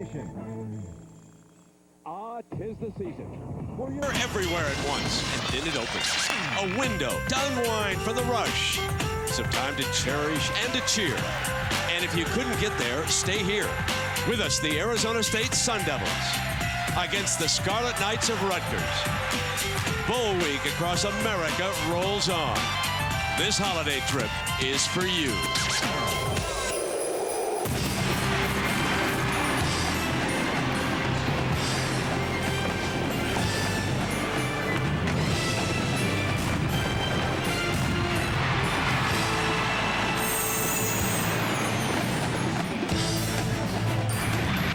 'Tis the season. We're everywhere at once, and then it opens. A window to unwind for the rush. Some time to cherish and to cheer. And if you couldn't get there, stay here. With us, the Arizona State Sun Devils against the Scarlet Knights of Rutgers. Bowl week across America rolls on. This holiday trip is for you.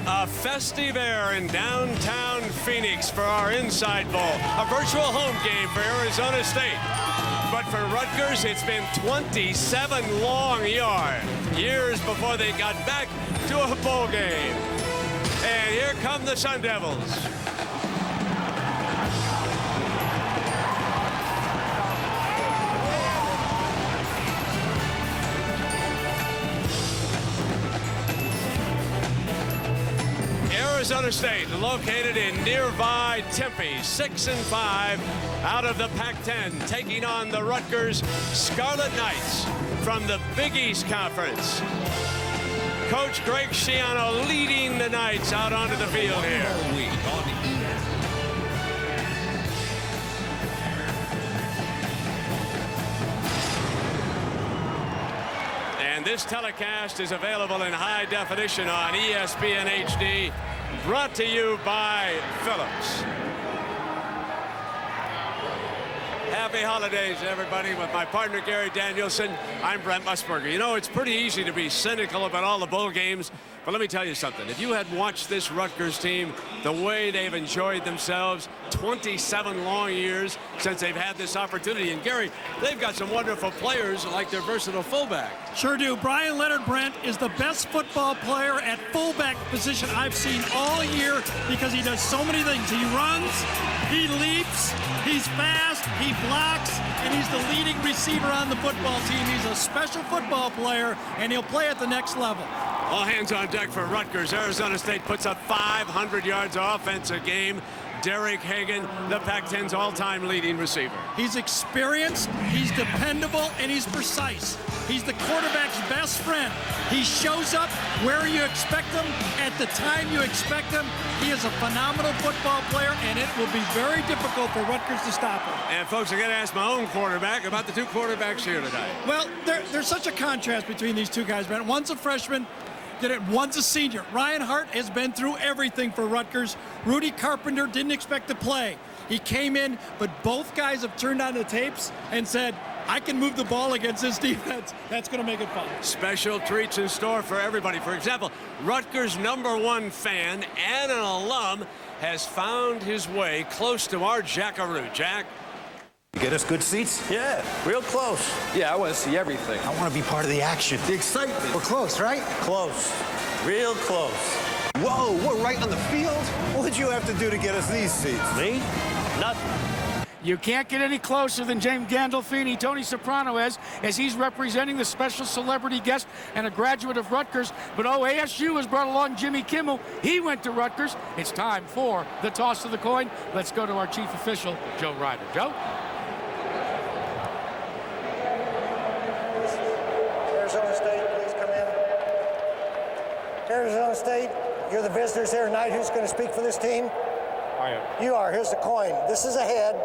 A festive air in downtown Phoenix for our Inside Bowl, a virtual home game for Arizona State. But for Rutgers, it's been 27 long years before they got back to a bowl game. And here come the Sun Devils. Arizona State, located in nearby Tempe, 6-5 out of the Pac-10, taking on the Rutgers Scarlet Knights from the Big East Conference. Coach Greg Schiano leading the Knights out onto the field here. And this telecast is available in high definition on ESPN HD. Brought to you by Phillips. Happy holidays, everybody. With my partner, Gary Danielson, I'm Brent Musburger. You know, it's pretty easy to be cynical about all the bowl games, but let me tell you something. If you had watched this Rutgers team, the way they've enjoyed themselves, 27 long years since they've had this opportunity. And Gary, they've got some wonderful players like their versatile fullback. Sure do. Brian Leonard Brent is the best football player at fullback position I've seen all year because he does so many things. He runs, he leaps, he's fast, he blocks, and he's the leading receiver on the football team. He's a special football player, and he'll play at the next level. All hands on deck for Rutgers. Arizona State puts up 500 yards of offense a game. Derek Hagen, the Pac-10's all-time leading receiver. He's experienced, he's dependable, and he's precise. He's the quarterback's best friend. He shows up where you expect him, at the time you expect him. He is a phenomenal football player, and it will be very difficult for Rutgers to stop him. And folks, I got to ask my own quarterback about the two quarterbacks here tonight. Well, there's such a contrast between these two guys, Brent. One's a freshman, one's a senior. Ryan Hart has been through everything for Rutgers. Rudy Carpenter didn't expect to play. He came in, but both guys have turned on the tapes and said, I can move the ball against this defense. That's going to make it fun. Special treats in store for everybody. For example, Rutgers' #1 fan and an alum has found his way close to our Jackaroo. Jack? Get us good seats? Yeah, real close. Yeah, I want to see everything. I want to be part of the action. The excitement. We're close, right? Close. Real close. Whoa, we're right on the field? What'd you have to do to get us these seats? Me? Nothing. You can't get any closer than James Gandolfini, Tony Soprano as he's representing the special celebrity guest and a graduate of Rutgers. But ASU has brought along Jimmy Kimmel. He went to Rutgers. It's time for the toss of the coin. Let's go to our chief official, Joe Ryder. Joe? Arizona State, please come in. Arizona State, you're the visitors here tonight. Who's going to speak for this team? I am. You are. Here's the coin. This is a head,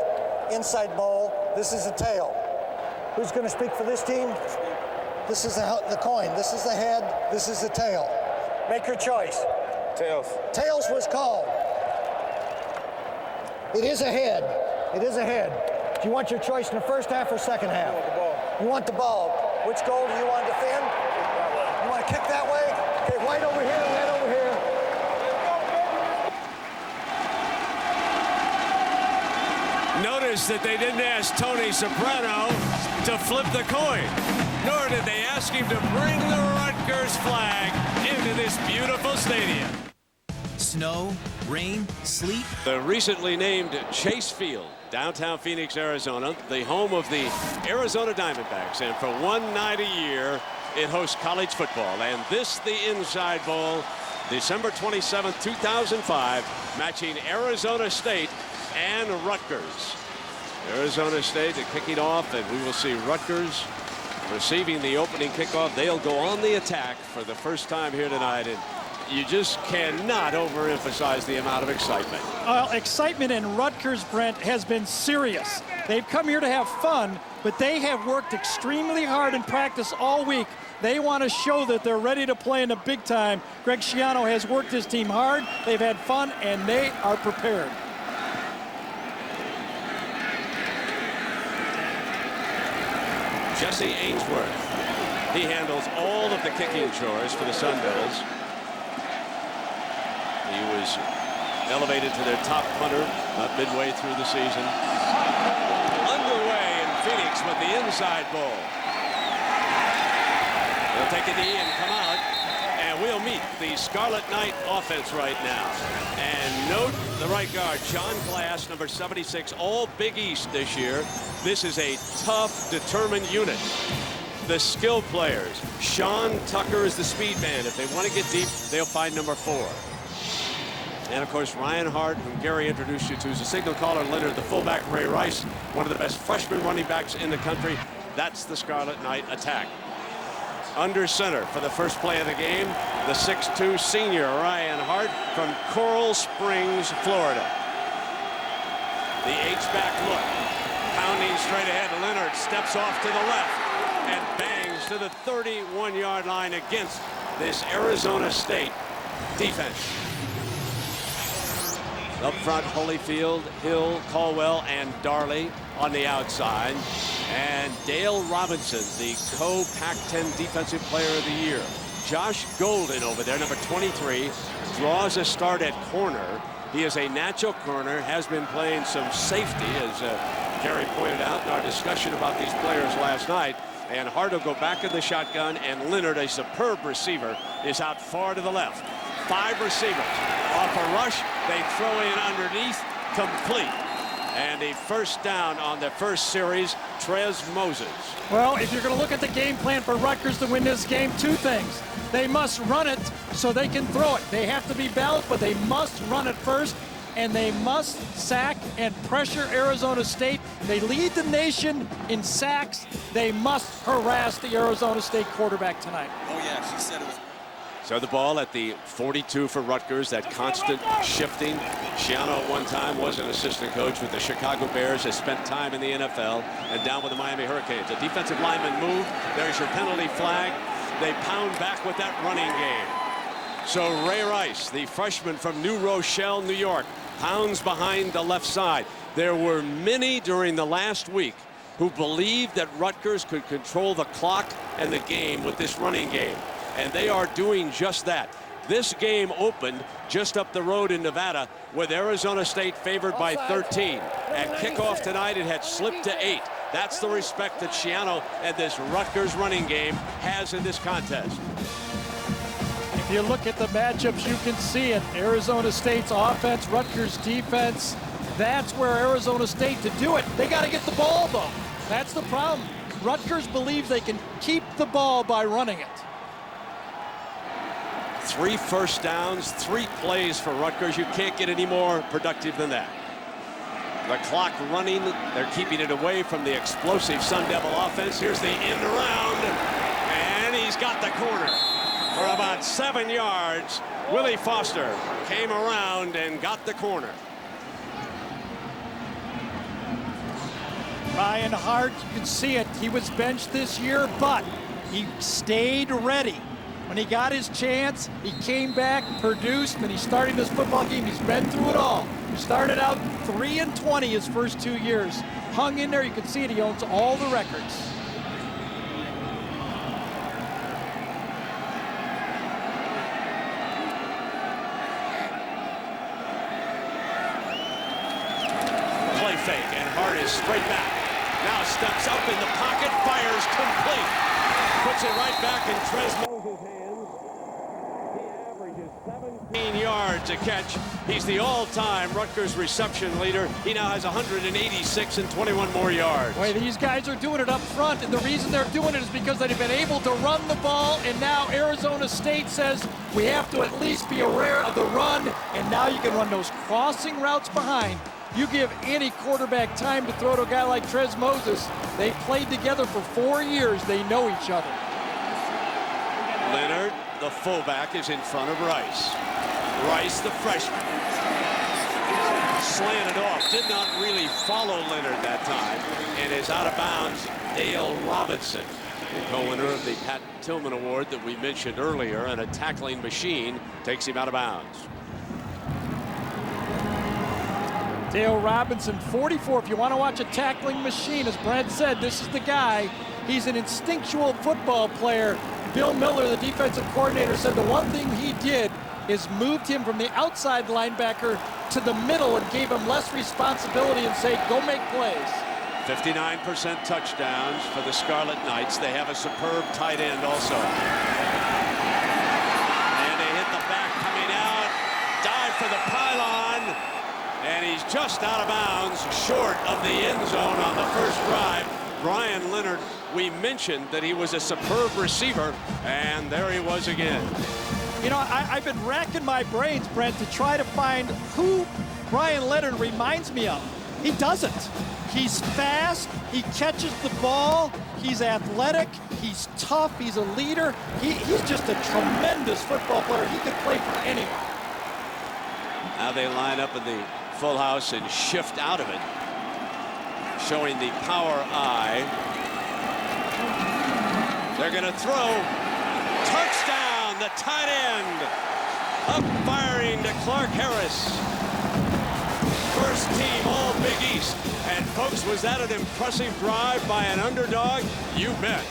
inside bowl. This is a tail. Who's going to speak for this team? This is the coin. This is the head. This is the tail. Make your choice. Tails. Tails was called. It is a head. It is a head. Do you want your choice in the first half or second half? I want the ball. You want the ball. Which goal do you want to defend? You want to kick that way? Okay, white over here, red over here. Notice that they didn't ask Tony Soprano to flip the coin, nor did they ask him to bring the Rutgers flag into this beautiful stadium. Snow, rain, sleet. The recently named Chase Field, downtown Phoenix, Arizona, the home of the Arizona Diamondbacks. And for one night a year, it hosts college football. And this, the Inside Bowl, December 27, 2005, matching Arizona State and Rutgers. Arizona State kicking off, and we will see Rutgers receiving the opening kickoff. They'll go on the attack for the first time here tonight, and you just cannot overemphasize the amount of excitement. Excitement in Rutgers, Brent, has been serious. They've come here to have fun, but they have worked extremely hard in practice all week. They want to show that they're ready to play in the big time. Greg Schiano has worked his team hard. They've had fun, and they are prepared. Jesse Ainsworth. He handles all of the kicking chores for the Sun Devils. He was elevated to their top punter midway through the season. Underway in Phoenix with the inside ball. They'll take a knee and come out, and we'll meet the Scarlet Knight offense right now. And note the right guard, John Glass, number 76, all Big East this year. This is a tough, determined unit. The skill players, Sean Tucker is the speed man. If they want to get deep, they'll find number 4. And of course, Ryan Hart, whom Gary introduced you to, is a signal caller. Leonard, the fullback, Ray Rice, one of the best freshman running backs in the country. That's the Scarlet Knight attack. Under center for the first play of the game, the 6'2" senior Ryan Hart from Coral Springs, Florida. The H-back look, pounding straight ahead. Leonard steps off to the left and bangs to the 31-yard line against this Arizona State defense. Up front, Holyfield, Hill, Caldwell, and Darley on the outside. And Dale Robinson, the co-Pac-10 Defensive Player of the Year. Josh Golden over there, number 23, draws a start at corner. He is a natural corner, has been playing some safety, as Gary pointed out in our discussion about these players last night. And Hart will go back in the shotgun, and Leonard, a superb receiver, is out far to the left. 5 receivers. Off a rush, they throw in underneath, complete. And a first down on the first series, Trez Moses. Well, if you're going to look at the game plan for Rutgers to win this game, 2 things. They must run it so they can throw it. They have to be balanced, but they must run it first, and they must sack and pressure Arizona State. They lead the nation in sacks. They must harass the Arizona State quarterback tonight. Oh, yeah, she said it was. So the ball at the 42 for Rutgers, that constant shifting. Schiano at one time was an assistant coach with the Chicago Bears, has spent time in the NFL, and down with the Miami Hurricanes. A defensive lineman move. There's your penalty flag. They pound back with that running game. So Ray Rice, the freshman from New Rochelle, New York, pounds behind the left side. There were many during the last week who believed that Rutgers could control the clock and the game with this running game. And they are doing just that. This game opened just up the road in Nevada with Arizona State favored by 13. At kickoff tonight, it had slipped to 8. That's the respect that Schiano and this Rutgers running game has in this contest. If you look at the matchups, you can see it. Arizona State's offense, Rutgers defense. That's where Arizona State to do it. They got to get the ball, though. That's the problem. Rutgers believes they can keep the ball by running it. 3 first downs, 3 plays for Rutgers. You can't get any more productive than that. The clock running. They're keeping it away from the explosive Sun Devil offense. Here's the end around, and he's got the corner for about 7 yards. Willie Foster came around and got the corner. Ryan Hart, you can see it. He was benched this year, but he stayed ready. When he got his chance, he came back, produced, and he's starting this football game. He's been through it all. He started out 3-20 his first 2 years. Hung in there, you can see it. He owns all the records. Play fake, and Hart is straight back. Now steps up in the pocket, fires complete. Puts it right back in Trez Moses' hands. He averages 17 yards. yards a catch. He's the all-time Rutgers reception leader. He now has 186 and 21 more yards. Boy, these guys are doing it up front, and the reason they're doing it is because they've been able to run the ball, and now Arizona State says we have to at least be aware of the run, and now you can run those crossing routes behind. You give any quarterback time to throw to a guy like Trez Moses. They played together for 4 years. They know each other. Leonard, the fullback, is in front of Rice. Rice, the freshman, slanted off. Did not really follow Leonard that time and is out of bounds. Dale Robinson, co-winner of the Pat Tillman Award that we mentioned earlier, and a tackling machine, takes him out of bounds. Dale Robinson, 44. If you want to watch a tackling machine, as Brent said, this is the guy. He's an instinctual football player. Bill Miller, the defensive coordinator, said the one thing he did is moved him from the outside linebacker to the middle and gave him less responsibility and say, go make plays. 59% touchdowns for the Scarlet Knights. They have a superb tight end also. And they hit the back coming out. Dive for the pylon. And he's just out of bounds, short of the end zone on the first drive. Brian Leonard, we mentioned that he was a superb receiver, and there he was again. You know, I've been racking my brains, Brent, to try to find who Brian Leonard reminds me of. He doesn't. He's fast, he catches the ball, he's athletic, he's tough, he's a leader. He's just a tremendous football player. He could play for anyone. Now they line up in the full house and shift out of it, showing the power eye. They're going to throw. Touchdown, the tight end. Up firing to Clark Harris. First team all Big East. And folks, was that an impressive drive by an underdog? You bet.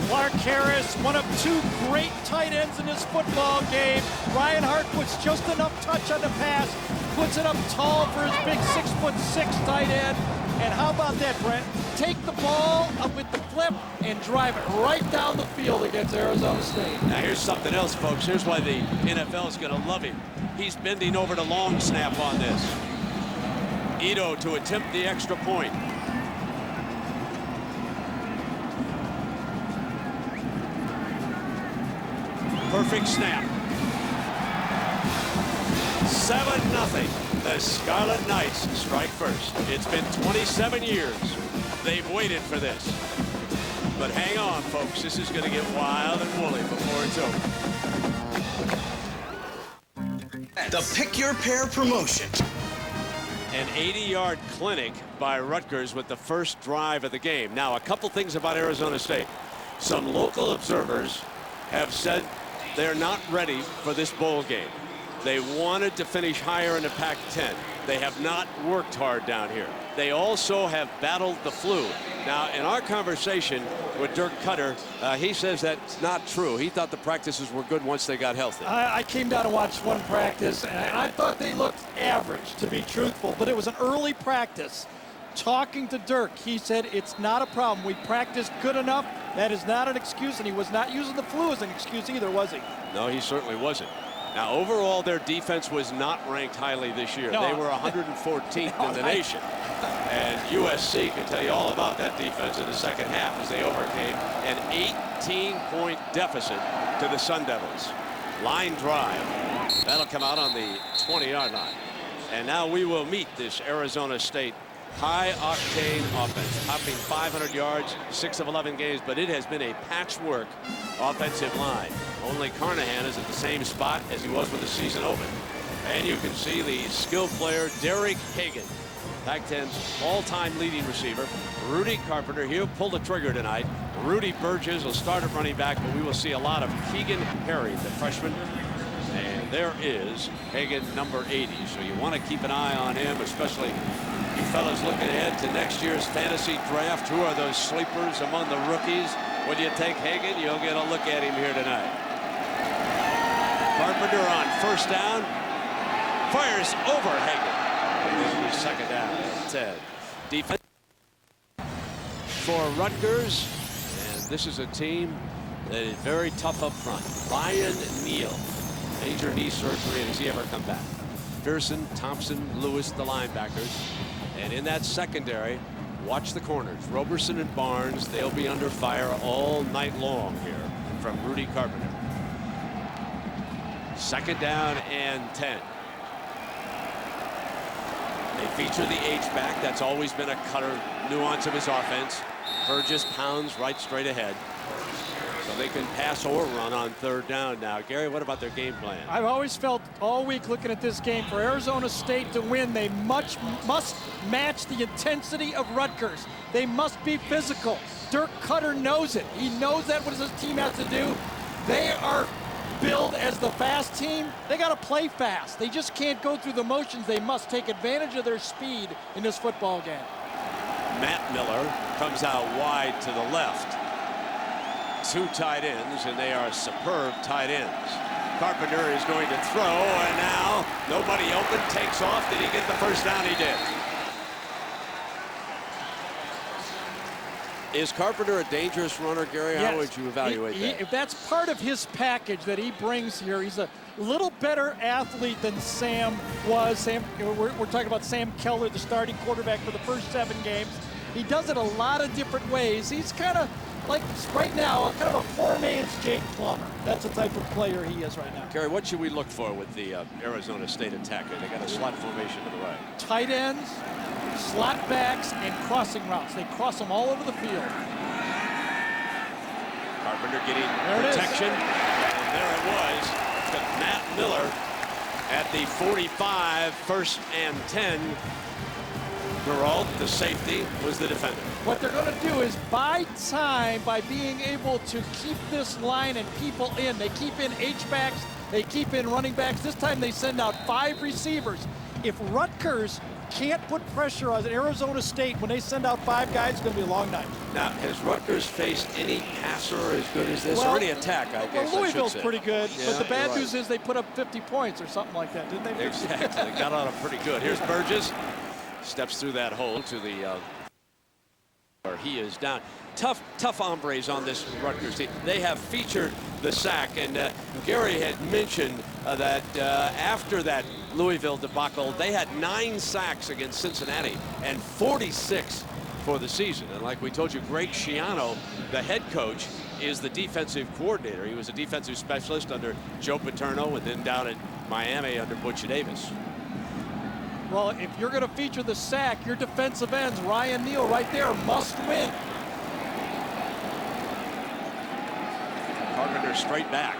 Clark Harris, one of 2 great tight ends in this football game. Ryan Hart puts just enough touch on the pass, puts it up tall for his big 6'6" tight end. And how about that, Brent? Take the ball up with the flip and drive it right down the field against Arizona State. Now here's something else, folks. Here's why the NFL is going to love him. He's bending over to long snap on this. Ito to attempt the extra point. Perfect snap. 7-0. The Scarlet Knights strike first. It's been 27 years. They've waited for this. But hang on, folks. This is going to get wild and woolly before it's over. The Pick Your Pair promotion. An 80-yard clinic by Rutgers with the first drive of the game. Now, a couple things about Arizona State. Some local observers have said they're not ready for this bowl game. They wanted to finish higher in the Pac-10. They have not worked hard down here. They also have battled the flu. Now, in our conversation with Dirk Cutter, he says that's not true. He thought the practices were good once they got healthy. I came down and watched one practice, and I thought they looked average, to be truthful. But it was an early practice. Talking to Dirk, he said it's not a problem. We practiced good enough. That is not an excuse, and he was not using the flu as an excuse either, was he? No, he certainly wasn't. Now, overall, their defense was not ranked highly this year. No. They were 114th in the nation. And USC can tell you all about that defense in the second half as they overcame an 18-point deficit to the Sun Devils. Line drive. That'll come out on the 20-yard line. And now we will meet this Arizona State high-octane offense, topping 500 yards, 6 of 11 games, but it has been a patchwork offensive line. Only Carnahan is at the same spot as he was when the season opened. And you can see the skilled player, Derek Hagen, Pac-10's all-time leading receiver. Rudy Carpenter, he'll pull the trigger tonight. Rudy Burgess will start at running back, but we will see a lot of Keegan Perry, the freshman. And there is Hagen, number 80. So you want to keep an eye on him, especially you fellas looking ahead to next year's fantasy draft. Who are those sleepers among the rookies? When you take Hagen, you'll get a look at him here tonight. Carpenter on first down. Fires over Hagen. Second down. 10. Defense for Rutgers. And this is a team that is very tough up front. Ryan Neal, Major knee surgery, and does he ever come back? Pearson, Thompson, Lewis, the linebackers. And in that secondary, watch the corners. Roberson and Barnes, they'll be under fire all night long here from Rudy Carpenter. 2nd down and 10. They feature the H-back. That's always been a cutter nuance of his offense. Burgess pounds right straight ahead. So they can pass or run on 3rd down now. Gary, what about their game plan? I've always felt all week looking at this game, for Arizona State to win, they must match the intensity of Rutgers. They must be physical. Dirk Cutter knows it. He knows that what his team has to do. They are billed as the fast team. They got to play fast. They just can't go through the motions. They must take advantage of their speed in this football game. Matt Miller comes out wide to the left. 2 tight ends, and they are superb tight ends. Carpenter is going to throw, and now nobody open, takes off. Did he get the first down? He did. Is Carpenter a dangerous runner, Gary? Yes. How would you evaluate that? If that's part of his package that he brings here, he's a little better athlete than Sam was. We're talking about Sam Keller, the starting quarterback for the first 7 games. He does it a lot of different ways. He's kind of like, right now, kind of a poor man's Jake Plummer. That's the type of player he is right now. Gary, what should we look for with the Arizona State attacker? They got a slot formation to the right. Tight ends, slot backs, and crossing routes. They cross them all over the field. Carpenter getting protection. And there it was. To Matt Miller at the 45, 1st and 10. Geralt, the safety, was the defender. What they're going to do is buy time by being able to keep this line and people in. They keep in H-backs, they keep in running backs. This time they send out 5 receivers. If Rutgers can't put pressure on Arizona State when they send out 5 guys, it's going to be a long night. Now, has Rutgers faced any passer as good as this, or any attack, I guess Louisville's pretty good, yeah, but the bad news is they put up 50 points or something like that, didn't they? Exactly. They got on them pretty good. Here's Burgess. Steps through that hole to the where he is down. Tough hombres on this Rutgers team. They have featured the sack, and Gary had mentioned that after that Louisville debacle, they had 9 sacks against Cincinnati and 46 for the season. And like we told you, Greg Schiano, the head coach, is the defensive coordinator. He was a defensive specialist under Joe Paterno, and then down at Miami under Butch Davis. Well, if you're going to feature the sack, your defensive ends, Ryan Neal right there, must win. Carpenter straight back.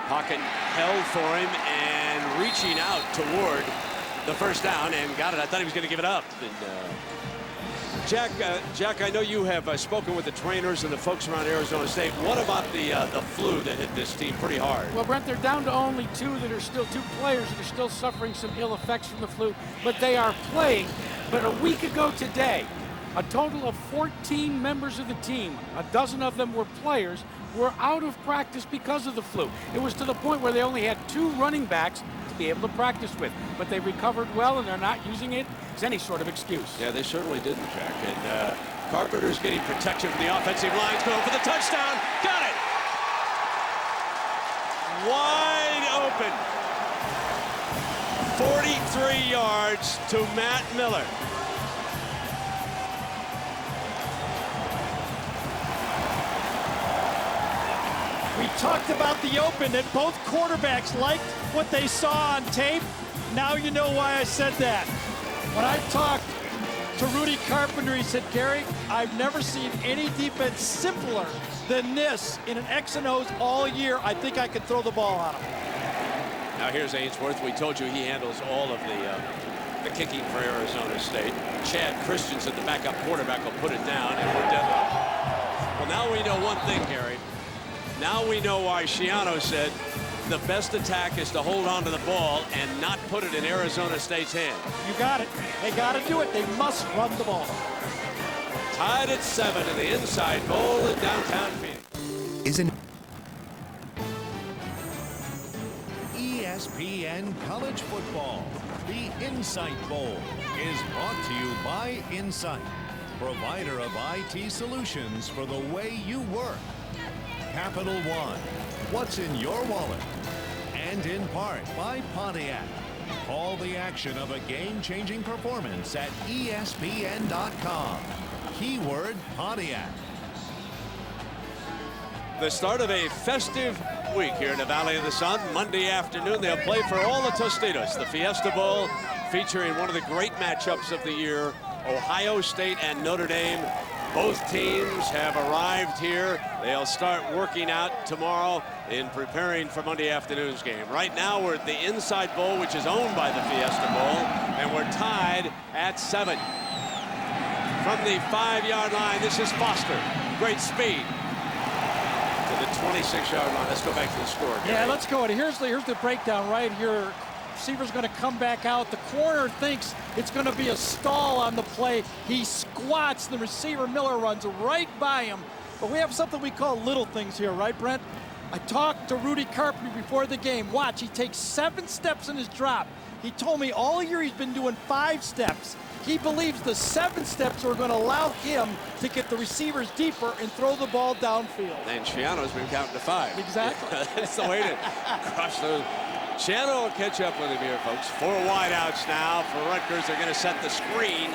Pocket held for him and reaching out toward the 1st down and got it. I thought he was going to give it up. And, Jack, I know you have spoken with the trainers and the folks around Arizona State. What about the flu that hit this team pretty hard? Well, Brent, they're down to only 2 that are still 2 players that are still suffering some ill effects from the flu, but they are playing. But a week ago today, a total of 14 members of the team, a dozen of them were players, were out of practice because of the flu. It was to the point where they only had 2 running backs to be able to practice with, but they recovered well and they're not using it as any sort of excuse. Yeah, they certainly didn't, Jack. And Carpenter's getting protection from the offensive line. Going for the touchdown. Got it. Wide open. 43 yards to Matt Miller. We talked about the open, and both quarterbacks liked what they saw on tape. Now you know why I said that. When I talked to Rudy Carpenter, he said, Gary, I've never seen any defense simpler than this in an X and O's all year. I think I could throw the ball on him. Now here's Ainsworth. We told you he handles all of the kicking for Arizona State. Chad Christensen, the backup quarterback, will put it down, and we're deadlocked. Well, now we know one thing, Gary. Now we know why Schiano said the best attack is to hold on to the ball and not put it in Arizona State's hand. You got it. They got to do it. They must run the ball. Tied at 7 in the Inside Bowl in downtown Phoenix. Isn't ESPN College Football, the Insight Bowl, is brought to you by Insight, provider of IT solutions for the way you work. Capital One, what's in your wallet? and in part by Pontiac. Call the action of a game-changing performance at ESPN.com. Keyword Pontiac. The start of a festive week here in the Valley of the Sun. Monday afternoon, they'll play for all the Tostitos. The Fiesta Bowl featuring one of the great matchups of the year, Ohio State and Notre Dame. Both teams have arrived here. They'll start working out tomorrow in preparing for Monday afternoon's game. Right now, we're at the Inside Bowl, which is owned by the Fiesta Bowl, and we're tied at 7. From the 5-yard line, this is Foster. Great speed. To the 26-yard line. Let's go back to the score. Yeah, let's go. Here's the breakdown right here. Receiver's going to come back out. The corner thinks it's going to be a stall on the play. He squats. The receiver, Miller, runs right by him. But we have something we call little things here, right, Brent? I talked to Rudy Carpenter before the game. Watch, he takes 7 steps in his drop. He told me all year he's been doing 5 steps. He believes the 7 steps are going to allow him to get the receivers deeper and throw the ball downfield. And Chiano's been counting to 5. Exactly. That's the way to crush those. Chiano will catch up with him here, folks. 4 wideouts now for Rutgers. They're going to set the screen.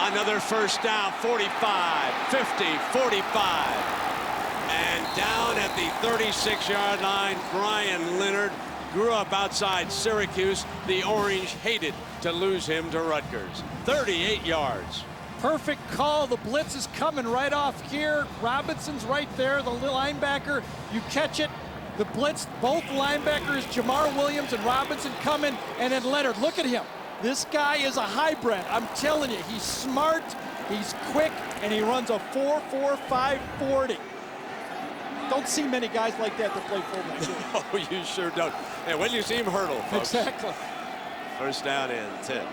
Another first down, 45, 50, 45. And down at the 36-yard line, Brian Leonard grew up outside Syracuse. The Orange hated to lose him to Rutgers. 38 yards. Perfect call. The blitz is coming right off here. Robinson's right there, the little linebacker. You catch it. The blitz, both linebackers, Jamar Williams and Robinson coming, and then Leonard. Look at him. This guy is a hybrid. I'm telling you, he's smart, he's quick, and he runs a 4.45 40. Don't see many guys like that play fullback. Oh, you sure don't. And when you see him hurdle, folks. Exactly. First down and 10.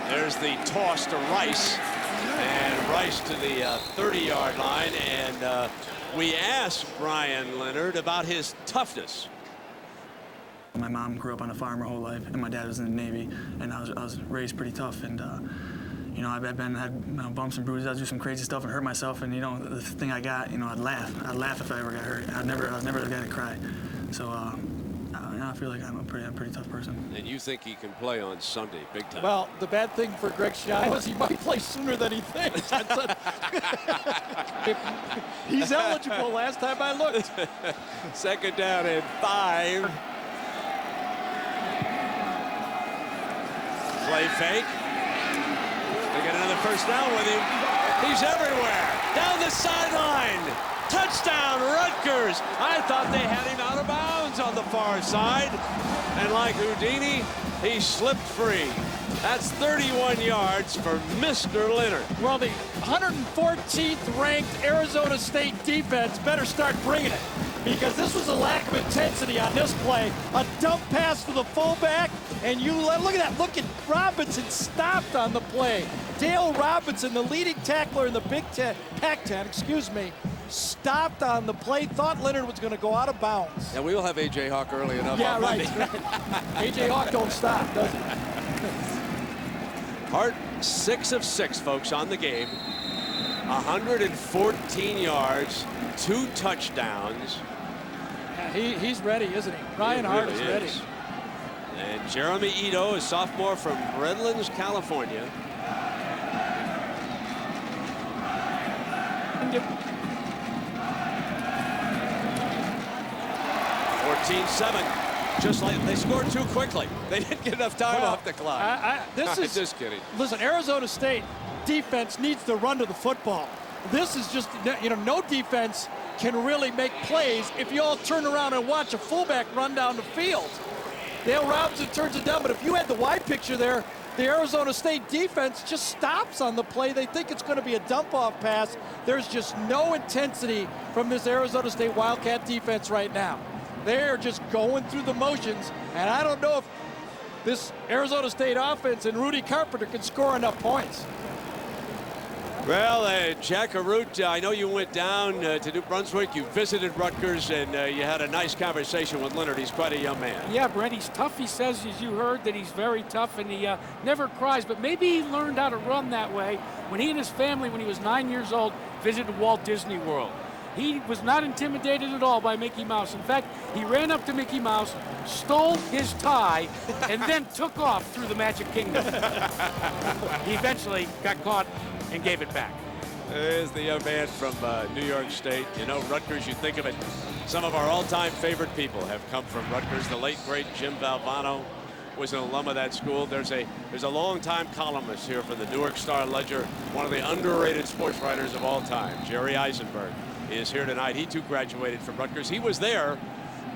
There's the toss to Rice. And Rice to the 30-yard line. And we asked Brian Leonard about his toughness. My mom grew up on a farm her whole life, and my dad was in the Navy, and I was raised pretty tough. And you know, I've had bumps and bruises. I'd do some crazy stuff and hurt myself. And you know, the thing I got, you know, I'd laugh. I'd laugh if I ever got hurt. I was never the guy to cry. So I feel like I'm a pretty tough person. And you think he can play on Sunday, big time? Well, the bad thing for Greg Schiano is he might play sooner than he thinks. He's eligible. Last time I looked. Second down and 5. Play fake. They get another first down with him. He's everywhere. Down the sideline. Touchdown, Rutgers. I thought they had him out of bounds on the far side. And like Houdini, he slipped free. That's 31 yards for Mr. Leonard. Well, the 114th ranked Arizona State defense better start bringing it, because this was a lack of intensity on this play. A dump pass to the fullback, and you look at that. Look at Robinson stopped on the play. Dale Robinson, the leading tackler in the Pac-10, excuse me, stopped on the play. Thought Leonard was going to go out of bounds. And we will have A.J. Hawk early enough. Yeah, on right. A.J. Hawk don't stop, does he? Hart 6 of 6, folks, on the game. 114 yards, 2 touchdowns. Yeah, he's ready, isn't he? Ryan Hart is ready. And Jeremy Ito, a sophomore from Redlands, California. Yep. 14-7. Just like they scored too quickly. They didn't get enough time off the clock. This is just kidding. Listen, Arizona State defense needs to run to the football. This is just, you know, no defense can really make plays if you all turn around and watch a fullback run down the field. Dale Robinson turns it down, but if you had the wide picture there, the Arizona State defense just stops on the play. They think it's going to be a dump-off pass. There's just no intensity from this Arizona State Wildcat defense right now. They're just going through the motions, and I don't know if this Arizona State offense and Rudy Carpenter can score enough points. Well, Jack Arute, I know you went down to New Brunswick. You visited Rutgers, and you had a nice conversation with Leonard. He's quite a young man. Yeah, Brent, he's tough. He says, as you heard, that he's very tough, and he never cries. But maybe he learned how to run that way when he and his family, when he was 9 years old, visited Walt Disney World. He was not intimidated at all by Mickey Mouse. In fact, he ran up to Mickey Mouse, stole his tie, and then took off through the Magic Kingdom. He eventually got caught and gave it back. There's the young man from New York State. You know, Rutgers, you think of it. Some of our all-time favorite people have come from Rutgers. The late, great Jim Valvano was an alum of that school. There's a long-time columnist here for the Newark Star-Ledger, one of the underrated sports writers of all time. Jerry Eisenberg is here tonight. He, too, graduated from Rutgers. He was there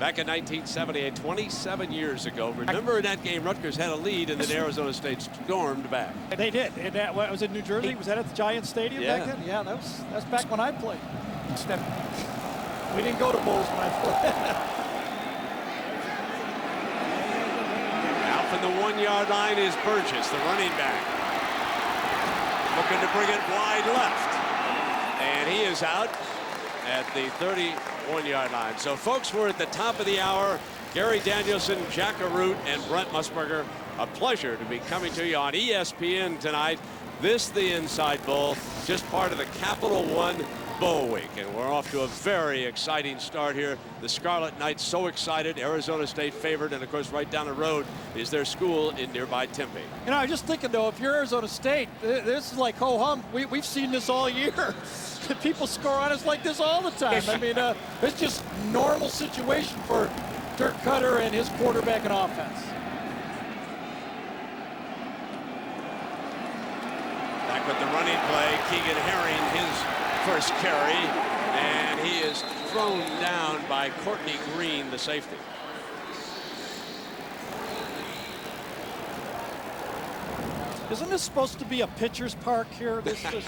back in 1978, 27 years ago. Remember in that game, Rutgers had a lead, and then Arizona State stormed back. They did. And that was in New Jersey. Was that at the Giants Stadium back then? Yeah, that's back when I played. We didn't go to bowls when I played. Out from the 1-yard line is Burgess, the running back. Looking to bring it wide left. And he is out at the 31-yard line. So, folks, we're at the top of the hour. Gary Danielson, Jack Arute, and Brent Musburger. A pleasure to be coming to you on ESPN tonight. This, the Inside Bowl, just part of the Capital One Bowl Week. And we're off to a very exciting start here. The Scarlet Knights so excited. Arizona State favored, and, of course, right down the road is their school in nearby Tempe. You know, I was just thinking, though, if you're Arizona State, this is like ho-hum. We've seen this all year. People score on us like this all the time. I mean, it's just normal situation for Dirk Cutter and his quarterback and offense. Back with the running play, Keegan Herring, his first carry, and he is thrown down by Courtney Green, the safety. Isn't this supposed to be a pitcher's park here? This is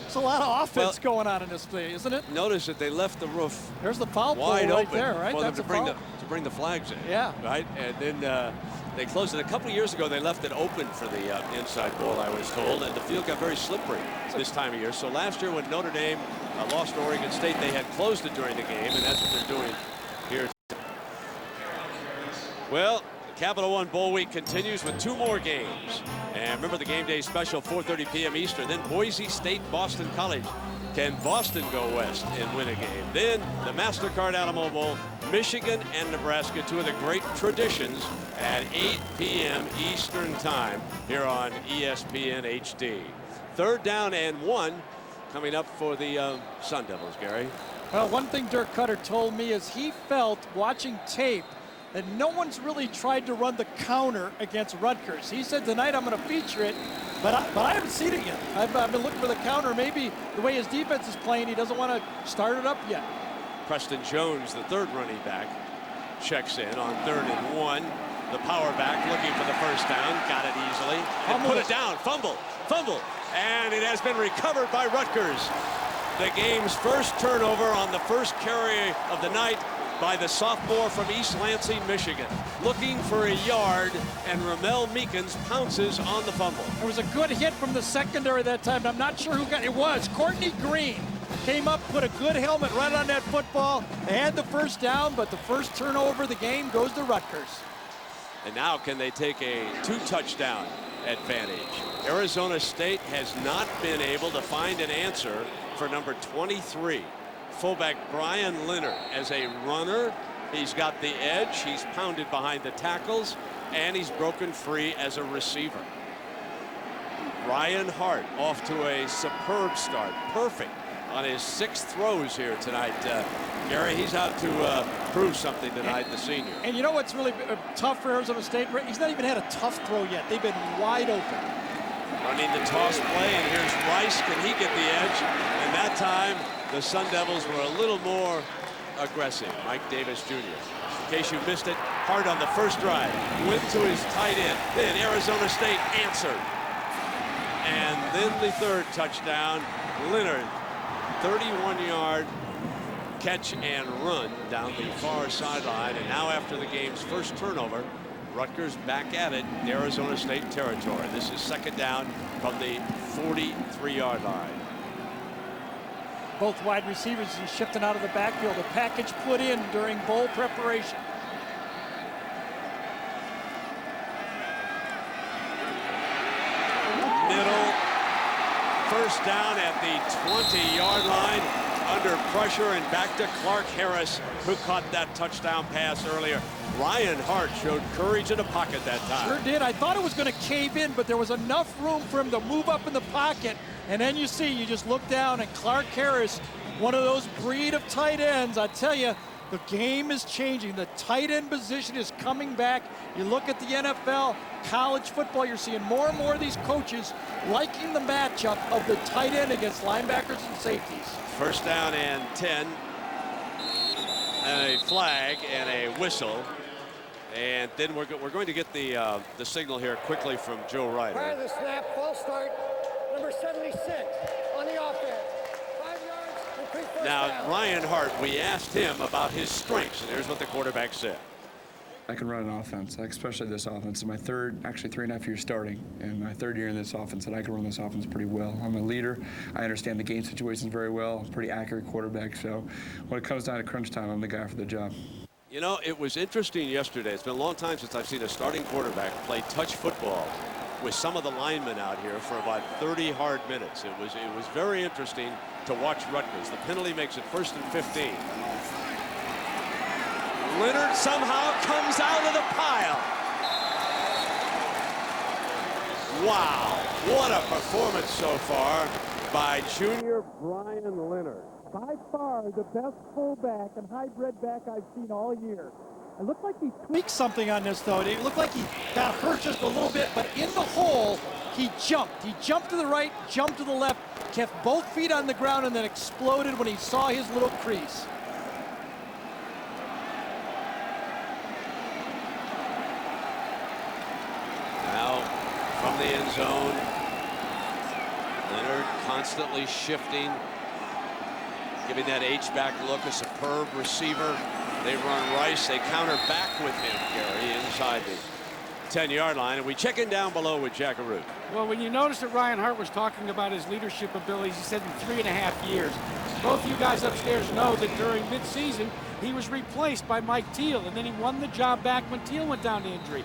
it's a lot of offense going on in this play, isn't it? Notice that they left the roof. There's the foul pole wide right open there, right? For them That's to bring the flags in. Yeah. Right, and then they closed it. A couple of years ago, they left it open for the Inside Bowl, I was told, and the field got very slippery this time of year. So last year, when Notre Dame lost to Oregon State, they had closed it during the game, and that's what they're doing here. Well, the Capital One Bowl Week continues with 2 more games. And remember the game day special, 4:30 p.m. Eastern. Then Boise State, Boston College. Can Boston go west and win a game? Then the MasterCard Alamo Bowl, Michigan and Nebraska, 2 of the great traditions at 8 p.m. Eastern time here on ESPN HD. 3rd down and 1 coming up for the Sun Devils, Gary. Well, one thing Dirk Cutter told me is he felt watching tape that no one's really tried to run the counter against Rutgers. He said tonight I'm going to feature it, but I haven't seen it yet. I've been looking for the counter. Maybe the way his defense is playing, he doesn't want to start it up yet. Preston Jones, the 3rd running back, checks in on 3rd and 1. The power back looking for the first down. Got it easily. And put it down. Fumble. And it has been recovered by Rutgers. The game's first turnover on the first carry of the night by the sophomore from East Lansing, Michigan. Looking for a yard, and Ramel Meekins pounces on the fumble. There was a good hit from the secondary that time. I'm not sure who got it. It was Courtney Green. Came up, put a good helmet right on that football. They had the first down, but the first turnover of the game goes to Rutgers. And now can they take a 2-touchdown advantage? Arizona State has not been able to find an answer for number 23. Fullback Brian Leonard as a runner. He's got the edge. He's pounded behind the tackles, and he's broken free as a receiver. Ryan Hart off to a superb start. Perfect on his 6 throws here tonight. Gary, he's out to prove something tonight, the senior. And you know what's really tough for Arizona State? He's not even had a tough throw yet. They've been wide open. Running the toss play, and here's Rice. Can he get the edge? And that time, the Sun Devils were a little more aggressive. Mike Davis Jr. In case you missed it, Hart on the first drive. Went to his tight end. Then Arizona State answered. And then the 3rd touchdown. Leonard, 31-yard catch and run down the far sideline. And now after the game's first turnover, Rutgers back at it in Arizona State territory. This is 2nd down from the 43-yard line. Both wide receivers shifting out of the backfield. A package put in during bowl preparation. Middle, first down at the 20-yard line under pressure, and back to Clark Harris, who caught that touchdown pass earlier. Ryan Hart showed courage in the pocket that time. Sure did. I thought it was going to cave in, but there was enough room for him to move up in the pocket. And then you just look down, and Clark Harris, one of those breed of tight ends. I tell you, the game is changing. The tight end position is coming back. You look at the NFL, college football, you're seeing more and more of these coaches liking the matchup of the tight end against linebackers and safeties. First down and 10. And a flag and a whistle. And then we're going to get the signal here quickly from Joe Ryder. Prior to the snap, false start, number 76 on the offense. 5 yards and 3 first Now, down. Ryan Hart, we asked him about his strengths, and here's what the quarterback said. I can run an offense, especially this offense. It's my actually 3.5 years starting, and my third year in this offense, and I can run this offense pretty well. I'm a leader. I understand the game situations very well. Pretty accurate quarterback, so when it comes down to crunch time, I'm the guy for the job. You know, it was interesting yesterday. It's been a long time since I've seen a starting quarterback play touch football with some of the linemen out here for about 30 hard minutes. It was very interesting to watch Rutgers. The penalty makes it 1st and 15. Leonard somehow comes out of the pile. Wow, what a performance so far by junior Brian Leonard. By far the best fullback and hybrid back I've seen all year. It looked like he tweaked something on this, though. It looked like he got hurt just a little bit, but in the hole, he jumped. He jumped to the right, jumped to the left, kept both feet on the ground, and then exploded when he saw his little crease. Now from the end zone, Leonard constantly shifting, giving that H-back look, a superb receiver. They run Rice, they counter back with him, Gary, inside the 10-yard line, and we check in down below with Jackaroo. Well, when you notice that Ryan Hart was talking about his leadership abilities, he said in 3.5 years. Both you guys upstairs know that during midseason, he was replaced by Mike Teal, and then he won the job back when Teal went down to injury.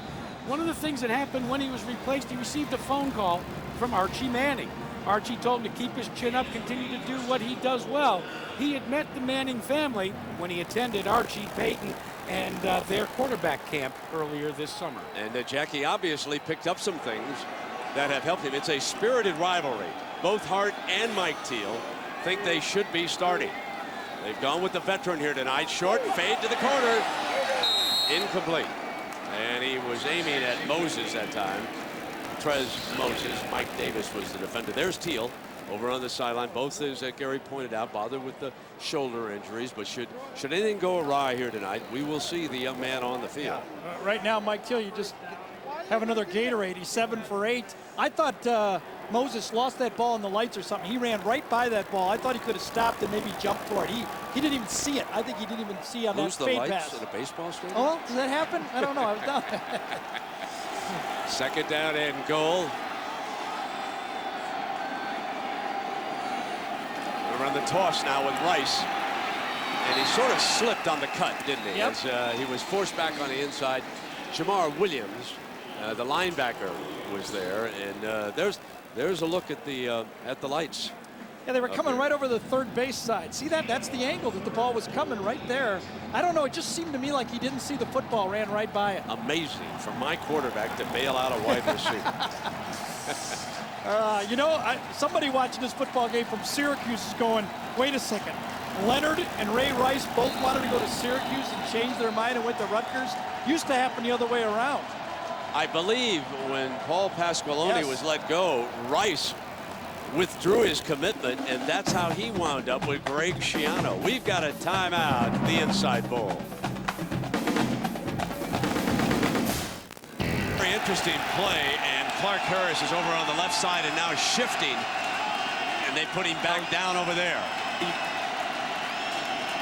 One of the things that happened when he was replaced, he received a phone call from Archie Manning. Archie told him to keep his chin up, continue to do what he does well. He had met the Manning family when he attended Archie, Peyton, and their quarterback camp earlier this summer. And Jackie obviously picked up some things that have helped him. It's a spirited rivalry. Both Hart and Mike Teal think they should be starting. They've gone with the veteran here tonight. Short fade to the corner. Incomplete. And he was aiming at Moses that time. Trez Moses. Mike Davis was the defender. There's Teal over on the sideline. Both, as Gary pointed out, bothered with the shoulder injuries. But should anything go awry here tonight, we will see the young man on the field. Right now, Mike Teal, you just have another Gatorade. He's 7 for 8. I thought Moses lost that ball in the lights or something. He ran right by that ball. I thought he could have stopped and maybe jumped for it. He didn't even see it. I think he didn't even see on that fade pass. Lose the lights at a baseball stadium? Oh, does that happen? I don't know. I was down there. Second down and goal. We're on the toss now with Rice. And he sort of slipped on the cut, didn't he? Yep. As he was forced back on the inside. Jamar Williams, the linebacker, was there. And there's a look at the lights. Yeah, they were coming right over the third base side. See that? That's the angle that the ball was coming right there. I don't know. It just seemed to me like he didn't see the football, ran right by it. Amazing for my quarterback to bail out a wide receiver. You know, somebody watching this football game from Syracuse is going, wait a second. Leonard and Ray Rice both wanted to go to Syracuse and changed their mind and went to Rutgers. Used to happen the other way around. I believe when Paul Pasqualoni was let go, Rice withdrew his commitment, and that's how he wound up with Greg Schiano. We've got a timeout, the Inside Bowl. Very interesting play, and Clark Harris is over on the left side and now shifting, and they put him back down over there.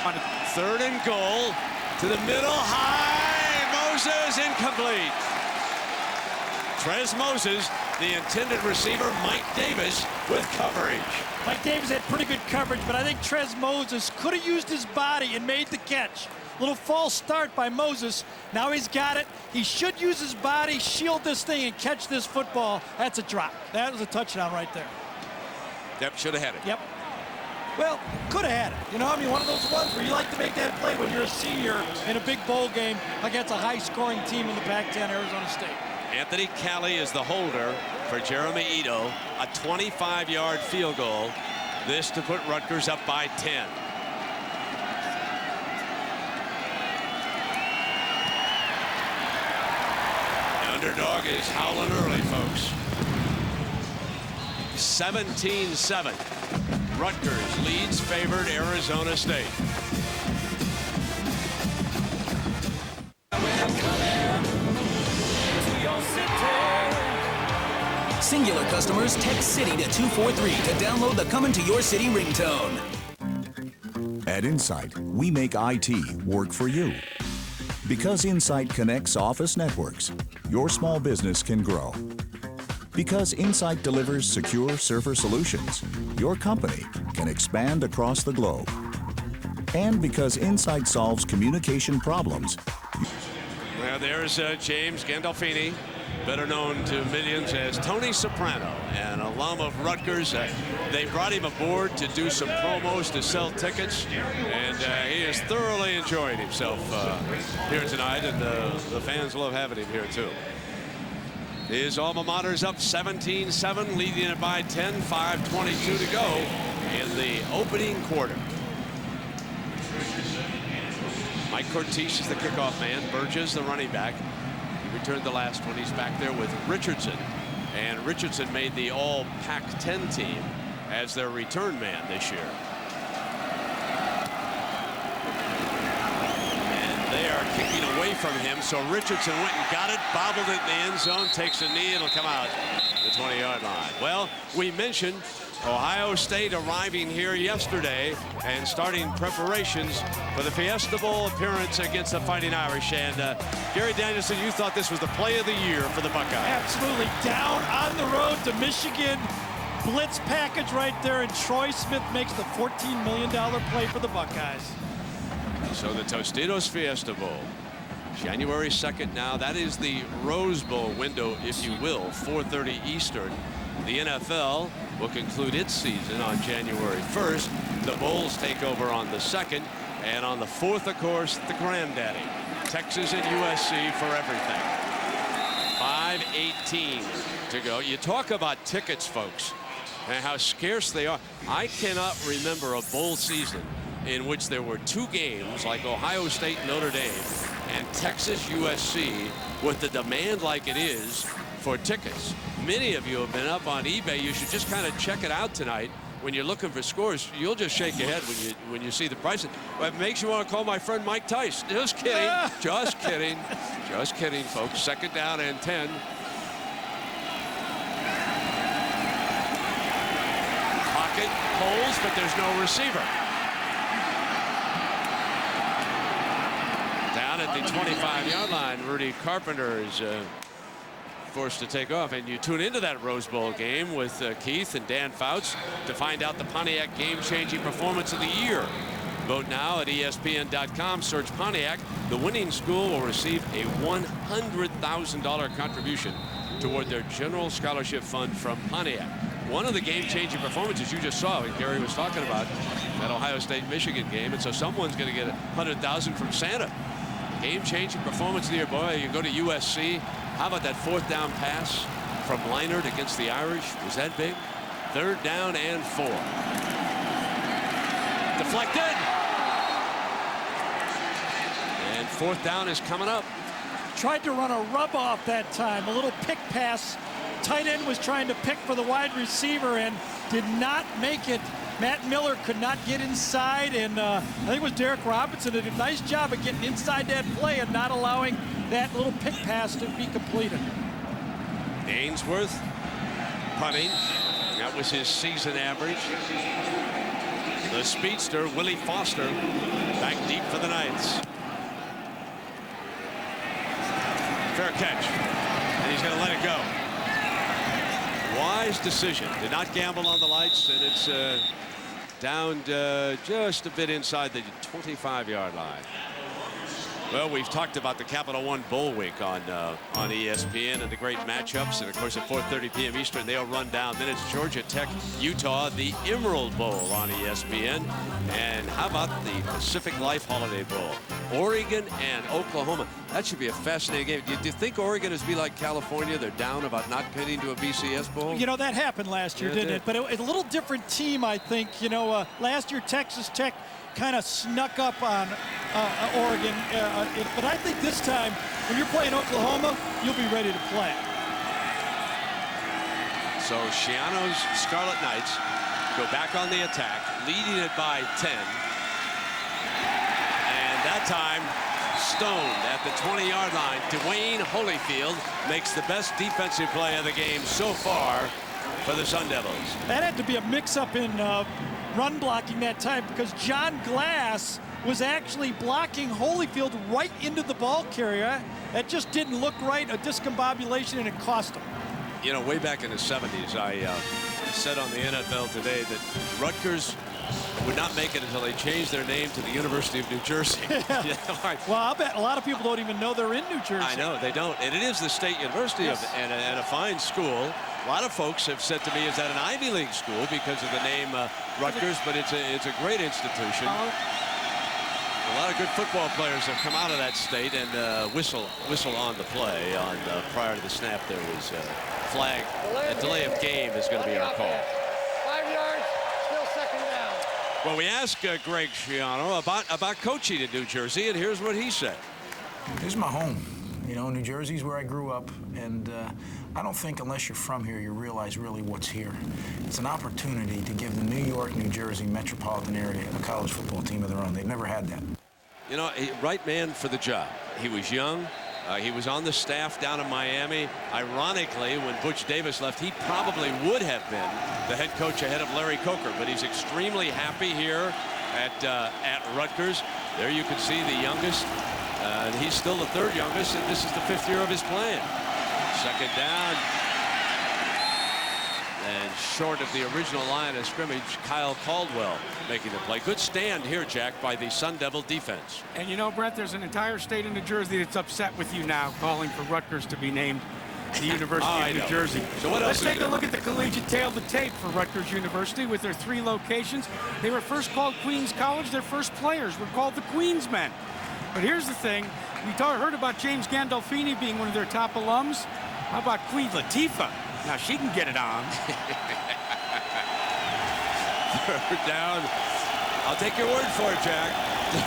On 3rd and goal, to the middle, high, Moses, incomplete. Trez Moses, the intended receiver, Mike Davis with coverage. Mike Davis had pretty good coverage, but I think Trez Moses could have used his body and made the catch. Little false start by Moses. Now he's got it. He should use his body, shield this thing, and catch this football. That's a drop. That was a touchdown right there. Yep, should have had it. Yep. Well, could have had it. You know, I mean, one of those ones where you like to make that play when you're a senior in a big bowl game against a high-scoring team in the Pac-10, Arizona State. Anthony Cali is the holder for Jeremy Ito. A 25-yard field goal. This to put Rutgers up by 10. The underdog is howling early, folks. 17-7. Rutgers leads favored Arizona State. Singular customers text City to 243 to download the Coming to Your City ringtone. At Insight, we make IT work for you. Because Insight connects office networks, your small business can grow. Because Insight delivers secure server solutions, your company can expand across the globe. And because Insight solves communication problems. Well, there's James Gandolfini, better known to millions as Tony Soprano, an alum of Rutgers. They brought him aboard to do some promos to sell tickets, and he is thoroughly enjoying himself here tonight, and the fans love having him here too. His alma mater's up 17-7, leading it by 10, 5:22 to go in the opening quarter. Mike Cortice is the kickoff man. Burgess, the running back. He returned the last one. He's back there with Richardson. And Richardson made the all Pac-10 team as their return man this year. They are kicking away from him, so Richardson went and got it, bobbled it in the end zone, takes a knee, it'll come out the 20-yard line. Well, we mentioned Ohio State arriving here yesterday and starting preparations for the Fiesta Bowl appearance against the Fighting Irish. And Gary Danielson, you thought this was the play of the year for the Buckeyes. Absolutely. Down on the road to Michigan. Blitz package right there, and Troy Smith makes the $14 million play for the Buckeyes. So the Tostitos Fiesta Bowl, January 2nd now. That is the Rose Bowl window, if you will, 4:30 Eastern. The NFL will conclude its season on January 1st. The Bulls take over on the 2nd. And on the 4th, of course, the granddaddy. Texas and USC for everything. 5:18 to go. You talk about tickets, folks, and how scarce they are. I cannot remember a bowl season in which there were two games like Ohio State Notre Dame and Texas USC with the demand like it is for tickets. Many of you have been up on eBay. You should just kind of check it out tonight. When you're looking for scores, you'll just shake your head when you see the prices. But it makes you want to call my friend Mike Tice. Just kidding. Just kidding. Just kidding, folks. 2nd down and 10. Pocket holds, but there's no receiver. Down at the 25-yard line, Rudy Carpenter is forced to take off. And you tune into that Rose Bowl game with Keith and Dan Fouts to find out the Pontiac game-changing performance of the year. Vote now at ESPN.com. Search Pontiac. The winning school will receive a $100,000 contribution toward their general scholarship fund from Pontiac. One of the game-changing performances you just saw, and Gary was talking about that Ohio State-Michigan game, and so someone's going to get $100,000 from Santa. Game-changing performance of the year, boy. You go to USC. How about that 4th down pass from Leinart against the Irish? Was that big? 3rd down and 4. Deflected. And 4th down is coming up. Tried to run a rub off that time, a little pick pass. Tight end was trying to pick for the wide receiver and did not make it. Matt Miller could not get inside, and I think it was Derek Robinson did a nice job of getting inside that play and not allowing that little pick pass to be completed. Ainsworth punting. That was his season average. The speedster, Willie Foster, back deep for the Knights. Fair catch. And he's going to let it go. Wise decision. Did not gamble on the lights, and it's down just a bit inside the 25-yard line. Well, we've talked about the Capital One Bowl Week on ESPN and the great matchups. And, of course, at 4:30 p.m. Eastern, they'll run down. Then it's Georgia Tech, Utah, the Emerald Bowl on ESPN. And how about the Pacific Life Holiday Bowl? Oregon and Oklahoma. That should be a fascinating game. Do you think Oregon is be like California? They're down about not getting to a BCS Bowl? You know, that happened last year, didn't it? But it's a little different team, I think. You know, last year Texas Tech kind of snuck up on Oregon. But I think this time, when you're playing Oklahoma, you'll be ready to play. So Schiano's Scarlet Knights go back on the attack, leading it by 10. And that time, stoned at the 20-yard line. Dwayne Holyfield makes the best defensive play of the game so far for the Sun Devils. That had to be a mix-up in run blocking that time, because John Glass was actually blocking Holyfield right into the ball carrier. That just didn't look right, a discombobulation, and it cost him. You know, way back in the 70s, I said on the NFL Today that Rutgers would not make it until they changed their name to the University of New Jersey. Yeah, right. Well, I'll bet a lot of people don't even know they're in New Jersey. I know, they don't. And it is the state university and a fine school. A lot of folks have said to me, is that an Ivy League school because of the name Rutgers, but it's a great institution. A lot of good football players have come out of that state, and whistle on the play. Prior to the snap, there was a flag. A delay of game is going to be our call. 5 yards, still second down. Well, we asked Greg Schiano about coaching in New Jersey, and here's what he said. This is my home. You know, New Jersey's where I grew up, and I don't think unless you're from here, you realize really what's here. It's an opportunity to give the New York, New Jersey metropolitan area a college football team of their own. They've never had that. You know, right man for the job. He was young. He was on the staff down in Miami. Ironically, when Butch Davis left, he probably would have been the head coach ahead of Larry Coker, but he's extremely happy here at Rutgers. There you can see the youngest. He's still the third youngest, and this is the 5th year of his plan. Second down. And short of the original line of scrimmage, Kyle Caldwell making the play. Good stand here, Jack, by the Sun Devil defense. And you know, Brent, there's an entire state of New Jersey that's upset with you now, calling for Rutgers to be named the University of New Jersey. So what else? Let's take a look at the collegiate tail of the tape for Rutgers University with their 3 locations. They were first called Queens College. Their first players were called the Queensmen. But here's the thing. We heard about James Gandolfini being one of their top alums. How about Queen Latifah? Now she can get it on. Third down. I'll take your word for it, Jack.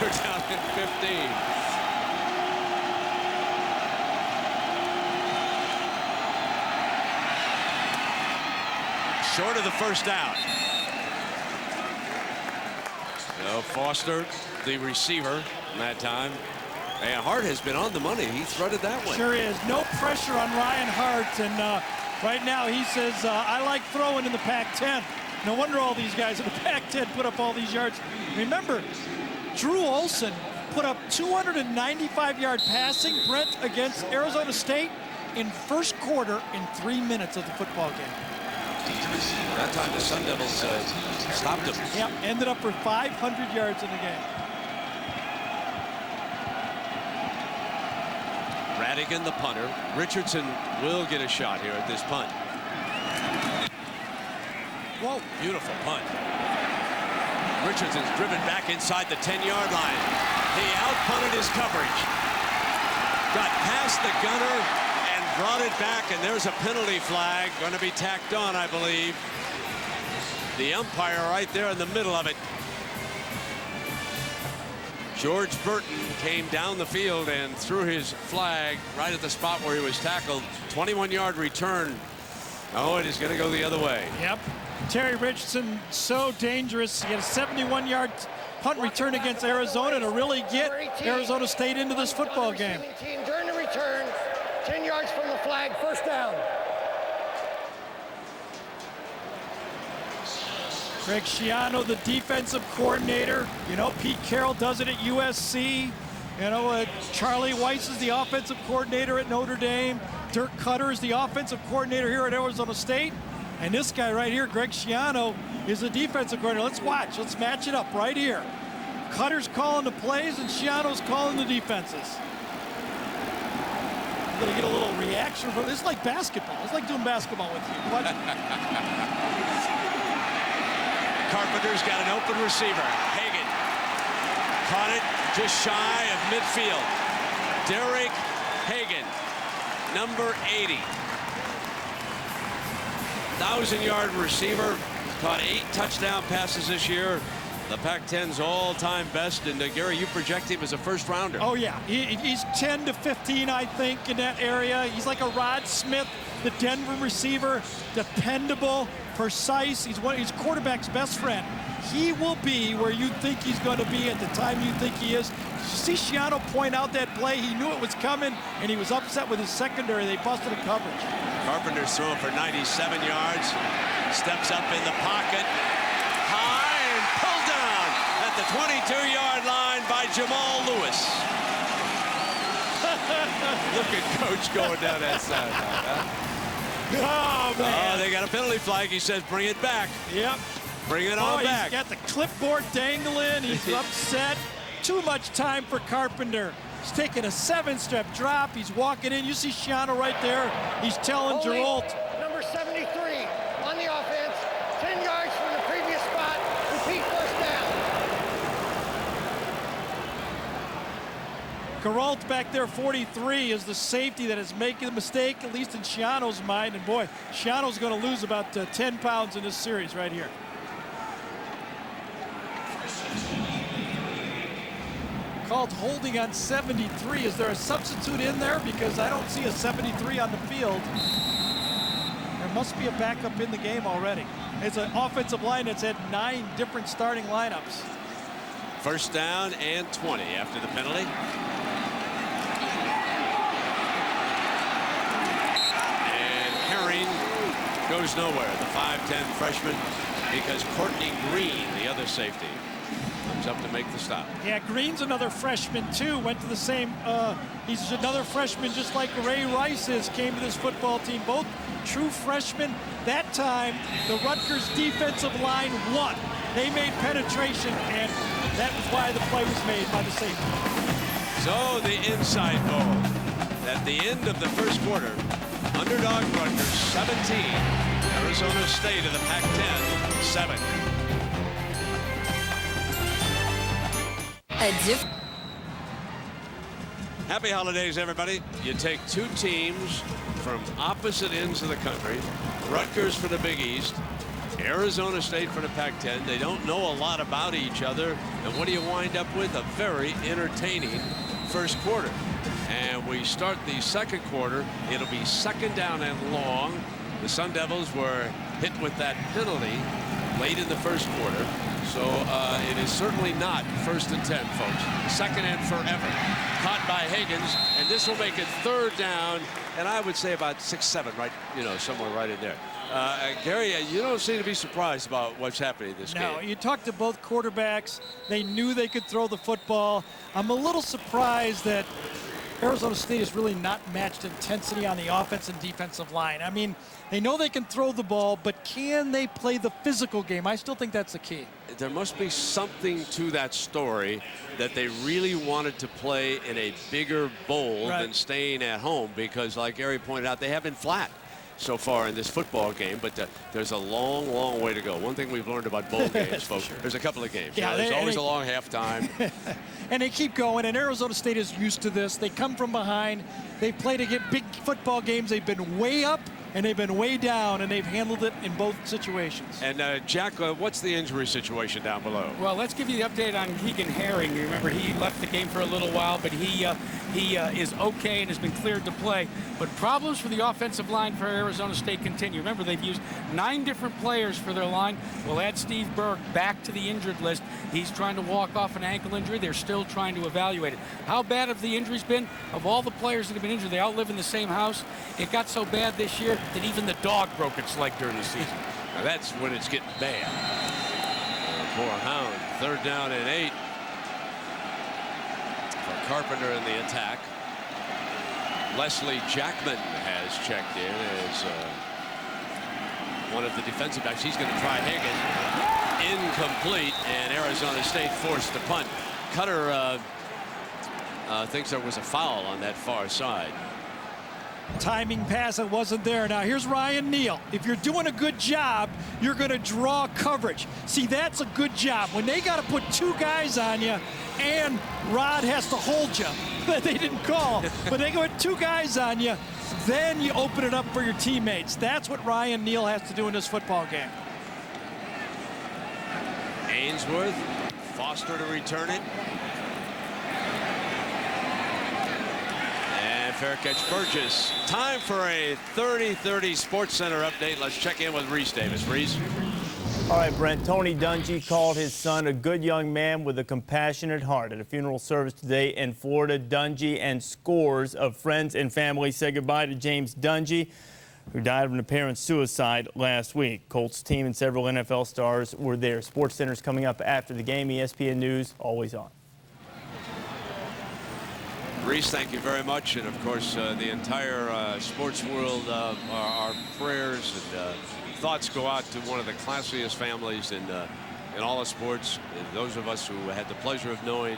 Third down and 15. Short of the first down. So Foster, the receiver, that time. And Hart has been on the money. He threaded that one. Sure is. No pressure on Ryan Hart. And right now he says, I like throwing in the Pac-10. No wonder all these guys in the Pac-10 put up all these yards. Remember, Drew Olson put up 295-yard passing, Brent, against Arizona State in first quarter in 3 minutes of the football game. That time the Sun Devils stopped him. Yeah, ended up for 500 yards in the game. Radigan, the punter. Richardson will get a shot here at this punt. Whoa, beautiful punt. Richardson's driven back inside the 10-yard line. He out-punted his coverage. Got past the gunner and brought it back, and there's a penalty flag going to be tacked on, I believe. The umpire right there in the middle of it. George Burton came down the field and threw his flag right at the spot where he was tackled. 21-yard return. Oh, it is going to go the other way. Yep. Terry Richardson, so dangerous. He had a 71-yard punt return against Arizona to really get Arizona State into this football game. During the return, 10 yards from the flag, first down. Greg Schiano, the defensive coordinator. You know, Pete Carroll does it at USC. You know, Charlie Weiss is the offensive coordinator at Notre Dame. Dirk Cutter is the offensive coordinator here at Arizona State. And this guy right here, Greg Schiano, is the defensive coordinator. Let's watch. Let's match it up right here. Cutter's calling the plays and Schiano's calling the defenses. I'm going to get a little reaction from this. It's like basketball. It's like doing basketball with you. Watch. Carpenter's got an open receiver. Hagen caught it just shy of midfield. Derek Hagen, number 80. 1,000-yard receiver, caught 8 touchdown passes this year. The Pac-10's all-time best, and Gary, you project him as a first-rounder. Oh, yeah. He's 10 to 15, I think, in that area. He's like a Rod Smith, the Denver receiver, dependable, precise. He's quarterback's best friend. He will be where you think he's going to be at the time you think he is. See Schiano point out that play. He knew it was coming, and he was upset with his secondary. They busted a coverage. Carpenter's throwing for 97 yards. Steps up in the pocket. High and pulled down at the 22-yard line by Jamal Lewis. Look at Coach going down that side. Oh, man. Oh, they got a penalty flag. He says, bring it back. Yep. Bring it on back. He's got the clipboard dangling. He's upset. Too much time for Carpenter. He's taking a 7-step drop. He's walking in. You see Schiano right there. He's telling Geralt. Number 73 on the offense. 10 yards from the previous spot. Repeat first down. Geralt back there, 43, is the safety that is making the mistake, at least in Schiano's mind. And boy, Schiano's going to lose about 10 pounds in this series right here. Called holding on 73. Is there a substitute in there? Because I don't see a 73 on the field. There must be a backup in the game already. It's an offensive line that's had 9 different starting lineups. First down and 20 after the penalty. And Herring goes nowhere, the 5'10 freshman, because Courtney Green, the other safety, comes up to make the stop. Yeah, Green's another freshman too. Went to the same. He's another freshman, just like Ray Rice is. Came to this football team. Both true freshmen. That time, the Rutgers defensive line won. They made penetration, and that was why the play was made by the safety. So the inside bowl at the end of the first quarter. Underdog Rutgers 17. Arizona State of the Pac-10 7. Happy holidays, everybody. You take 2 teams from opposite ends of the country. Rutgers for the Big East, Arizona State for the Pac-10. They don't know a lot about each other. And what do you wind up with? A very entertaining first quarter. And we start the second quarter. It'll be 2nd down and long. The Sun Devils were hit with that penalty late in the first quarter. So it is certainly not 1st and 10, folks. 2nd and forever. Caught by Hagens, and this will make it 3rd down, and I would say about 6-7, right, somewhere right in there. Gary, you don't seem to be surprised about what's happening in this game. No, you talked to both quarterbacks. They knew they could throw the football. I'm a little surprised that Arizona State has really not matched intensity on the offense and defensive line. I mean, they know they can throw the ball, but can they play the physical game? I still think that's the key. There must be something to that story that they really wanted to play in a bigger bowl than staying at home, because like Gary pointed out, they have been flat so far in this football game, but there's a long, long way to go. One thing we've learned about bowl games, folks, there's a couple of games. Yeah, there's always a long halftime. And they keep going, and Arizona State is used to this. They come from behind. They play to get big football games. They've been way up, and they've been way down, and they've handled it in both situations. And Jack, what's the injury situation down below? Well, let's give you the update on Hagen Herring. You remember he left the game for a little while, but he is okay and has been cleared to play. But problems for the offensive line for Arizona State continue. Remember, they've used 9 different players for their line. We'll add Steve Berg back to the injured list. He's trying to walk off an ankle injury. They're still trying to evaluate it. How bad have the injuries been? Of all the players that have been injured, they all live in the same house. It got so bad this year that even the dog broke its leg during the season. Now that's when it's getting bad. Poor Hound. 3rd down and 8 for Carpenter in the attack. Leslie Jackman has checked in as one of the defensive backs. He's going to try Hagen. Incomplete. And Arizona State forced to punt. Cutter thinks there was a foul on that far side. Timing pass that wasn't there. Now here's Ryan Neal. If you're doing a good job, you're going to draw coverage. See, that's a good job. When they got to put two guys on you and Rod has to hold you, that they didn't call, but they go with two guys on you, then you open it up for your teammates. That's what Ryan Neal has to do in this football game. Ainsworth, Foster to return it. Fair catch, Burgess. Time for a 30-30 Sports Center update. Let's check in with Reese Davis. Reese. All right, Brent. Tony Dungy called his son a good young man with a compassionate heart. At a funeral service today in Florida, Dungy and scores of friends and family said goodbye to James Dungy, who died of an apparent suicide last week. Colts team and several NFL stars were there. Sports Center's coming up after the game. ESPN News, always on. Reese, thank you very much. And, of course, the entire sports world, our prayers and thoughts go out to one of the classiest families in all of sports. And those of us who had the pleasure of knowing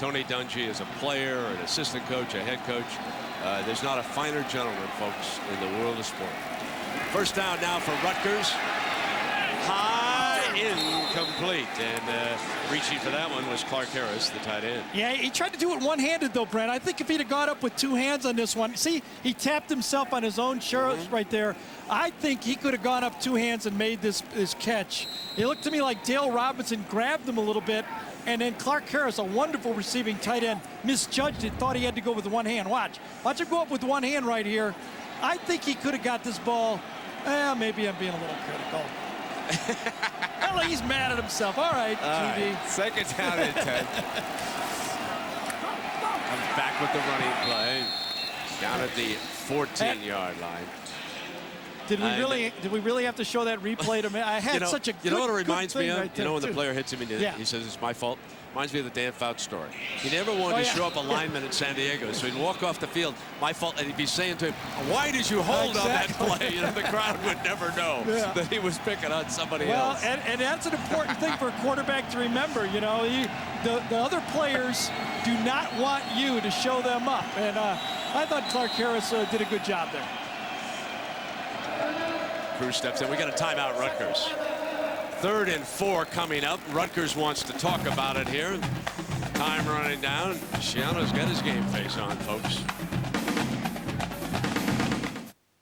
Tony Dungy as a player, an assistant coach, a head coach, there's not a finer gentleman, folks, in the world of sport. First down now for Rutgers. High, incomplete. And reaching for that one was Clark Harris, the tight end. Yeah, he tried to do it one-handed, though, Brent. I think if he'd have got up with two hands on this one, see, he tapped himself on his own shirt right there. I think he could have gone up two hands and made this catch. It looked to me like Dale Robinson grabbed him a little bit, and then Clark Harris, a wonderful receiving tight end, misjudged it, thought he had to go with one hand. Watch him go up with one hand right here. I think he could have got this ball. Maybe I'm being a little critical. Well, he's mad at himself. All right, GD. Right. Second down and 10. Comes back with the running play. Down at the 14-yard line. Did we really have to show that replay to me? I had such a good, you know what it reminds me of? Right you know when too. the player hits him and he says it's my fault? Reminds me of the Dan Fouts story. He never wanted to show up a lineman in San Diego, so he'd walk off the field, my fault, and he'd be saying to him, why did you hold on that play? You know, the crowd would never know that he was picking on somebody else. And that's an important thing for a quarterback to remember. You know, the other players do not want you to show them up. And I thought Clark Harris did a good job there. Cruz steps in. We got a timeout, Rutgers. 3rd and 4 coming up. Rutgers wants to talk about it here. Time running down. Shiano's got his game face on, folks.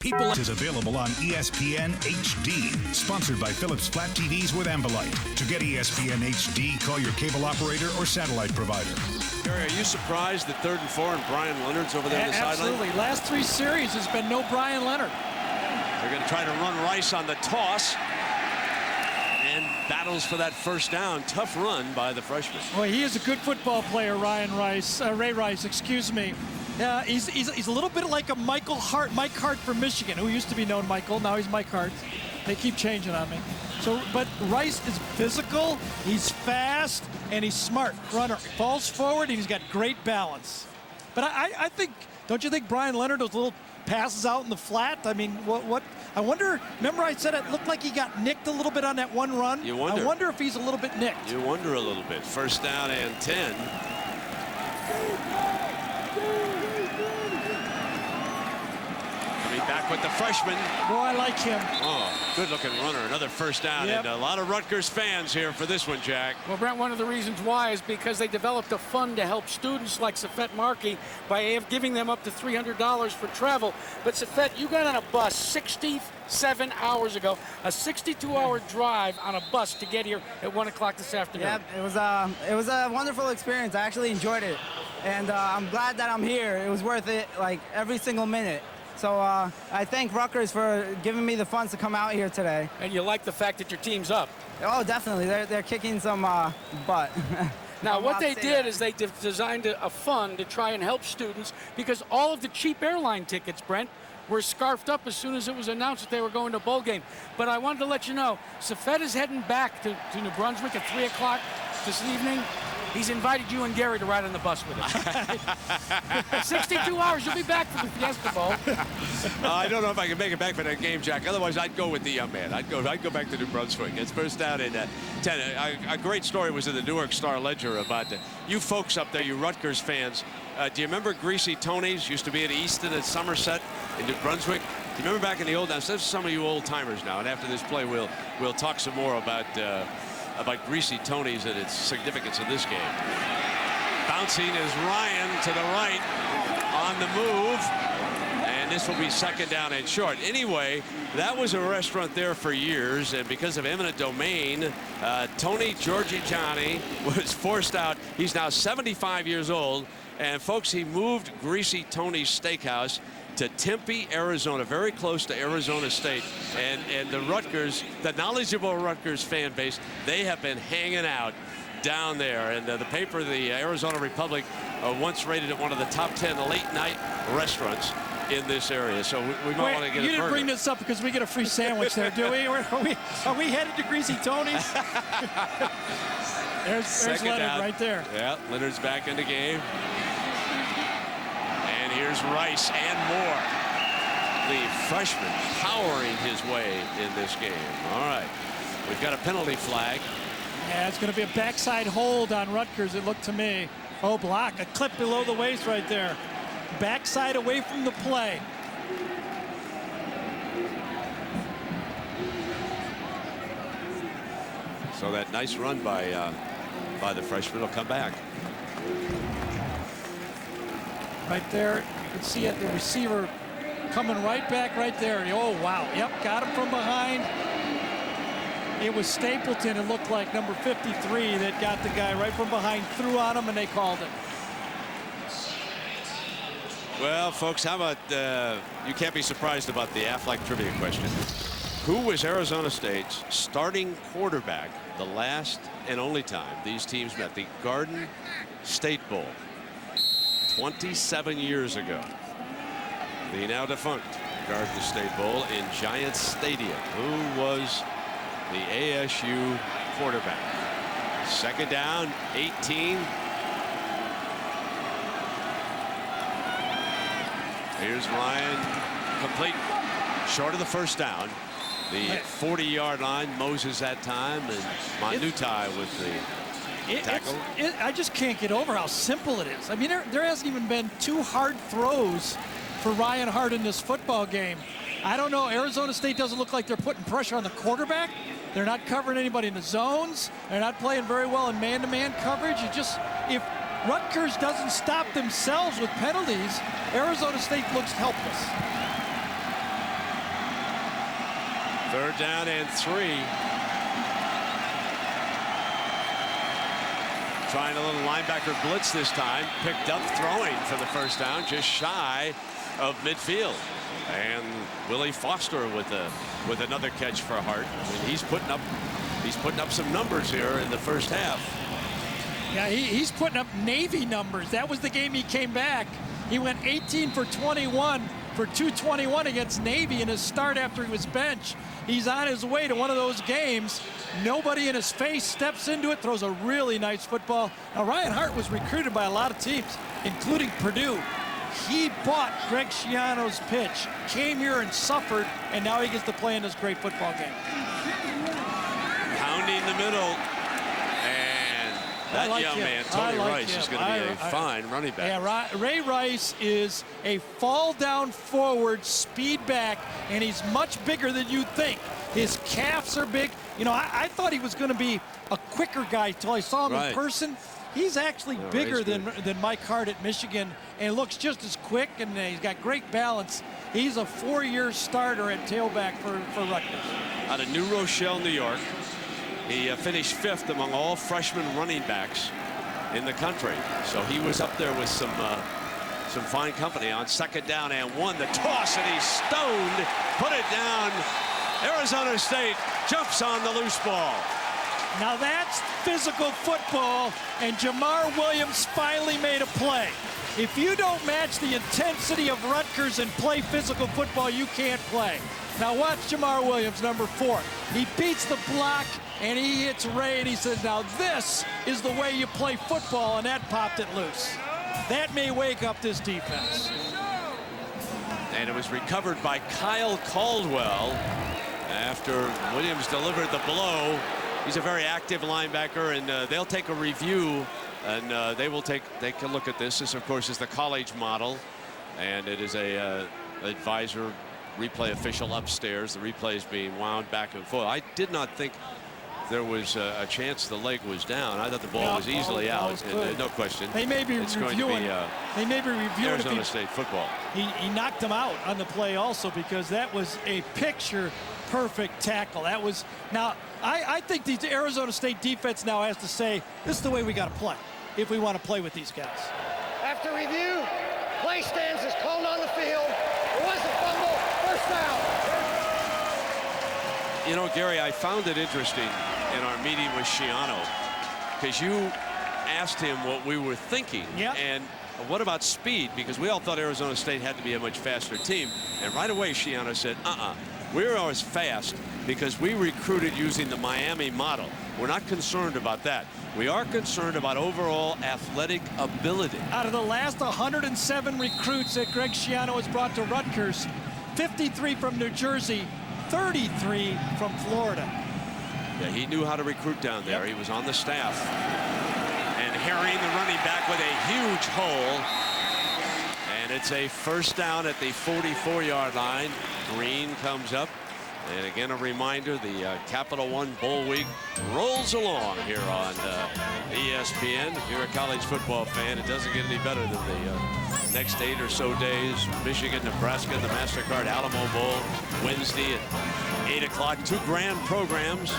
People is available on ESPN HD. Sponsored by Philips Flat TVs with Ambilight. To get ESPN HD, call your cable operator or satellite provider. Gary, are you surprised that 3rd and 4 and Brian Leonard's over there on the sideline? Absolutely. Last 3 series has been no Brian Leonard. They're going to try to run Rice on the toss. And battles for that first down. Tough run by the freshman. Boy, he is a good football player, Ray Rice, excuse me. He's a little bit like a Mike Hart from Michigan, who used to be known Michael. Now he's Mike Hart. They keep changing on me. But Rice is physical, he's fast, and he's smart runner. He falls forward, and he's got great balance. But I think, don't you think Brian Leonard, those little passes out in the flat? I mean, what? I wonder, remember I said it looked like he got nicked a little bit on that one run? You wonder. I wonder if he's a little bit nicked. You wonder a little bit. First down and 10. Coming back with the freshman. Boy, I like him. Oh, good-looking runner. Another first down. Yep. And a lot of Rutgers fans here for this one, Jack. Well, Brent, one of the reasons why is because they developed a fund to help students like Safet Markey by giving them up to $300 for travel. But Safet, you got on a bus 67 hours ago, a 62-hour drive on a bus to get here at 1 o'clock this afternoon. Yeah, it was a wonderful experience. I actually enjoyed it, and I'm glad that I'm here. It was worth it, like every single minute. So I thank Rutgers for giving me the funds to come out here today. And you like the fact that your team's up? Oh, definitely. They're kicking some butt. Now, what they did is they designed a fund to try and help students because all of the cheap airline tickets, Brent, were scarfed up as soon as it was announced that they were going to a bowl game. But I wanted to let you know, Safet is heading back to New Brunswick at 3 o'clock this evening. He's invited you and Gary to ride on the bus with him. 62 hours, you'll be back for the Fiesta Bowl. I don't know if I can make it back for that game, Jack. Otherwise, I'd go with the young man. I'd go back to New Brunswick. It's first down in 10. A great story was in the Newark Star-Ledger about you folks up there, you Rutgers fans. Do you remember Greasy Tony's? Used to be at Easton and Somerset in New Brunswick. Do you remember back in the old days? There's some of you old timers now, and after this play, we'll talk some more about Greasy Tony's and its significance in this game. Bouncing is Ryan to the right on the move, and this will be second down and short. Anyway, that was a restaurant there for years, and because of eminent domain, Tony Giorgigiani was forced out. He's now 75 years old, and folks, he moved Greasy Tony's Steakhouse to Tempe, Arizona, very close to Arizona State. And the Rutgers, the knowledgeable Rutgers fan base, they have been hanging out down there. And the paper, the Arizona Republic, once rated it one of the top 10 late-night restaurants in this area. So we might want to get a You didn't burger. bring this up because we get a free sandwich there, do we? Are we headed to Greasy Tony's? There's Leonard down. right there. Yeah, Leonard's back in the game. And here's Rice and more. The freshman powering his way in this game. All right, we've got a penalty flag. Yeah, it's going to be a backside hold on Rutgers, it looked to me. Oh, block, a clip below the waist right there. Backside away from the play. So that nice run by the freshman will come back. Right there, you can see it, the receiver coming right back right there. Oh, wow. Yep, got him from behind. It was Stapleton, it looked like, number 53, that got the guy right from behind, threw on him, and they called it. Well, folks, how about you can't be surprised about the Affleck trivia question. Who was Arizona State's starting quarterback the last and only time these teams met? The Garden State Bowl, 27 years ago. The now defunct Garden State Bowl in Giants Stadium. Who was the ASU quarterback? Second down, 18. Here's Ryan, complete, short of the first down. The 40-yard line, Moses that time, and Manutai with the tackle. I just can't get over how simple it is. I mean, there hasn't even been two hard throws for Ryan Hart in this football game. I don't know, Arizona State doesn't look like they're putting pressure on the quarterback. They're not covering anybody in the zones. They're not playing very well in man-to-man coverage. If Rutgers doesn't stop themselves with penalties, Arizona State looks helpless. Third down and 3. Trying a little linebacker blitz this time. Picked up throwing for the first down, just shy of midfield. And Willie Foster with another catch for Hart. I mean, he's putting up some numbers here in the first half. Yeah, he's putting up Navy numbers. That was the game he came back. He went 18 for 21 for 221 against Navy in his start after he was benched. He's on his way to one of those games. Nobody in his face, steps into it, throws a really nice football. Now, Ryan Hart was recruited by a lot of teams, including Purdue. He bought Greg Schiano's pitch, came here and suffered, and now he gets to play in this great football game. Pounding the middle. That young man, Tony Rice, is going to be a fine running back. Yeah, Ray Rice is a fall-down forward speed back, and he's much bigger than you think. His calves are big. You know, I thought he was going to be a quicker guy until I saw him in person. He's actually bigger than Mike Hart at Michigan, and looks just as quick, and he's got great balance. He's a 4-year starter at tailback for Rutgers. Out of New Rochelle, New York. He finished 5th among all freshman running backs in the country. So he was up there with some fine company on second down and 1. The toss, and he's stoned. Put it down. Arizona State jumps on the loose ball. Now that's physical football, and Jamar Williams finally made a play. If you don't match the intensity of Rutgers and play physical football, you can't play. Now watch Jamar Williams, number 4. He beats the block. and he hits Ray, and he says, now this is the way you play football, and that popped it loose. That may wake up this defense. And it was recovered by Kyle Caldwell after Williams delivered the blow. He's a very active linebacker, and they'll take a review, and they can look at this. This, of course, is the college model, and it is a advisor replay official upstairs. The replay is being wound back and forth. I did not think there was a chance the leg was down. I thought the ball was easily out, and no question. They may be reviewing. They may be reviewing Arizona State football. He knocked him out on the play also, because that was a picture-perfect tackle. That was now. I think the Arizona State defense now has to say, this is the way we got to play if we want to play with these guys. After review, play stance is called on the field. It was a fumble, first down. You know, Gary, I found it interesting in our meeting with Schiano, because you asked him what we were thinking. Yeah. And what about speed? Because we all thought Arizona State had to be a much faster team. And right away, Schiano said, we're always fast because we recruited using the Miami model. We're not concerned about that. We are concerned about overall athletic ability. Out of the last 107 recruits that Greg Schiano has brought to Rutgers, 53 from New Jersey, 33 from Florida. Yeah, he knew how to recruit down there. He was on the staff. And Herring, the running back, with a huge hole. And it's a first down at the 44-yard line. Green comes up. And again, a reminder, the Capital One Bowl Week rolls along here on ESPN. If you're a college football fan, it doesn't get any better than the next 8 or so days. Michigan, Nebraska, the MasterCard Alamo Bowl, Wednesday at 8 o'clock. 2 grand programs.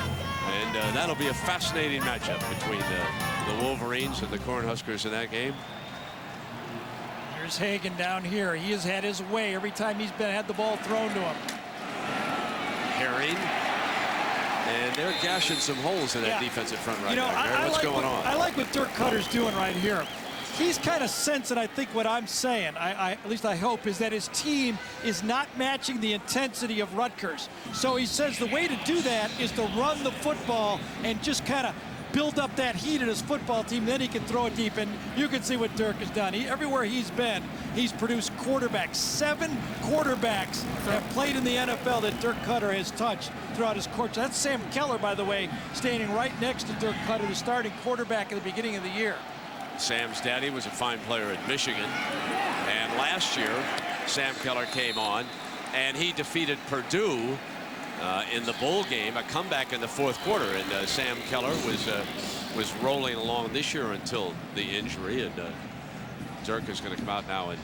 And that'll be a fascinating matchup between the Wolverines and the Cornhuskers in that game. Here's Hagen down here. He has had his way every time he's had the ball thrown to him. Herring. And they're gashing some holes in that defensive front right now. What's going on? I like what Dirk Cutter's doing right here. He's kind of sensing, I think, what I'm saying, at least I hope, is that his team is not matching the intensity of Rutgers. So he says the way to do that is to run the football and just kind of build up that heat in his football team. Then he can throw it deep, and you can see what Dirk has done. Everywhere he's been, he's produced quarterbacks. 7 quarterbacks have played in the NFL that Dirk Cutter has touched throughout his course. That's Sam Keller, by the way, standing right next to Dirk Cutter, the starting quarterback at the beginning of the year. Sam's daddy was a fine player at Michigan, and last year Sam Keller came on and he defeated Purdue in the bowl game, a comeback in the 4th quarter, and Sam Keller was rolling along this year until the injury, and Dirk is going to come out now and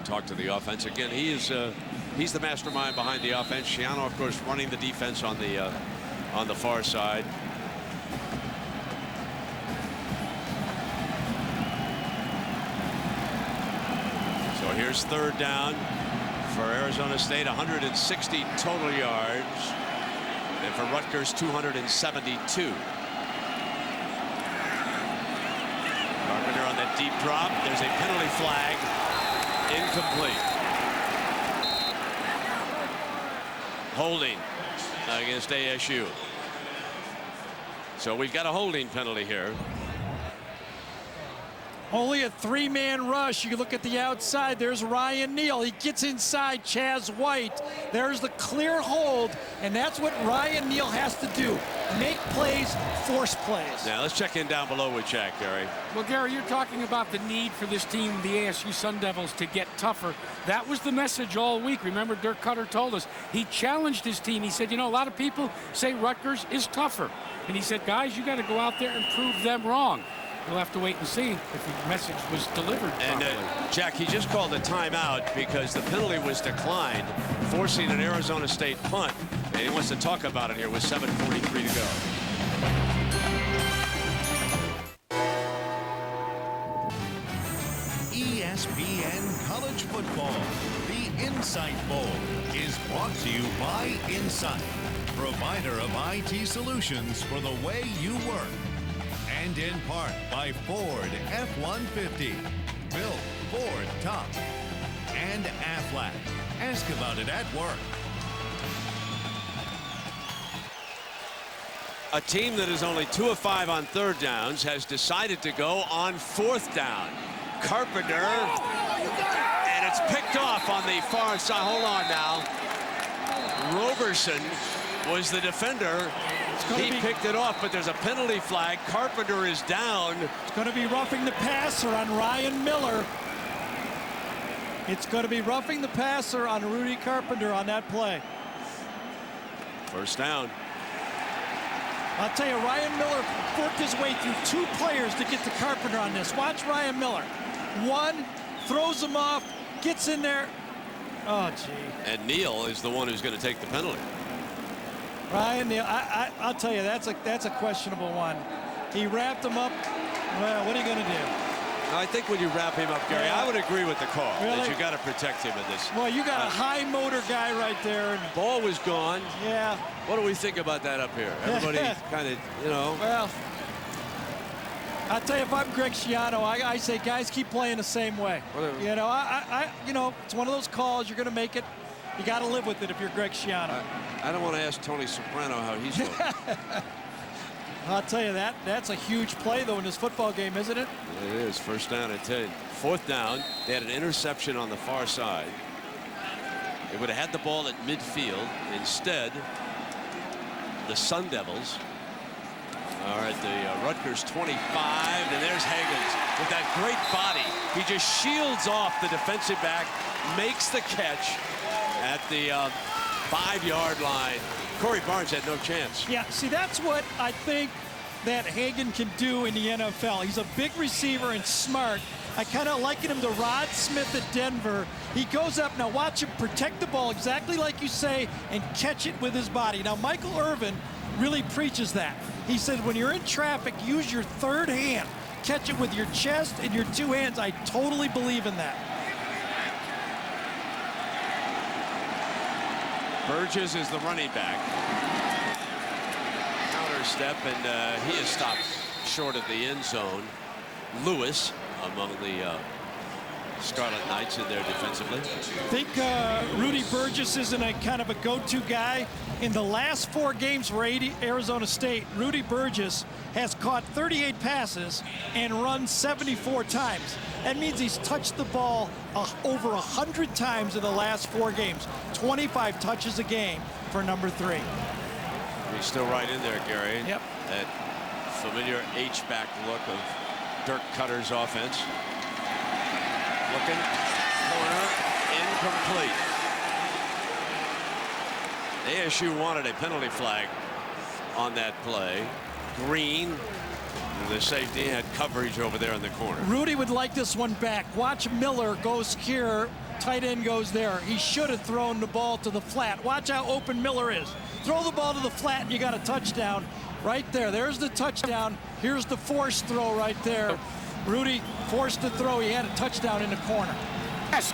talk to the offense. Again, he's the mastermind behind the offense. Schiano, of course, running the defense on the far side. So here's 3rd down for Arizona State, 160 total yards, and for Rutgers, 272. Carpenter on that deep drop. There's a penalty flag. Incomplete. Holding against ASU. So we've got a holding penalty here. Only a 3-man rush. You can look at the outside. There's Ryan Neal. He gets inside Chaz White. There's the clear hold, and that's what Ryan Neal has to do. Make plays, force plays. Now let's check in down below with Jack, Gary. Well, Gary, you're talking about the need for this team, the ASU Sun Devils, to get tougher. That was the message all week. Remember, Dirk Cutter told us. He challenged his team. He said, you know, a lot of people say Rutgers is tougher. And he said, guys, you got to go out there and prove them wrong. We'll have to wait and see if the message was delivered properly. And Jack, he just called a timeout because the penalty was declined, forcing an Arizona State punt. And he wants to talk about it here with 7:43 to go. ESPN College Football, the Insight Bowl, is brought to you by Insight, provider of IT solutions for the way you work. And in part by Ford F-150, built Ford Top, and Aflac. Ask about it at work. A team that is only 2 of 5 on 3rd downs has decided to go on 4th down. Carpenter, and it's picked off on the far side. Hold on now. Roberson was the defender. He picked it off, but there's a penalty flag. Carpenter is down. It's going to be roughing the passer on Ryan Miller. It's going to be roughing the passer on Rudy Carpenter on that play. 1st down. I'll tell you, Ryan Miller worked his way through 2 players to get to Carpenter on this. Watch Ryan Miller. 1, throws him off, gets in there. Oh, gee. And Neal is the one who's going to take the penalty. Ryan Neal, I'll tell you, that's a questionable one. He wrapped him up. Well, what are you going to do? I think when you wrap him up, Gary, I would agree with the call. Really? That you got to protect him in this. Well, you got a high motor guy right there. And ball was gone. Yeah. What do we think about that up here? Everybody kind of, you know. Well, I'll tell you, if I'm Greg Schiano, I say, guys, keep playing the same way. Whatever. You know, you know, it's one of those calls. You're going to make it. You got to live with it if you're Greg Schiano. I don't want to ask Tony Soprano how he's doing. I'll tell you, that's a huge play, though, in this football game, isn't it? It is. 1st down and 10. 4th down. They had an interception on the far side. They would have had the ball at midfield. Instead, the Sun Devils are at the Rutgers 25, and there's Hagen with that great body. He just shields off the defensive back, makes the catch at the 5-yard line. Corey Barnes had no chance. Yeah, see, that's what I think that Hagen can do in the NFL. He's a big receiver and smart. I kind of liken him to Rod Smith at Denver. He goes up, now watch him protect the ball exactly like you say and catch it with his body. Now, Michael Irvin really preaches that. He said, when you're in traffic, use your 3rd hand. Catch it with your chest and your 2 hands. I totally believe in that. Burgess is the running back. Counter step, and he is stopped short of the end zone. Lewis among the Scarlet Knights in there defensively. I think Rudy Burgess isn't a kind of a go-to guy. In the last 4 games for Arizona State, Rudy Burgess has caught 38 passes and run 74 times. That means he's touched the ball over 100 times in the last 4 games. 25 touches a game for number 3. He's still right in there, Gary. Yep. That familiar H-back look of Dirk Cutter's offense. Looking, corner, incomplete. ASU wanted a penalty flag on that play. Green, the safety, had coverage over there in the corner. Rudy would like this one back. Watch Miller goes here, tight end goes there. He should have thrown the ball to the flat. Watch how open Miller is. Throw the ball to the flat and you got a touchdown right there. There's the touchdown. Here's the forced throw right there. Rudy forced to throw. He had a touchdown in the corner. Yes.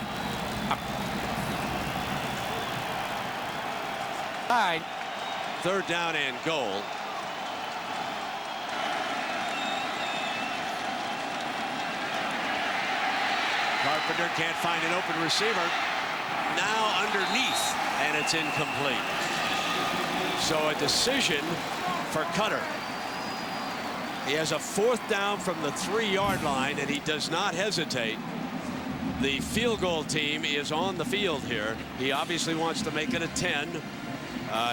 All right. 3rd down and goal. Carpenter can't find an open receiver. Now underneath, and it's incomplete. So a decision for Cutter. He has a 4th down from the 3-yard line, and he does not hesitate. The field goal team is on the field here. He obviously wants to make it a 10.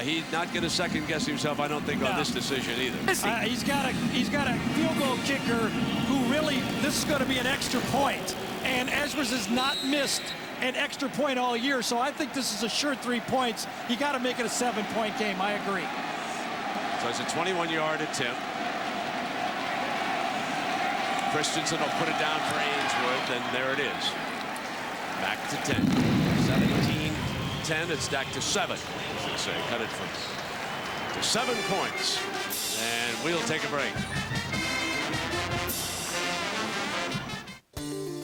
He's not going to second guess himself, I don't think, on this decision either. He's got a field goal kicker who really, this is going to be an extra point. And Ezras has not missed an extra point all year, so I think this is a sure 3 points. You got to make it a 7-point game. I agree. So it's a 21-yard attempt. Christensen will put it down for Ainsworth, and there it is. Back to 10. 17-10. It's back to 7. As they say, cut it to 7 points. And we'll take a break.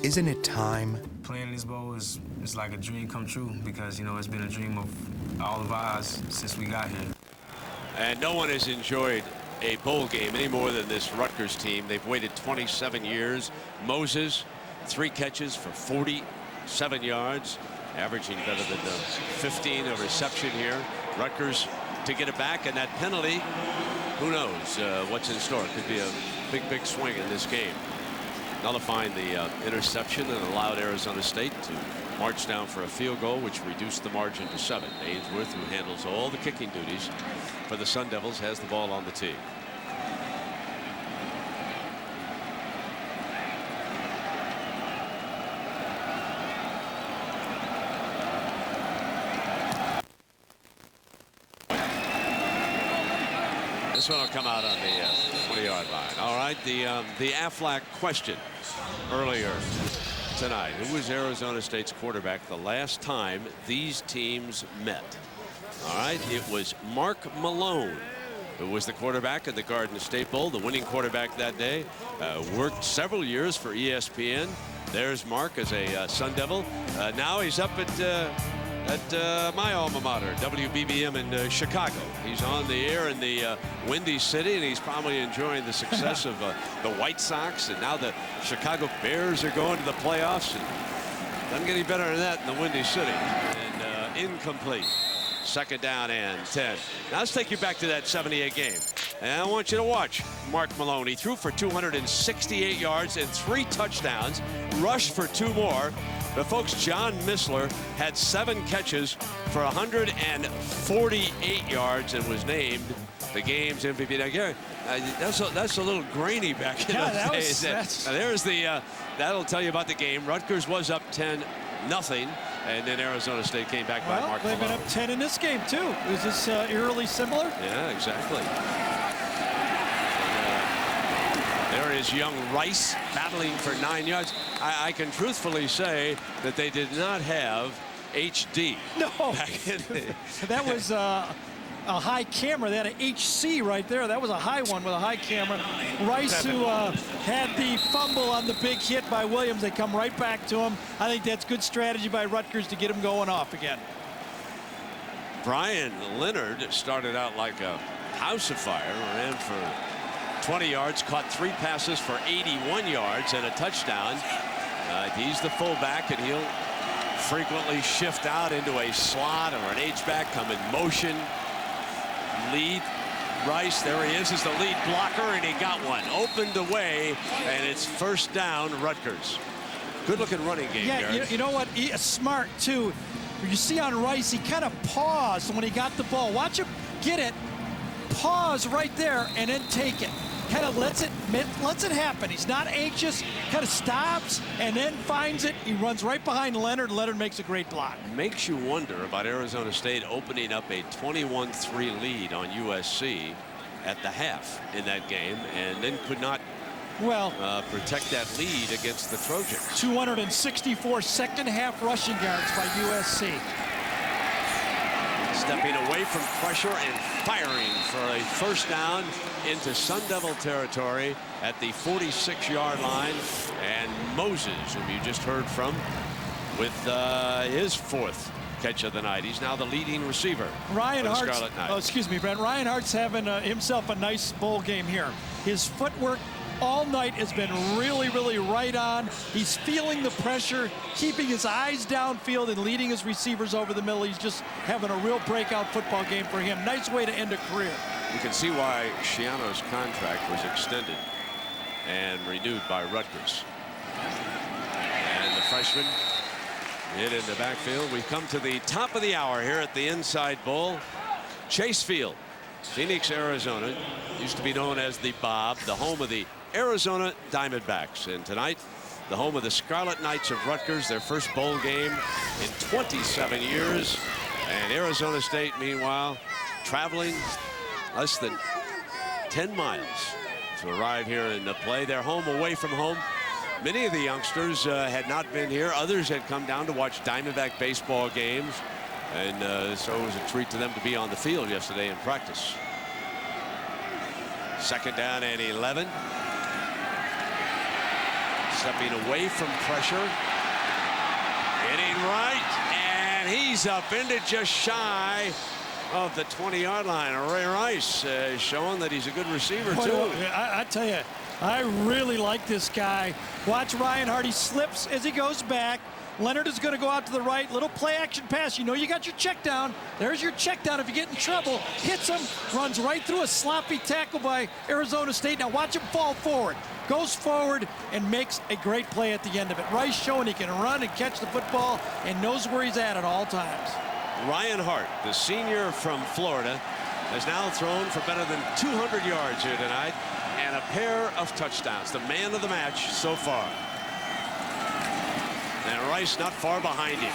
Isn't it time? Playing in this bowl is like a dream come true because, you know, it's been a dream of all of ours since we got here. And no one has enjoyed a bowl game any more than this Rutgers team. They've waited 27 years. Moses, 3 catches for 47 yards, averaging better than 15 of reception here. Rutgers to get it back, and that penalty, who knows what's in store. It could be a big swing in this game. Nullifying the interception and allowed Arizona State to march down for a field goal, which reduced the margin to 7. Ainsworth, who handles all the kicking duties for the Sun Devils, has the ball on the tee. This one will come out on the 20-yard line. All right, the Aflac question earlier tonight. Who was Arizona State's quarterback the last time these teams met? All right, it was Mark Malone, who was the quarterback at the Garden State Bowl, the winning quarterback that day. Worked several years for ESPN. There's Mark as a Sun Devil. Now he's up at my alma mater, WBBM in Chicago. He's on the air in the Windy City, and he's probably enjoying the success of the White Sox, and now the Chicago Bears are going to the playoffs. And doesn't get any better than that in the Windy City. And incomplete. 2nd down and 10. Now let's take you back to that 78 game. And I want you to watch Mark Malone. He threw for 268 yards and 3 touchdowns, rushed for 2 more. But folks, John Missler had 7 catches for 148 yards and was named the game's MVP. Now, Gary, that's a little grainy back in those days. Now, there's the that'll tell you about the game. Rutgers was up 10-0, and then Arizona State came back by Mark Malone. They've been up 10 in this game too. Is this eerily similar? Yeah, exactly. There is young Rice battling for 9 yards. I can truthfully say that they did not have HD. No, that was a high camera. They had an HC right there. That was a high one with a high camera. Rice, who had the fumble on the big hit by Williams, they come right back to him. I think that's good strategy by Rutgers to get him going off again. Brian Leonard started out like a house of fire, ran for 20 yards, caught 3 passes for 81 yards and a touchdown. He's the fullback, and he'll frequently shift out into a slot or an H-back, come in motion. Lead Rice, there he is the lead blocker, and he got one. Opened away, and it's 1st down, Rutgers. Good looking running game. Yeah, you know what? He is smart too. You see on Rice, he kind of paused when he got the ball. Watch him get it, pause right there, and then take it. Kind of lets it happen. He's not anxious, kind of stops and then finds it. He runs right behind Leonard. Leonard makes a great block. Makes you wonder about Arizona State opening up a 21-3 lead on USC at the half in that game, and then could not protect that lead against the Trojans. 264 second half rushing yards by USC. Stepping away from pressure and firing for a 1st down into Sun Devil territory at the 46-yard line. And Moses, whom you just heard from, with his 4th catch of the night. He's now the leading receiver for the Scarlet Knights. Oh, excuse me, Brent. Ryan Hart's having himself a nice bowl game here. His footwork all night has been really right on. He's feeling the pressure, keeping his eyes downfield and leading his receivers over the middle. He's just having a real breakout football game for him. Nice way to end a career. You can see why Schiano's contract was extended and renewed by Rutgers. And the freshman hit in the backfield. We've come to the top of the hour here at the Inside Bowl. Chase Field, Phoenix, Arizona, used to be known as the Bob, the home of the Arizona Diamondbacks. And tonight, the home of the Scarlet Knights of Rutgers, their first bowl game in 27 years. And Arizona State, meanwhile, traveling less than 10 miles to arrive here and to play their home away from home. Many of the youngsters had not been here. Others had come down to watch Diamondback baseball games. And so it was a treat to them to be on the field yesterday in practice. 2nd down and 11. Stepping away from pressure. Hitting right, and he's up into just shy of the 20-yard line. Ray Rice showing that he's a good receiver, too. I tell you, I really like this guy. Watch Ryan Hart. He slips as he goes back, Leonard is going to go out to the right. Little play action pass. You know you got your check down. There's your check down if you get in trouble. Hits him, runs right through a sloppy tackle by Arizona State. Now watch him fall forward. Goes forward and makes a great play at the end of it. Rice showing he can run and catch the football and knows where he's at all times. Ryan Hart, the senior from Florida, has now thrown for better than 200 yards here tonight and a pair of touchdowns. The man of the match so far. And Rice not far behind him,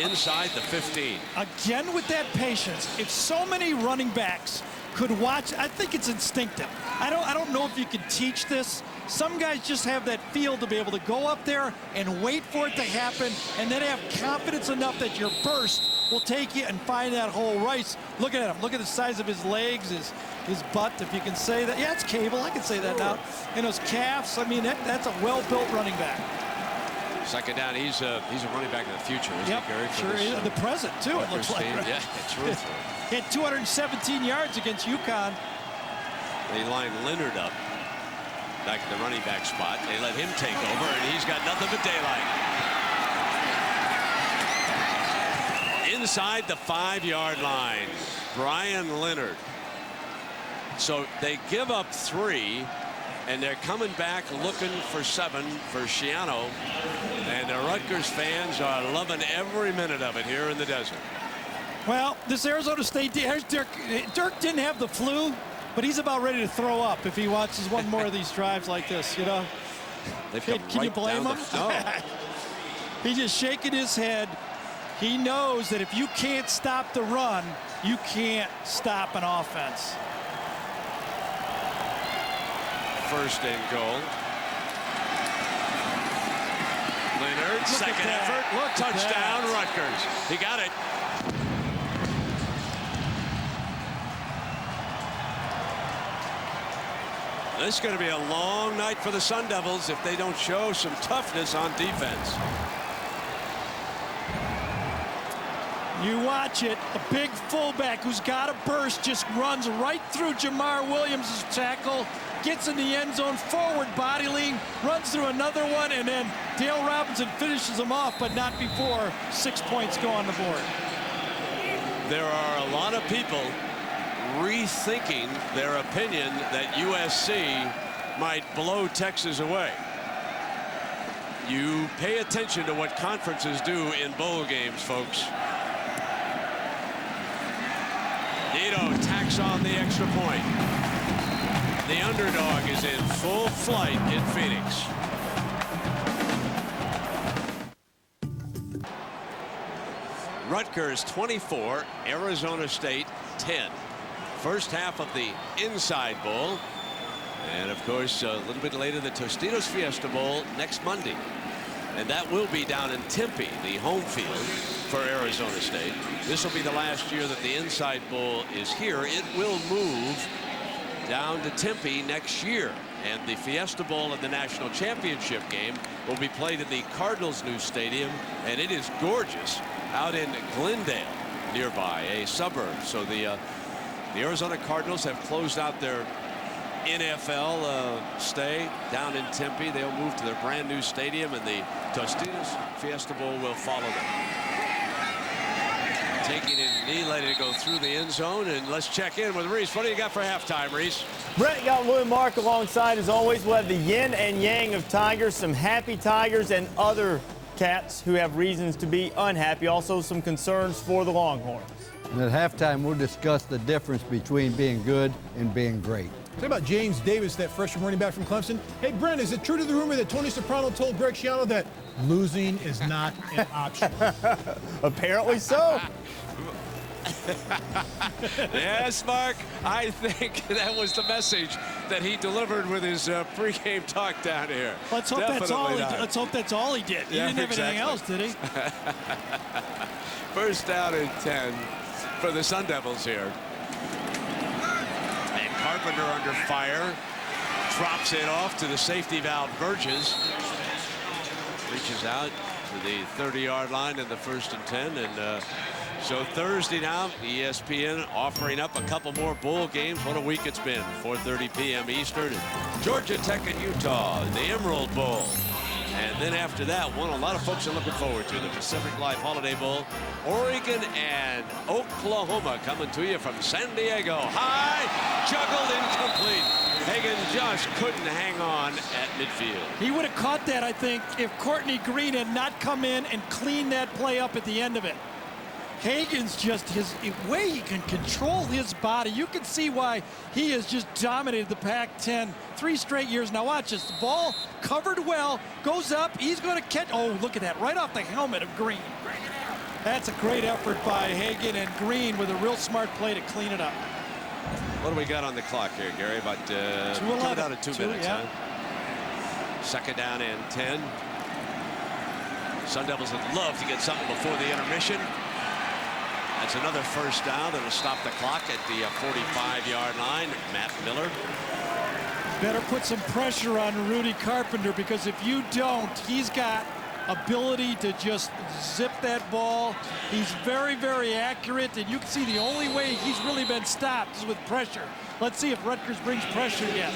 inside the 15. Again with that patience. If so many running backs could watch, I think it's instinctive. I don't know if you can teach this. Some guys just have that feel to be able to go up there and wait for it to happen and then have confidence enough that your burst will take you and find that hole. Rice, look at him. Look at the size of his legs, his butt, if you can say that. Yeah, it's cable. I can say that now. And those calves. I mean, that's a well-built running back. Second down, he's a running back in the future, isn't he, Gary? Sure, he's the present, too, it looks like. Yeah, truth. He had 217 yards against UConn. They lined Leonard up back at the running back spot. They let him take over, and he's got nothing but daylight. Inside the 5-yard line, Brian Leonard. So they give up 3. And they're coming back looking for 7 for Schiano. And the Rutgers fans are loving every minute of it here in the desert. Well, this Arizona State, Dirk didn't have the flu, but he's about ready to throw up if he watches one more of these drives like this, you know. Can you blame him? No. He's just shaking his head. He knows that if you can't stop the run, you can't stop an offense. First and goal. Leonard, second effort. Touchdown, Rutgers. He got it. This is going to be a long night for the Sun Devils if they don't show some toughness on defense. You watch it. A big fullback who's got a burst just runs right through Jamar Williams' tackle. Gets in the end zone, forward body lean, runs through another one, and then Dale Robinson finishes him off, but not before 6 points go on the board. There are a lot of people rethinking their opinion that USC might blow Texas away. You pay attention to what conferences do in bowl games, folks. Nito tacks on the extra point. The underdog is in full flight in Phoenix. Rutgers 24, Arizona State 10. First half of the Inside Bowl. And of course, a little bit later, the Tostitos Fiesta Bowl next Monday. And that will be down in Tempe, the home field for Arizona State. This will be the last year that the Inside Bowl is here. It will move down to Tempe next year. And the Fiesta Bowl and the national championship game will be played in the Cardinals' new stadium. And it is gorgeous out in Glendale, nearby, a suburb. So the Arizona Cardinals have closed out their NFL stay down in Tempe. They'll move to their brand new stadium, and the Tostitos Fiesta Bowl will follow them. Taking a knee, letting it go through the end zone, and let's check in with Reese. What do you got for halftime, Reese? Brent, got Lou and Mark alongside as always. We'll have the yin and yang of Tigers, some happy Tigers and other Cats who have reasons to be unhappy. Also some concerns for the Longhorns. And at halftime, we'll discuss the difference between being good and being great. Say about James Davis, that freshman running back from Clemson. Hey, Brent, is it true to the rumor that Tony Soprano told Greg Schiano that losing is not an option? Apparently so. Yes, Mark, I think that was the message that he delivered with his pregame talk down here. Let's hope that's all he did. He didn't have anything else, did he? First down and 10 for the Sun Devils here. And Carpenter under fire. Drops it off to the safety valve, Burgess. Reaches out to the 30-yard line in the 1st and 10. And so Thursday now, ESPN offering up a couple more bowl games. What a week it's been. 4:30 p.m. Eastern. And Georgia Tech and Utah in the Emerald Bowl. And then after that, one a lot of folks are looking forward to, the Pacific Life Holiday Bowl. Oregon and Oklahoma coming to you from San Diego. High, juggled, incomplete. Hagen just couldn't hang on at midfield. He would have caught that, I think, if Courtney Green had not come in and cleaned that play up at the end of it. Hagen's just his way he can control his body. You can see why he has just dominated the Pac-10 3 straight years. Now watch this. The ball covered well, goes up. He's going to catch. Oh, look at that. Right off the helmet of Green. That's a great effort by Hagen, and Green with a real smart play to clean it up. What do we got on the clock here, Gary? About coming down to 2 minutes, yeah. Huh? Second down and 10. Sun Devils would love to get something before the intermission. That's another first down that'll stop the clock at the 45-yard line. Matt Miller. Better put some pressure on Rudy Carpenter, because if you don't, he's got ability to just zip that ball. He's very, very accurate, and you can see the only way he's really been stopped is with pressure. Let's see if Rutgers brings pressure yet.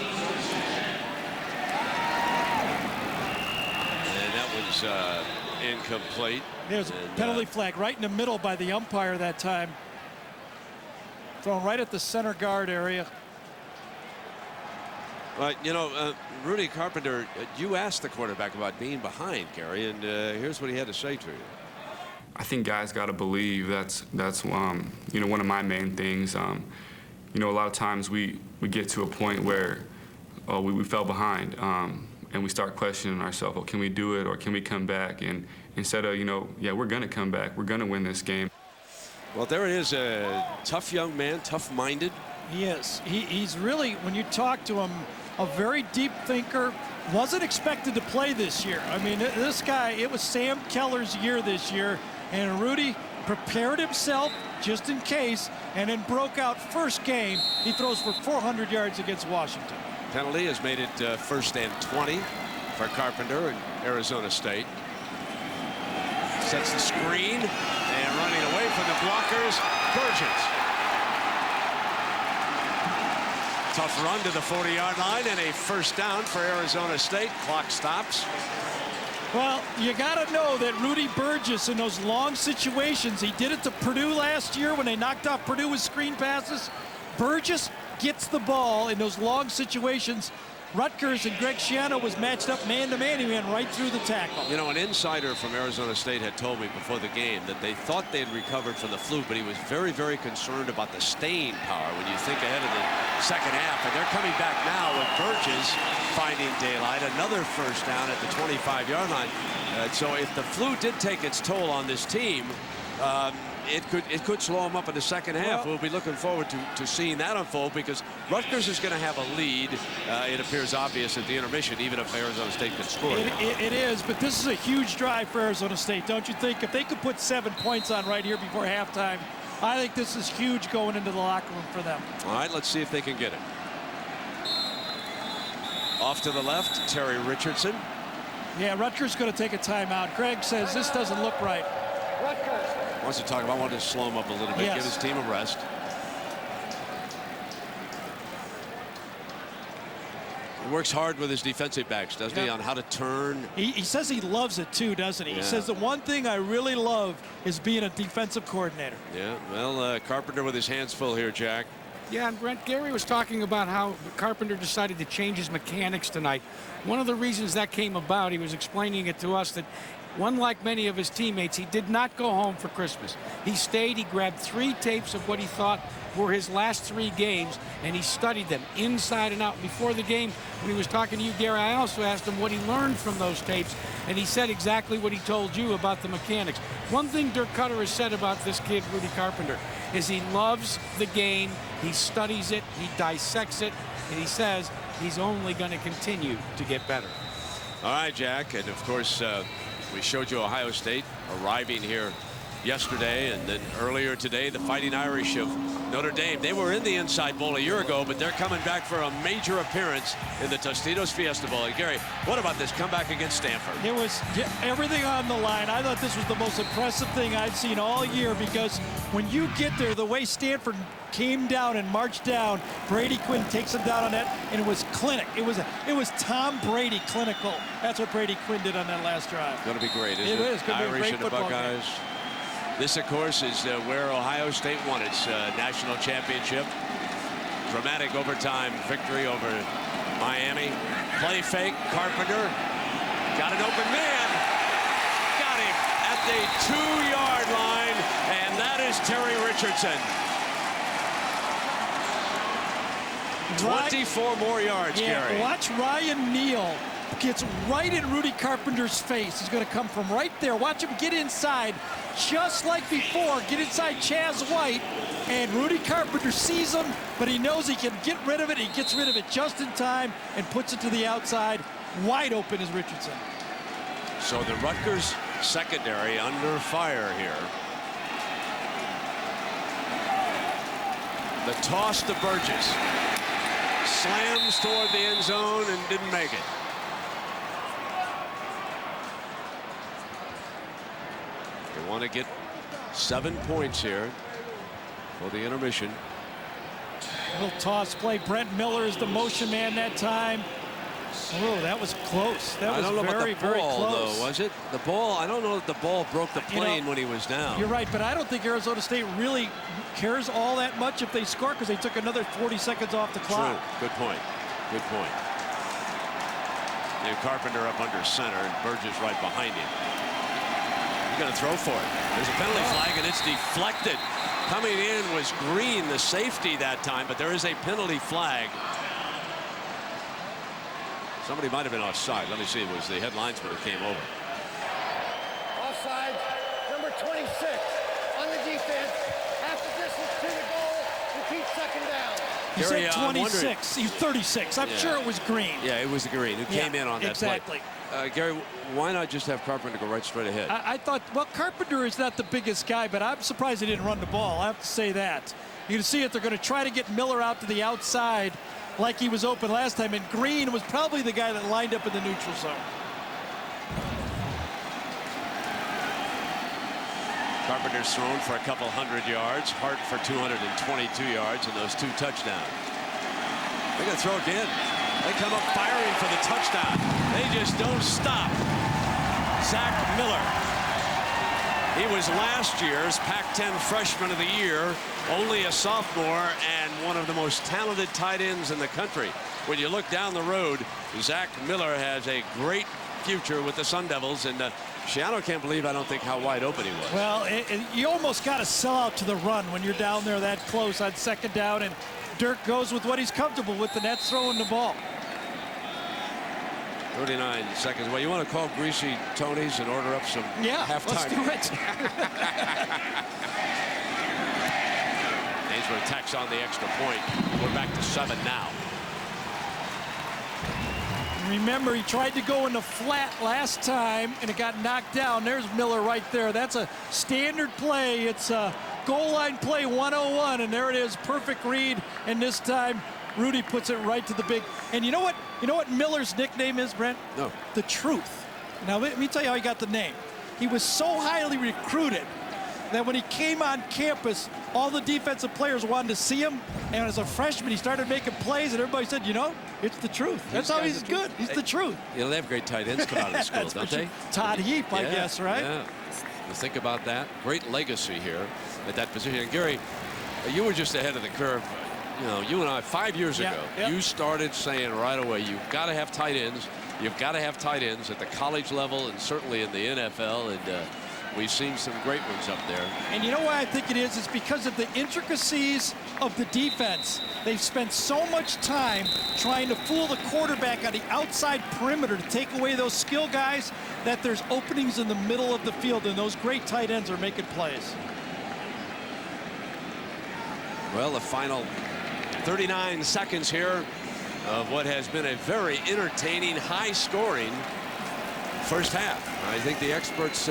And that was incomplete. There's a penalty flag right in the middle by the umpire that time. Thrown right at the center guard area. You know, Rudy Carpenter, you asked the quarterback about being behind, Gary, and here's what he had to say to you. I think guys got to believe. That's you know, one of my main things. You know, a lot of times we get to a point where we fell behind, and we start questioning ourselves. Well, can we do it, or can we come back? And instead of, you know, yeah, we're going to come back. We're going to win this game. Well, there it is, a tough young man, tough-minded. He is. He's really, when you talk to him, a very deep thinker. Wasn't expected to play this year. I mean, this guy, it was Sam Keller's year this year, and Rudy prepared himself just in case, and then broke out first game. He throws for 400 yards against Washington. Penalty has made it 1st and 20 for Carpenter in Arizona State. Sets the screen, and running away from the blockers, Burgess. Tough run to the 40-yard line, and a first down for Arizona State. Clock stops. Well, you got to know that Rudy Burgess in those long situations, he did it to Purdue last year when they knocked off Purdue with screen passes. Burgess gets the ball in those long situations. Rutgers and Greg Schiano was matched up man-to-man. He ran right through the tackle. You know, an insider from Arizona State had told me before the game that they thought they had recovered from the flu, but he was very, very concerned about the staying power when you think ahead of the second half. And they're coming back now with Burgess finding daylight. Another first down at the 25-yard line. So if the flu did take its toll on this team, it could slow them up in the second half. We'll be looking forward to seeing that unfold, because Rutgers is going to have a lead. It appears obvious at the intermission, even if Arizona State can score. It is, but this is a huge drive for Arizona State, don't you think? If they could put 7 points on right here before halftime, I think this is huge going into the locker room for them. All right, let's see if they can get it. Off to the left, Terry Richardson. Yeah, Rutgers going to take a timeout. Greg says this doesn't look right. Wants to talk about, wanted to slow him up a little bit, give his team a rest. He works hard with his defensive backs, doesn't he, on how to turn. He says he loves it too, doesn't he? He says the one thing I really love is being a defensive coordinator. Yeah, well, Carpenter with his hands full here, Jack. Yeah, and Brent, Gary was talking about how Carpenter decided to change his mechanics tonight. One of the reasons that came about, he was explaining it to us, that unlike many of his teammates, he did not go home for Christmas. He stayed, he grabbed 3 tapes of what he thought were his last 3 games, and he studied them inside and out. Before the game, when he was talking to you, Gary, I also asked him what he learned from those tapes, and he said exactly what he told you about the mechanics. One thing Dirk Cutter has said about this kid, Rudy Carpenter, is he loves the game, he studies it, he dissects it, and he says he's only going to continue to get better. All right, Jack, and of course, we showed you Ohio State arriving here yesterday, and then earlier today, the Fighting Irish of Notre Dame. They were in the Inside Bowl a year ago, but they're coming back for a major appearance in the Tostitos Fiesta Bowl. And Gary, what about this comeback against Stanford? It was everything on the line. I thought this was the most impressive thing I've seen all year, because when you get there, the way Stanford came down and marched down, Brady Quinn takes him down on that, and it was clinic. It was Tom Brady clinical. That's what Brady Quinn did on that last drive. Going to be great, isn't it? It is going to be a Irish great and the football Buckeyes. game. This, of course, is where Ohio State won its national championship. Dramatic overtime victory over Miami. Play fake, Carpenter. Got an open man. Got him at the 2-yard line, and that is Terry Richardson. 24 more yards, Gary. Watch Ryan Neal gets right in Rudy Carpenter's face. He's going to come from right there. Watch him get inside, just like before. Get inside Chaz White, and Rudy Carpenter sees him, but he knows he can get rid of it. He gets rid of it just in time and puts it to the outside. Wide open is Richardson. So the Rutgers secondary under fire here. The toss to Burgess. Slams toward the end zone and didn't make it. They want to get 7 points here for the intermission. Little toss play. Brent Miller is the motion man that time. Oh, that was close. That was very, very close. Though, was it? The ball, I don't know if the ball broke the plane when he was down. You're right, but I don't think Arizona State really cares all that much if they score, because they took another 40 seconds off the clock. True. Good point. Good point. Carpenter up under center, and Burgess right behind him. He's going to throw for it. There's a penalty flag, and it's deflected. Coming in was Green, the safety that time, but there is a penalty flag. Somebody might have been offside. Let me see. It was the head linesman who came over. Offside, number 26 on the defense. Half the distance to the goal. Repeat second down. He said 26. He's 36. I'm sure it was Green. Yeah, it was the Green who came in on that exactly. play. Gary, why not just have Carpenter go right straight ahead? I thought, well, Carpenter is not the biggest guy, but I'm surprised he didn't run the ball. I have to say that. You can see it. They're going to try to get Miller out to the outside like he was open last time, and Green was probably the guy that lined up in the neutral zone. Carpenter's thrown for a couple hundred yards. Hart for 222 yards and those 2 touchdowns. They're going to throw again. They come up firing for the touchdown. They just don't stop. Zach Miller. He was last year's Pac-10 Freshman of the Year, only a sophomore, and one of the most talented tight ends in the country. When you look down the road, Zach Miller has a great future with the Sun Devils, and Shiano can't believe, I don't think, how wide open he was. Well, you almost got to sell out to the run when you're down there that close on second down, and Dirk goes with what he's comfortable with, and that's throwing the ball. 39 seconds. Well, you want to call Greasy Tony's and order up some halftime? Let's do it. Ainsworth tacks on the extra point. We're back to 7 now. Remember, he tried to go in the flat last time, and it got knocked down. There's Miller right there. That's a standard play. It's a goal line play 101, and there it is. Perfect read, and this time Rudy puts it right to the big. And you know what? You know what Miller's nickname is, Brent? No. The Truth. Now, let me tell you how he got the name. He was so highly recruited that when he came on campus, all the defensive players wanted to see him. And as a freshman, he started making plays, and everybody said, you know, it's the truth. That's how he's good. He's the truth. You know, they have great tight ends come out of the school, don't they? Todd Heap, I guess, right? Yeah. You think about that. Great legacy here at that position. And Gary, you were just ahead of the curve. You know, you and I, 5 years ago, you started saying right away, you've got to have tight ends. You've got to have tight ends at the college level and certainly in the NFL. And we've seen some great ones up there. And you know why I think it is? It's because of the intricacies of the defense. They've spent so much time trying to fool the quarterback on the outside perimeter to take away those skill guys that there's openings in the middle of the field, and those great tight ends are making plays. Well, the final 39 seconds here of what has been a very entertaining, high-scoring first half. I think the experts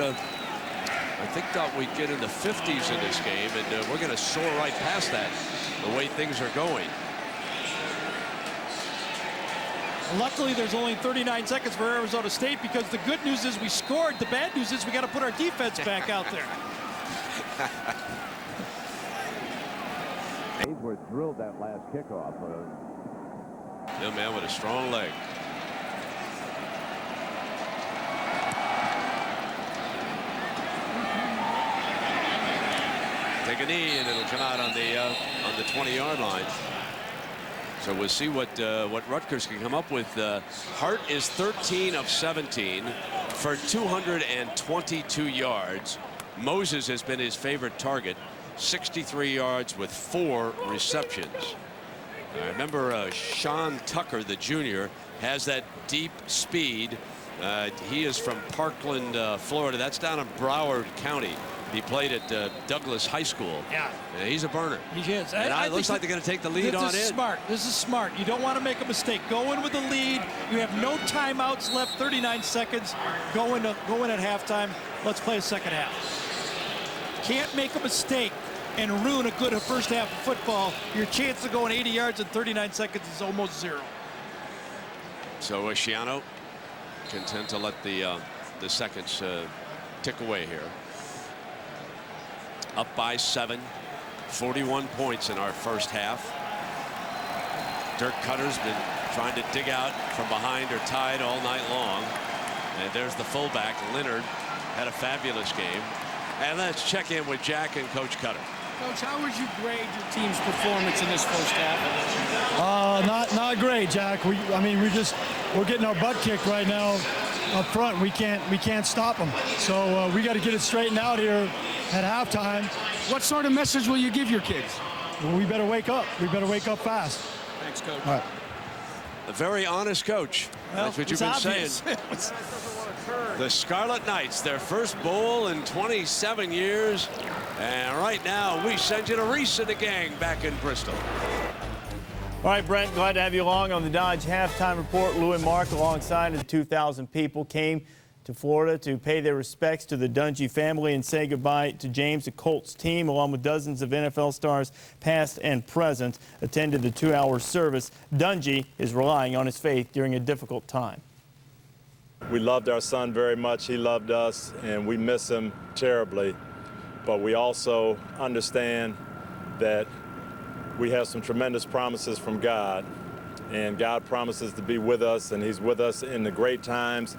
I think thought we'd get in the 50s in this game, and we're going to soar right past that the way things are going. Luckily, there's only 39 seconds for Arizona State, because the good news is we scored. The bad news is we got to put our defense back out there. Ainsworth drilled that last kickoff. Young man with a strong leg. Take a knee, and it'll come out on the 20-yard line. So we'll see what Rutgers can come up with. Hart is 13 of 17 for 222 yards. Moses has been his favorite target, 63 yards with 4 receptions. I remember Sean Tucker, the junior, has that deep speed. He is from Parkland, Florida. That's down in Broward County. He played at Douglas High School. Yeah. He's a burner. He is. And it looks like they're going to take the lead on in. This is smart. This is smart. You don't want to make a mistake. Go in with the lead. You have no timeouts left. 39 seconds. Go in at halftime. Let's play a second half. Can't make a mistake and ruin a good first half of football. Your chance of going 80 yards in 39 seconds is almost zero. So Schiano content to let the seconds tick away here. Up by 7, 41 points in our first half. Dirk Cutter's been trying to dig out from behind or tied all night long. And there's the fullback. Leonard had a fabulous game. And let's check in with Jack and Coach Cutter. Coach, how would you grade your team's performance in this first half? Not great, Jack. We're getting our butt kicked right now up front. We can't stop them. So we got to get it straightened out here at halftime. What sort of message will you give your kids? Well, we better wake up. We better wake up fast. Thanks, Coach. All right. A very honest coach. Well, that's what you've been saying. The Scarlet Knights, their first bowl in 27 years. And right now, we send you to Reese and the gang back in Bristol. All right, Brent, glad to have you along on the Dodge Halftime Report. Lou and Mark, alongside of the 2,000 people, came to Florida to pay their respects to the Dungy family and say goodbye to James, the Colts team, along with dozens of NFL stars past and present, attended the 2-hour service. Dungy is relying on his faith during a difficult time. We loved our son very much. He loved us, and we miss him terribly. But we also understand that we have some tremendous promises from God, and God promises to be with us, and he's with us in the great times.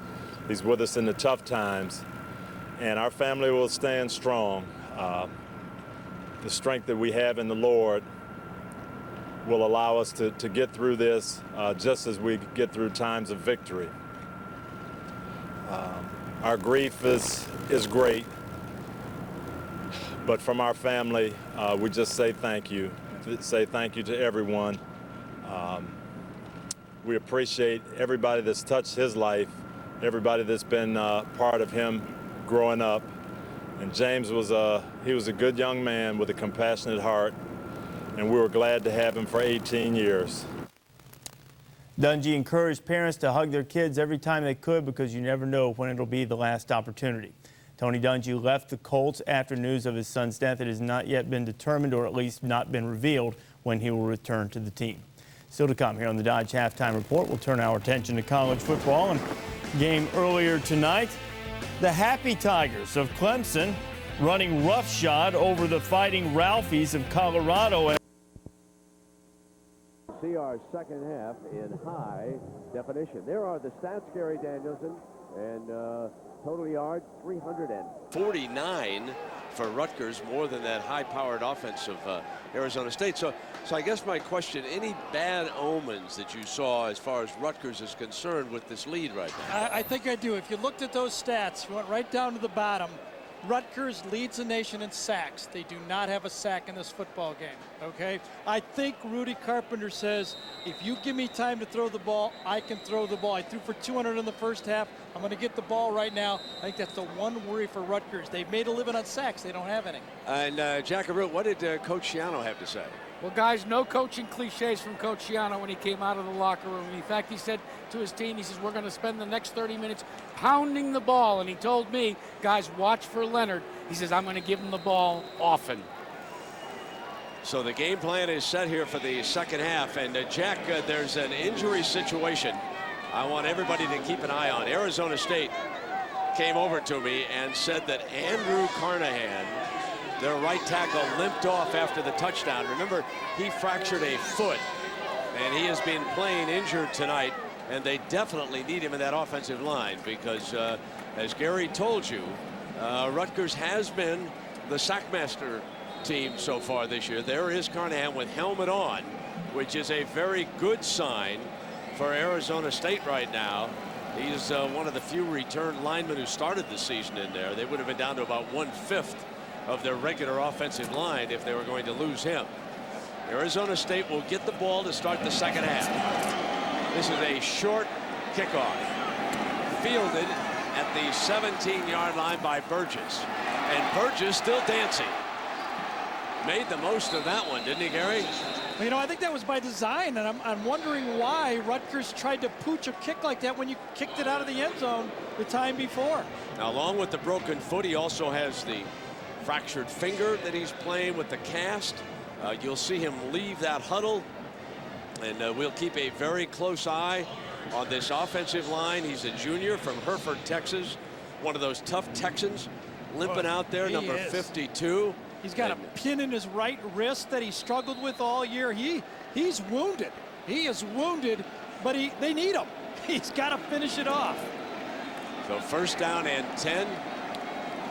He's with us in the tough times, and our family will stand strong. The strength that we have in the Lord will allow us to get through this just as we get through times of victory. Our grief is great, but from our family, we just say thank you. Say thank you to everyone. We appreciate everybody that's touched his life, everybody that's been part of him growing up. And James was a good young man with a compassionate heart, and we were glad to have him for 18 years. Dungy encouraged parents to hug their kids every time they could, because you never know when it'll be the last opportunity. Tony Dungy left the Colts after news of his son's death. It has not yet been determined, or at least not been revealed, when he will return to the team. Still to come here on the Dodge Halftime Report, we'll turn our attention to college football. And game earlier tonight, the Happy Tigers of Clemson running roughshod over the Fighting Ralphies of Colorado. See our second half in high definition. There are the stats, Gary Danielson, and total yards 349 for Rutgers, more than that high-powered offense of Arizona State. So I guess my question, any bad omens that you saw as far as Rutgers is concerned with this lead right now? I think I do. If you looked at those stats, you went right down to the bottom. Rutgers leads the nation in sacks. They do not have a sack in this football game, okay? I think Rudy Carpenter says, if you give me time to throw the ball, I can throw the ball. I threw for 200 in the first half. I'm going to get the ball right now. I think that's the one worry for Rutgers. They've made a living on sacks. They don't have any. And Jack Arute, what did Coach Schiano have to say? Well, guys, no coaching cliches from Coach Schiano when he came out of the locker room. In fact, he said to his team, he says, we're going to spend the next 30 minutes pounding the ball. And he told me, guys, watch for Leonard. He says, I'm going to give him the ball often. So the game plan is set here for the second half. And Jack, there's an injury situation I want everybody to keep an eye on. Arizona State came over to me and said that Andrew Carnahan, their right tackle, limped off after the touchdown. Remember, he fractured a foot, and he has been playing injured tonight, and they definitely need him in that offensive line because, as Gary told you, Rutgers has been the sackmaster team so far this year. There is Carnahan with helmet on, which is a very good sign for Arizona State right now. He's one of the few return linemen who started the season in there. They would have been down to about 1/5 of their regular offensive line if they were going to lose him. Arizona State will get the ball to start the second half. This is a short kickoff, fielded at the 17-yard line by Burgess. And Burgess still dancing. Made the most of that one, didn't he, Gary? Well, you know, I think that was by design, and I'm wondering why Rutgers tried to pooch a kick like that when you kicked it out of the end zone the time before. Now, along with the broken foot, he also has the fractured finger that he's playing with the cast. You'll see him leave that huddle, and we'll keep a very close eye on this offensive line. He's a junior from Hereford, Texas, one of those tough Texans, limping out there, number 52. He's got a pin in his right wrist that he struggled with all year. He's wounded. He is wounded, but they need him. He's got to finish it off. So first down and 10.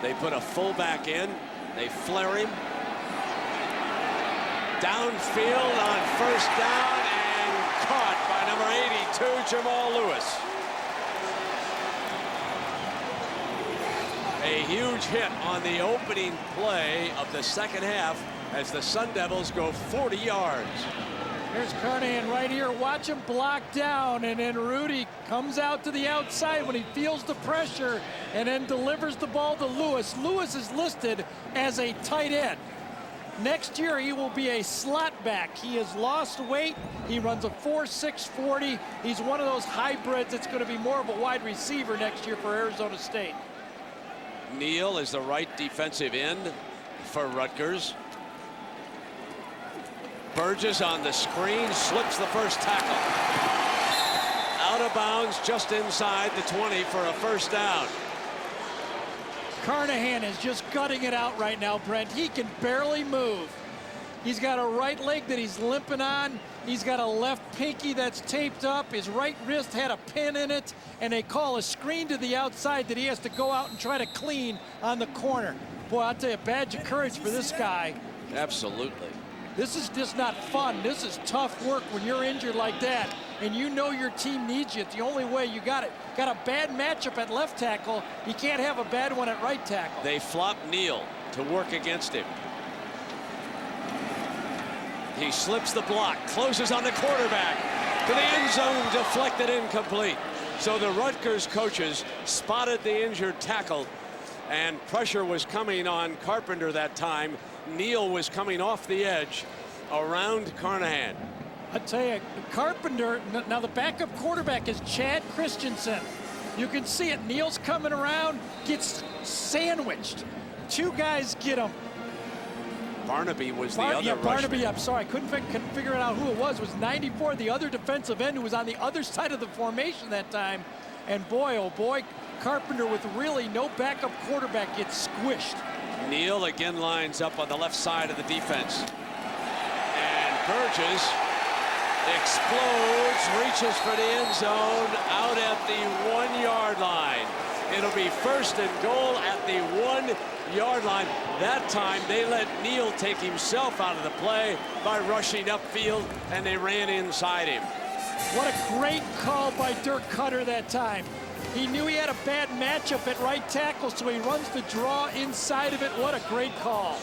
They put a fullback in. They flare him. Downfield on first down and caught by number 82, Jamal Lewis. A huge hit on the opening play of the second half as the Sun Devils go 40 yards. Here's Carnahan right here. Watch him block down, and then Rudy comes out to the outside when he feels the pressure and then delivers the ball to Lewis. Lewis is listed as a tight end. Next year, he will be a slot back. He has lost weight. He runs a 4.6 40. He's one of those hybrids that's going to be more of a wide receiver next year for Arizona State. Neal is the right defensive end for Rutgers. Burgess on the screen, slips the first tackle. Out of bounds just inside the 20 for a first down. Carnahan is just gutting it out right now, Brent. He can barely move. He's got a right leg that he's limping on. He's got a left pinky that's taped up. His right wrist had a pin in it, and they call a screen to the outside that he has to go out and try to clean on the corner. Boy, I'll tell you, a badge of courage for this guy. Absolutely. This is just not fun. This is tough work when you're injured like that, and you know your team needs you. It's the only way you got it. Got a bad matchup at left tackle. You can't have a bad one at right tackle. They flop Neal to work against him. He slips the block, closes on the quarterback to the end zone, deflected, incomplete. So the Rutgers coaches spotted the injured tackle, and pressure was coming on Carpenter that time. Neal was coming off the edge around Carnahan. I tell you, Carpenter, now the backup quarterback is Chad Christensen. You can see it. Neal's coming around, gets sandwiched. Two guys get him. Barnaby was the other Barnaby, I'm sorry, I couldn't figure out who it was. It was 94, the other defensive end who was on the other side of the formation that time. And boy, oh boy, Carpenter with really no backup quarterback gets squished. Neal again lines up on the left side of the defense. And Burgess explodes, reaches for the end zone, out at the 1-yard line. It'll be first and goal at the 1-yard line. That time they let Neal take himself out of the play by rushing upfield, and they ran inside him. What a great call by Dirk Cutter that time. He knew he had a bad matchup at right tackle, so he runs the draw inside of it. What a great call.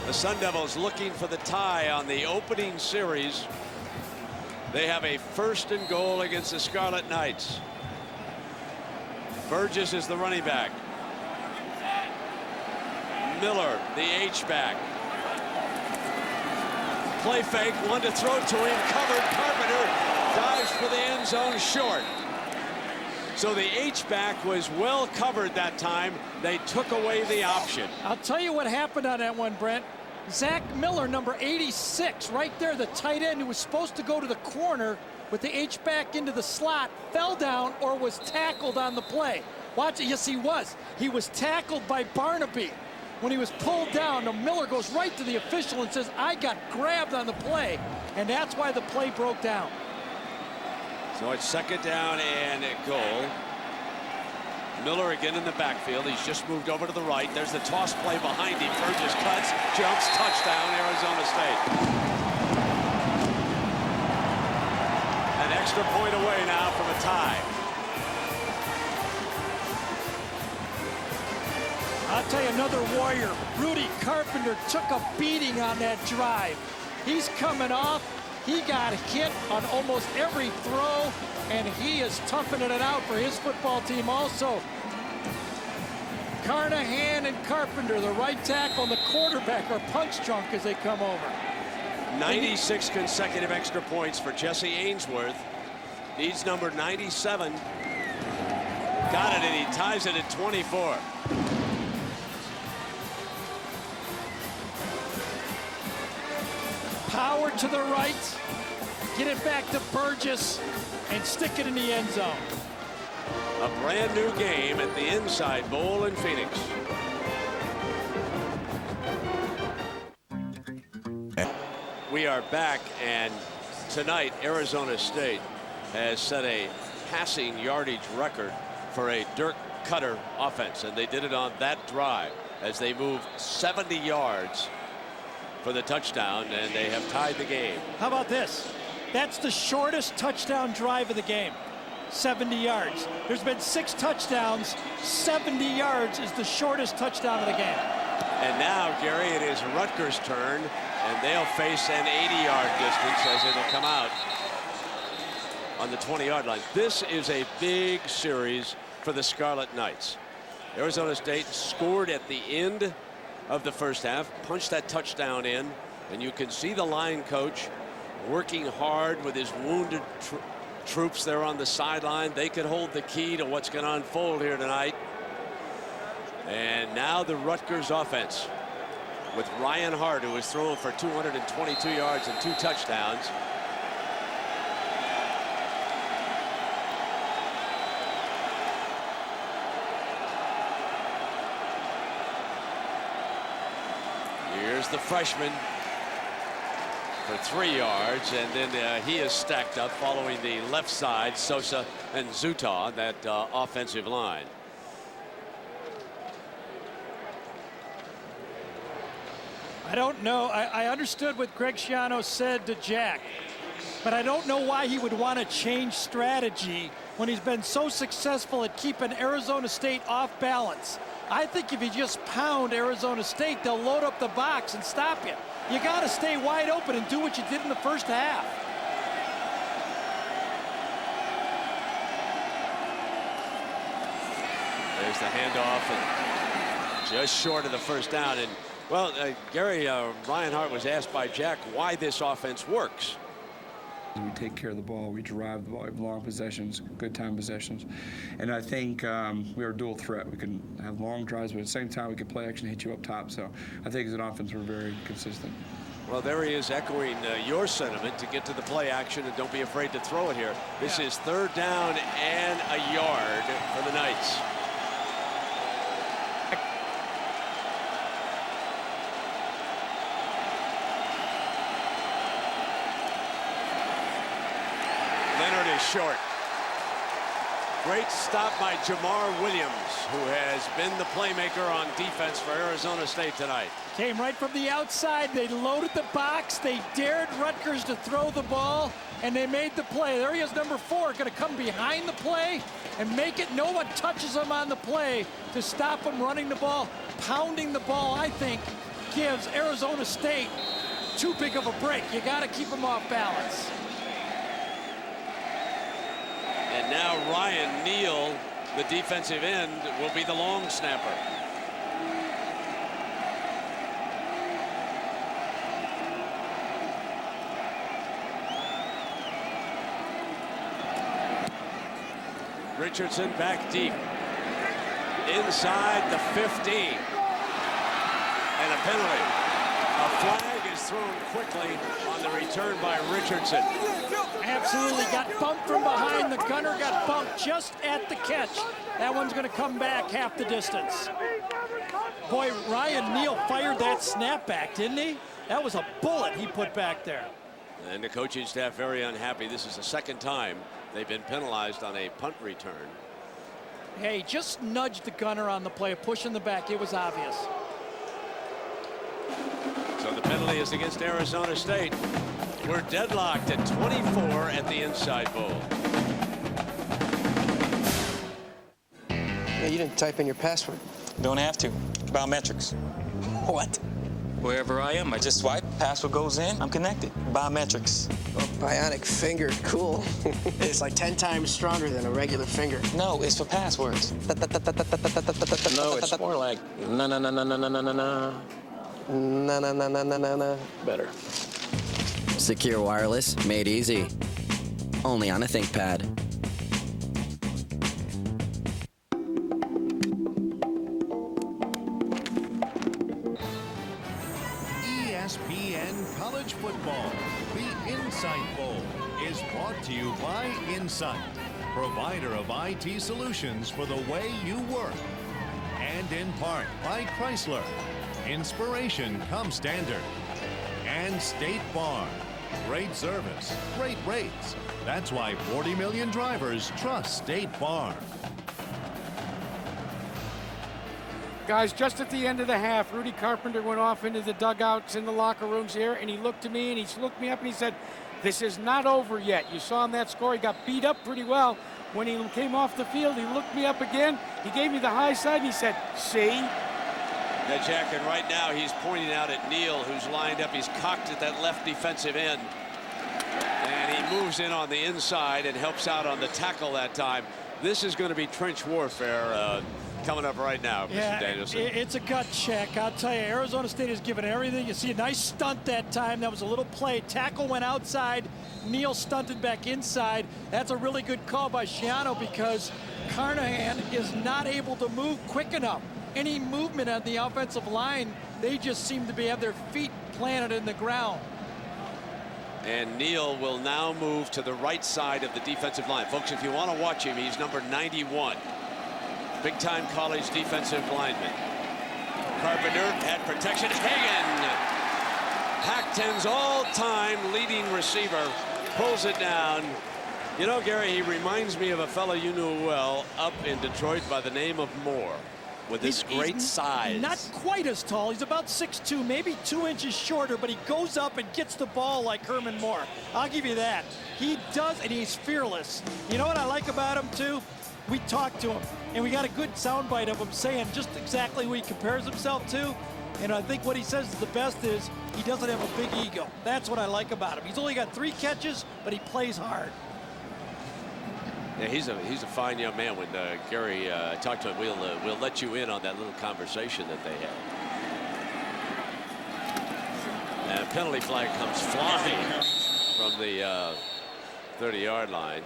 The Sun Devils looking for the tie on the opening series. They have a first and goal against the Scarlet Knights. Burgess is the running back. Miller, the H-back. Play fake, one to throw to him, covered. Carpenter dives for the end zone short. So the H-back was well covered that time. They took away the option. I'll tell you what happened on that one, Brent. Zach Miller, number 86, right there, the tight end who was supposed to go to the corner with the H-back into the slot, fell down or was tackled on the play. Watch it. Yes, he was. He was tackled by Barnaby. When he was pulled down, now Miller goes right to the official and says, I got grabbed on the play, and that's why the play broke down. So it's second down and a goal. Miller again in the backfield. He's just moved over to the right. There's the toss play behind him. Burgess cuts, jumps, touchdown, Arizona State. An extra point away now from a tie. I'll tell you another warrior. Rudy Carpenter took a beating on that drive. He's coming off. He got hit on almost every throw, and he is toughing it out for his football team also. Carnahan and Carpenter, the right tackle and the quarterback, are punch drunk as they come over. 96 consecutive extra points for Jesse Ainsworth. Needs number 97. Got it, and he ties it at 24. Power to the right, get it back to Burgess, and stick it in the end zone. A brand new game at the Inside Bowl in Phoenix. We are back, and tonight Arizona State has set a passing yardage record for a Dirk Cutter offense, and they did it on that drive as they moved 70 yards for the touchdown, and they have tied the game. How about this? That's the shortest touchdown drive of the game. 70 yards. There's been 6 touchdowns. 70 yards is the shortest touchdown of the game. And now, Gary, it is Rutgers' turn, and they'll face an 80-yard distance as it'll come out on the 20-yard line. This is a big series for the Scarlet Knights. Arizona State scored at the end of the first half, punched that touchdown in, and you can see the line coach working hard with his wounded troops there on the sideline. They could hold the key to what's going to unfold here tonight. And now the Rutgers offense with Ryan Hart, who is throwing for 222 yards and 2 touchdowns. Here's the freshman for 3 yards, and then he is stacked up following the left side, Sosa and Zuta, that offensive line. I don't know. I understood what Greg Schiano said to Jack, but I don't know why he would want to change strategy when he's been so successful at keeping Arizona State off balance. I think if you just pound Arizona State, they'll load up the box and stop you. You got to stay wide open and do what you did in the first half. There's the handoff, and just short of the first down. And well, Gary, Ryan Hart was asked by Jack why this offense works. We take care of the ball, we drive the ball, we have long possessions, good time possessions. And I think we are a dual threat. We can have long drives, but at the same time we can play action, hit you up top. So I think as an offense we're very consistent. Well, there he is echoing your sentiment to get to the play action and don't be afraid to throw it here. This is 3rd down and a yard for the Knights. Leonard is short. Great stop by Jamar Williams, who has been the playmaker on defense for Arizona State tonight. Came right from the outside. They loaded the box. They dared Rutgers to throw the ball, and they made the play. There he is, number 4, going to come behind the play and make it. No one touches him on the play to stop him running the ball. Pounding the ball, I think, gives Arizona State too big of a break. You got to keep them off balance. And now Ryan Neal, the defensive end, will be the long snapper. Richardson back deep. Inside the 15. And a penalty. A flag is thrown quickly on the return by Richardson. Absolutely got bumped from behind. The gunner got bumped just at the catch. That one's going to come back half the distance. Boy, Ryan Neal fired that snapback, didn't he? That was a bullet he put back there. And the coaching staff very unhappy. This is the second time they've been penalized on a punt return. Hey, just nudged the gunner on the play, pushing the back. It was obvious. So the penalty is against Arizona State. We're deadlocked at 24 at the Inside Bowl. Yeah, you didn't type in your password. Don't have to. Biometrics. What? Wherever I am, I just swipe, password goes in, I'm connected. Biometrics. Oh, bionic finger, cool. It's like 10 times stronger than a regular finger. No, it's for passwords. No, it's more like na na na na na na na na na. Na na na na na na na. Better. Secure wireless, made easy. Only on a ThinkPad. ESPN College Football, the Insight Bowl, is brought to you by Insight, provider of IT solutions for the way you work. And in part by Chrysler. Inspiration comes standard. And State Farm. Great service, great rates. That's why 40 million drivers trust State Farm. Guys, just at the end of the half, Rudy Carpenter went off into the dugouts in the locker rooms here, and he looked to me, and he looked me up, and he said, this is not over yet. You saw him that score. He got beat up pretty well. When he came off the field, he looked me up again. He gave me the high side, and he said, see? Yeah, Jack, and right now he's pointing out at Neal, who's lined up. He's cocked at that left defensive end. And he moves in on the inside and helps out on the tackle that time. This is going to be trench warfare coming up right now, Mr. Danielson. It's a gut check. I'll tell you, Arizona State has given everything. You see a nice stunt that time. That was a little play. Tackle went outside. Neal stunted back inside. That's a really good call by Schiano because Carnahan is not able to move quick enough. Any movement on the offensive line, they just seem to have their feet planted in the ground. And Neal will now move to the right side of the defensive line. Folks, if you want to watch him, he's number 91. Big-time college defensive lineman. Carpenter had protection. Hagen, Pac-10's all-time leading receiver, pulls it down. You know, Gary, he reminds me of a fellow you knew well up in Detroit by the name of Moore, with this great size. Not quite as tall. He's about 6'2", maybe 2 inches shorter, but he goes up and gets the ball like Herman Moore. I'll give you that. He does, and he's fearless. You know what I like about him, too? We talked to him, and we got a good soundbite of him saying just exactly who he compares himself to. And I think what he says is the best is he doesn't have a big ego. That's what I like about him. He's only got 3 catches, but he plays hard. Yeah, he's a fine young man. When Gary talked to him, we'll let you in on that little conversation that they had. And a penalty flag comes flying from the 30-yard line.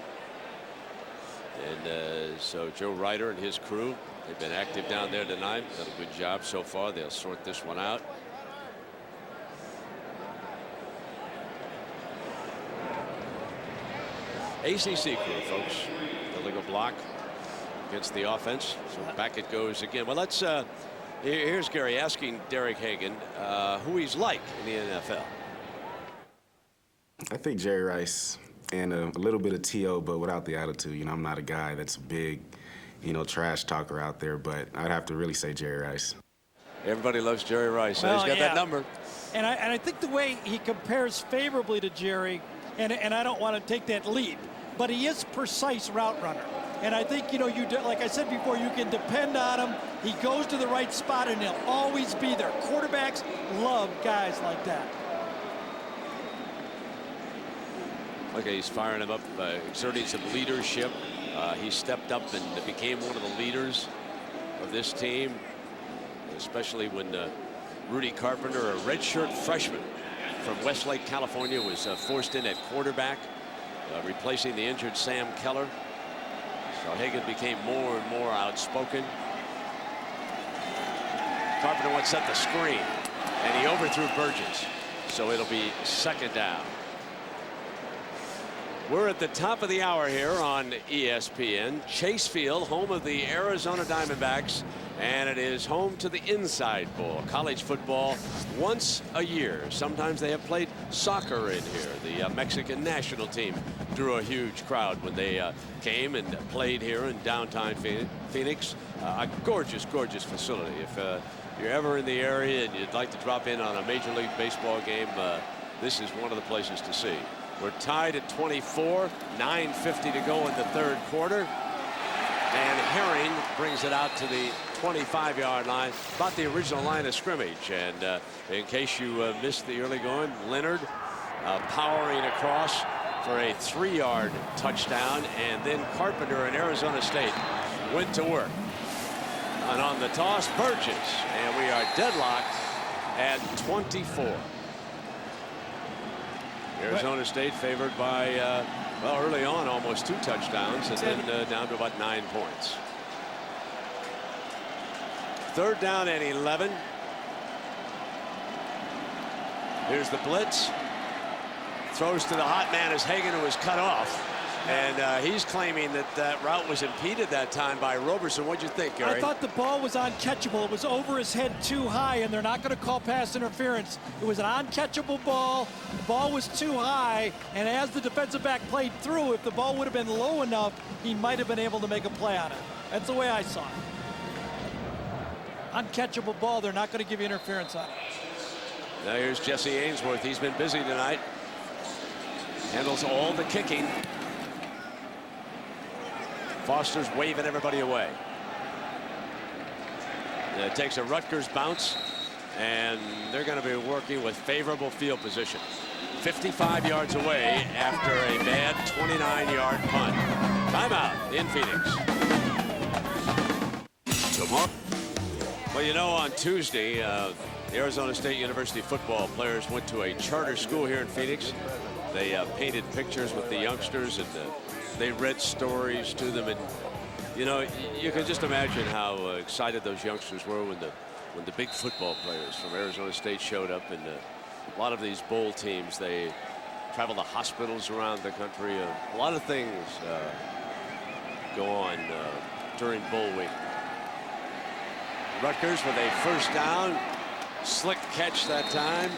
And so Joe Ryder and his crew, they've been active down there tonight. Done a good job so far. They'll sort this one out. ACC crew, folks. Building a block against the offense. So back it goes again. Well, let's here's Gary asking Derek Hagen who he's like in the NFL. I think Jerry Rice and a little bit of T.O., but without the attitude. You know, I'm not a guy that's a big, you know, trash talker out there, but I'd have to really say Jerry Rice. Everybody loves Jerry Rice. Well, he's got that number. And I think the way he compares favorably to Jerry, and I don't want to take that leap, but he is precise route runner. And I think, you know, like I said before, you can depend on him. He goes to the right spot, and he'll always be there. Quarterbacks love guys like that. Okay, he's firing him up, exerting some leadership. He stepped up and became one of the leaders of this team, especially when Rudy Carpenter, a redshirt freshman from Westlake, California, was forced in at quarterback, replacing the injured Sam Keller. So Hagen became more and more outspoken. Carpenter once set the screen, and he overthrew Burgess. So it'll be second down. We're at the top of the hour here on ESPN. Chase Field, home of the Arizona Diamondbacks, and it is home to the Inside Bowl. College football once a year. Sometimes they have played soccer in here. The Mexican national team drew a huge crowd when they came and played here in downtown Phoenix. A gorgeous, gorgeous facility. If you're ever in the area and you'd like to drop in on a Major League Baseball game, this is one of the places to see. We're tied at 24, 9:50 to go in the third quarter. And Herring brings it out to the 25-yard line, about the original line of scrimmage. And in case you missed the early going, Leonard powering across for a 3-yard touchdown. And then Carpenter in Arizona State went to work. And on the toss, Burgess. And we are deadlocked at 24. Arizona State favored by, well, early on, almost 2 touchdowns, and then down to about 9 points. Third down and 11. Here's the blitz. Throws to the hot man as Hagen, who was cut off. And he's claiming that that route was impeded that time by Roberson. What'd you think, Gary? I thought the ball was uncatchable. It was over his head too high, and they're not going to call pass interference. It was an uncatchable ball. The ball was too high, and as the defensive back played through, if the ball would have been low enough, he might have been able to make a play on it. That's the way I saw it. Uncatchable ball, they're not going to give you interference on it. Now here's Jesse Ainsworth. He's been busy tonight. Handles all the kicking. Foster's waving everybody away. It takes a Rutgers bounce, and they're going to be working with favorable field position. 55 yards away after a bad 29-yard punt. Timeout in Phoenix. Tomorrow. Well, you know, on Tuesday, the Arizona State University football players went to a charter school here in Phoenix. They painted pictures with the youngsters, and they read stories to them. And you know, you can just imagine how excited those youngsters were when the big football players from Arizona State showed up. And a lot of these bowl teams, they travel to hospitals around the country. A lot of things go on during bowl week. Rutgers with a first down. Slick catch that time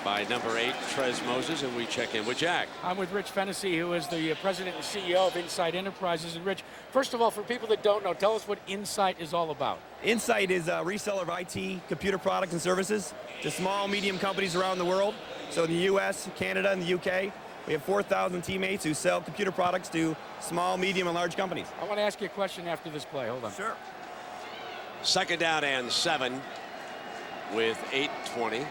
by number 8, Trez Moses, and we check in with Jack. I'm with Rich Fennessy, who is the president and CEO of Insight Enterprises. And Rich, first of all, for people that don't know, tell us what Insight is all about. Insight is a reseller of IT, computer products and services to small, medium companies around the world. So in the U.S., Canada, and the U.K., we have 4,000 teammates who sell computer products to small, medium, and large companies. I want to ask you a question after this play. Hold on. Sure. Second down and 7 with 8:20.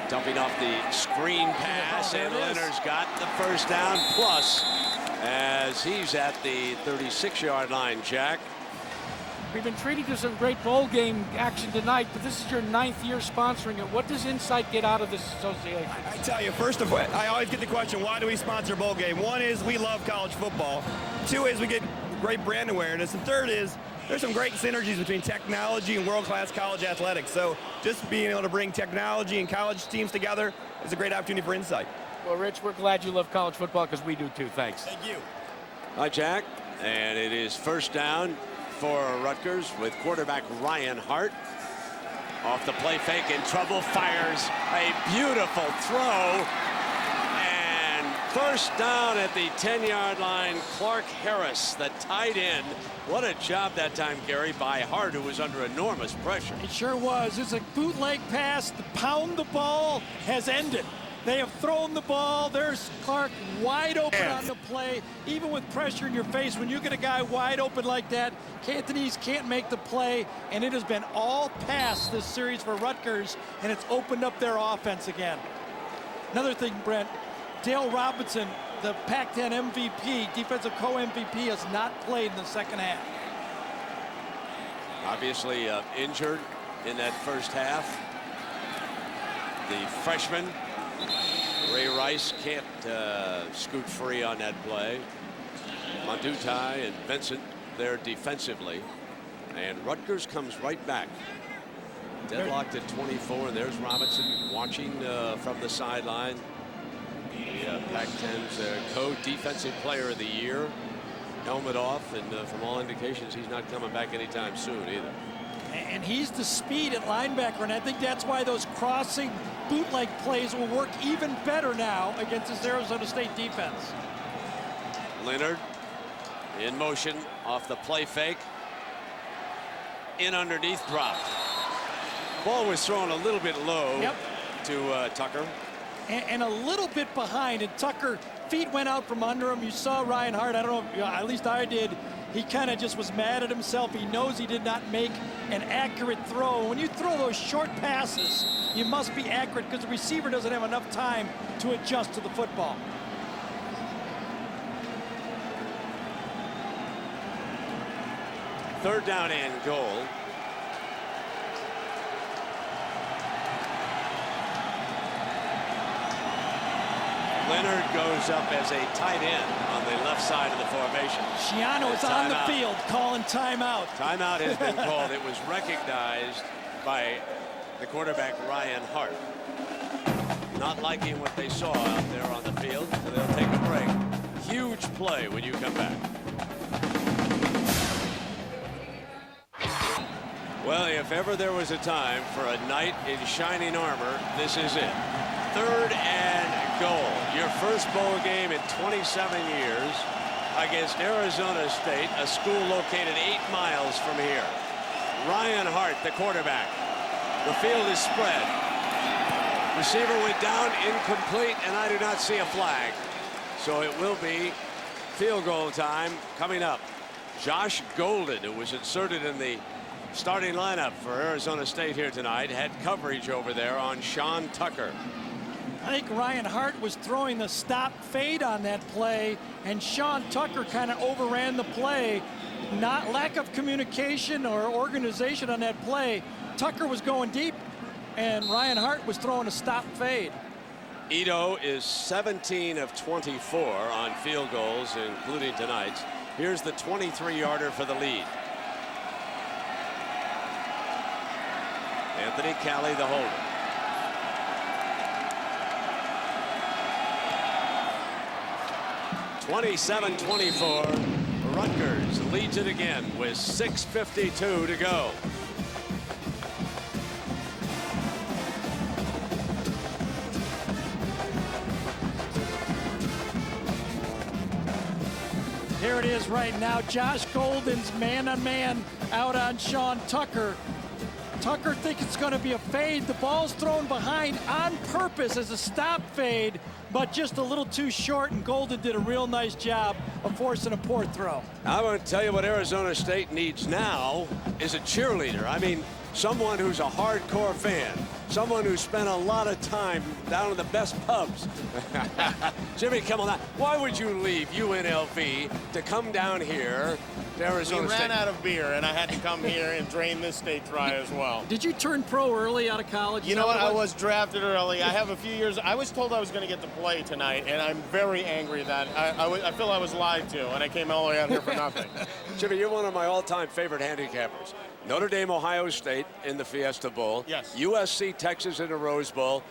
Dumping off the screen pass, and Leonard's got the first down plus as he's at the 36-yard line, Jack. We've been treated to some great bowl game action tonight, but this is your 9th year sponsoring it. What does Insight get out of this association? I tell you, first of all, I always get the question, why do we sponsor bowl game? One is we love college football. 2 is we get great brand awareness. And 3rd is there's some great synergies between technology and world-class college athletics. So just being able to bring technology and college teams together is a great opportunity for Insight. Well, Rich, we're glad you love college football because we do too. Thanks. Thank you. Hi, Jack. And it is first down for Rutgers with quarterback Ryan Hart. Off the play fake, in trouble, fires a beautiful throw. And first down at the 10-yard line, Clark Harris, the tight end. What a job that time, Gary, by Hart, who was under enormous pressure. It sure was. It's a bootleg pass. The pound the ball has ended. They have thrown the ball. There's Clark wide open on the play. Even with pressure in your face, when you get a guy wide open like that, Cantonese can't make the play, and it has been all pass this series for Rutgers, and it's opened up their offense again. Another thing, Brent, Dale Robinson, the Pac-10 MVP, defensive co-MVP, has not played in the second half. Obviously injured in that first half. The freshman Ray Rice can't scoot free on that play. Mondutai and Vincent there defensively. And Rutgers comes right back. Deadlocked at 24, and there's Robinson watching from the sideline. The Pac-10's co-defensive player of the year. Helmet off, and from all indications, he's not coming back anytime soon either. And he's the speed at linebacker, and I think that's why those crossing bootleg plays will work even better now against this Arizona State defense. Leonard in motion off the play fake. In underneath, dropped. Ball was thrown a little bit low to Tucker. And a little bit behind, and Tucker, feet went out from under him. You saw Ryan Hart, I don't know, at least I did. He kind of just was mad at himself. He knows he did not make an accurate throw. When you throw those short passes, you must be accurate because the receiver doesn't have enough time to adjust to the football. Third down and goal. Leonard goes up as a tight end on the left side of the formation. Schiano is on the field calling timeout. Timeout has been called. It was recognized by the quarterback, Ryan Hart. Not liking what they saw out there on the field, so they'll take a break. Huge play when you come back. Well, if ever there was a time for a knight in shining armor, this is it. Third and goal. Your first bowl game in 27 years against Arizona State, a school located 8 miles from here. Ryan Hart, the quarterback. The field is spread. Receiver went down, incomplete, and I do not see a flag. So it will be field goal time coming up. Josh Golden, who was inserted in the starting lineup for Arizona State here tonight, had coverage over there on Sean Tucker. I think Ryan Hart was throwing the stop fade on that play, and Sean Tucker kind of overran the play. Not lack of communication or organization on that play. Tucker was going deep, and Ryan Hart was throwing a stop fade. Ito is 17 of 24 on field goals, including tonight's. Here's the 23-yarder for the lead. Anthony Callie, the holder. (27-24). Rutgers leads it again with 6:52 to go. Here it is right now. Josh Golden's man-on-man out on Sean Tucker. Tucker thinks it's going to be a fade. The ball's thrown behind on purpose as a stop fade, but just a little too short, and Golden did a real nice job of forcing a poor throw. I want to tell you what Arizona State needs now is a cheerleader. I mean, someone who's a hardcore fan, someone who spent a lot of time down in the best pubs. Jimmy Kimmel, why would you leave UNLV to come down here to Arizona State? We ran out of beer, and I had to come here and drain this state dry as well. Did you turn pro early out of college? You know what? I was drafted early. I have a few years. I was told I was going to get to play tonight, and I'm very angry that I feel I was lied to, and I came all the way out here for nothing. Jimmy, you're one of my all-time favorite handicappers. Notre Dame, Ohio State in the Fiesta Bowl. Yes. USC, Texas in the Rose Bowl.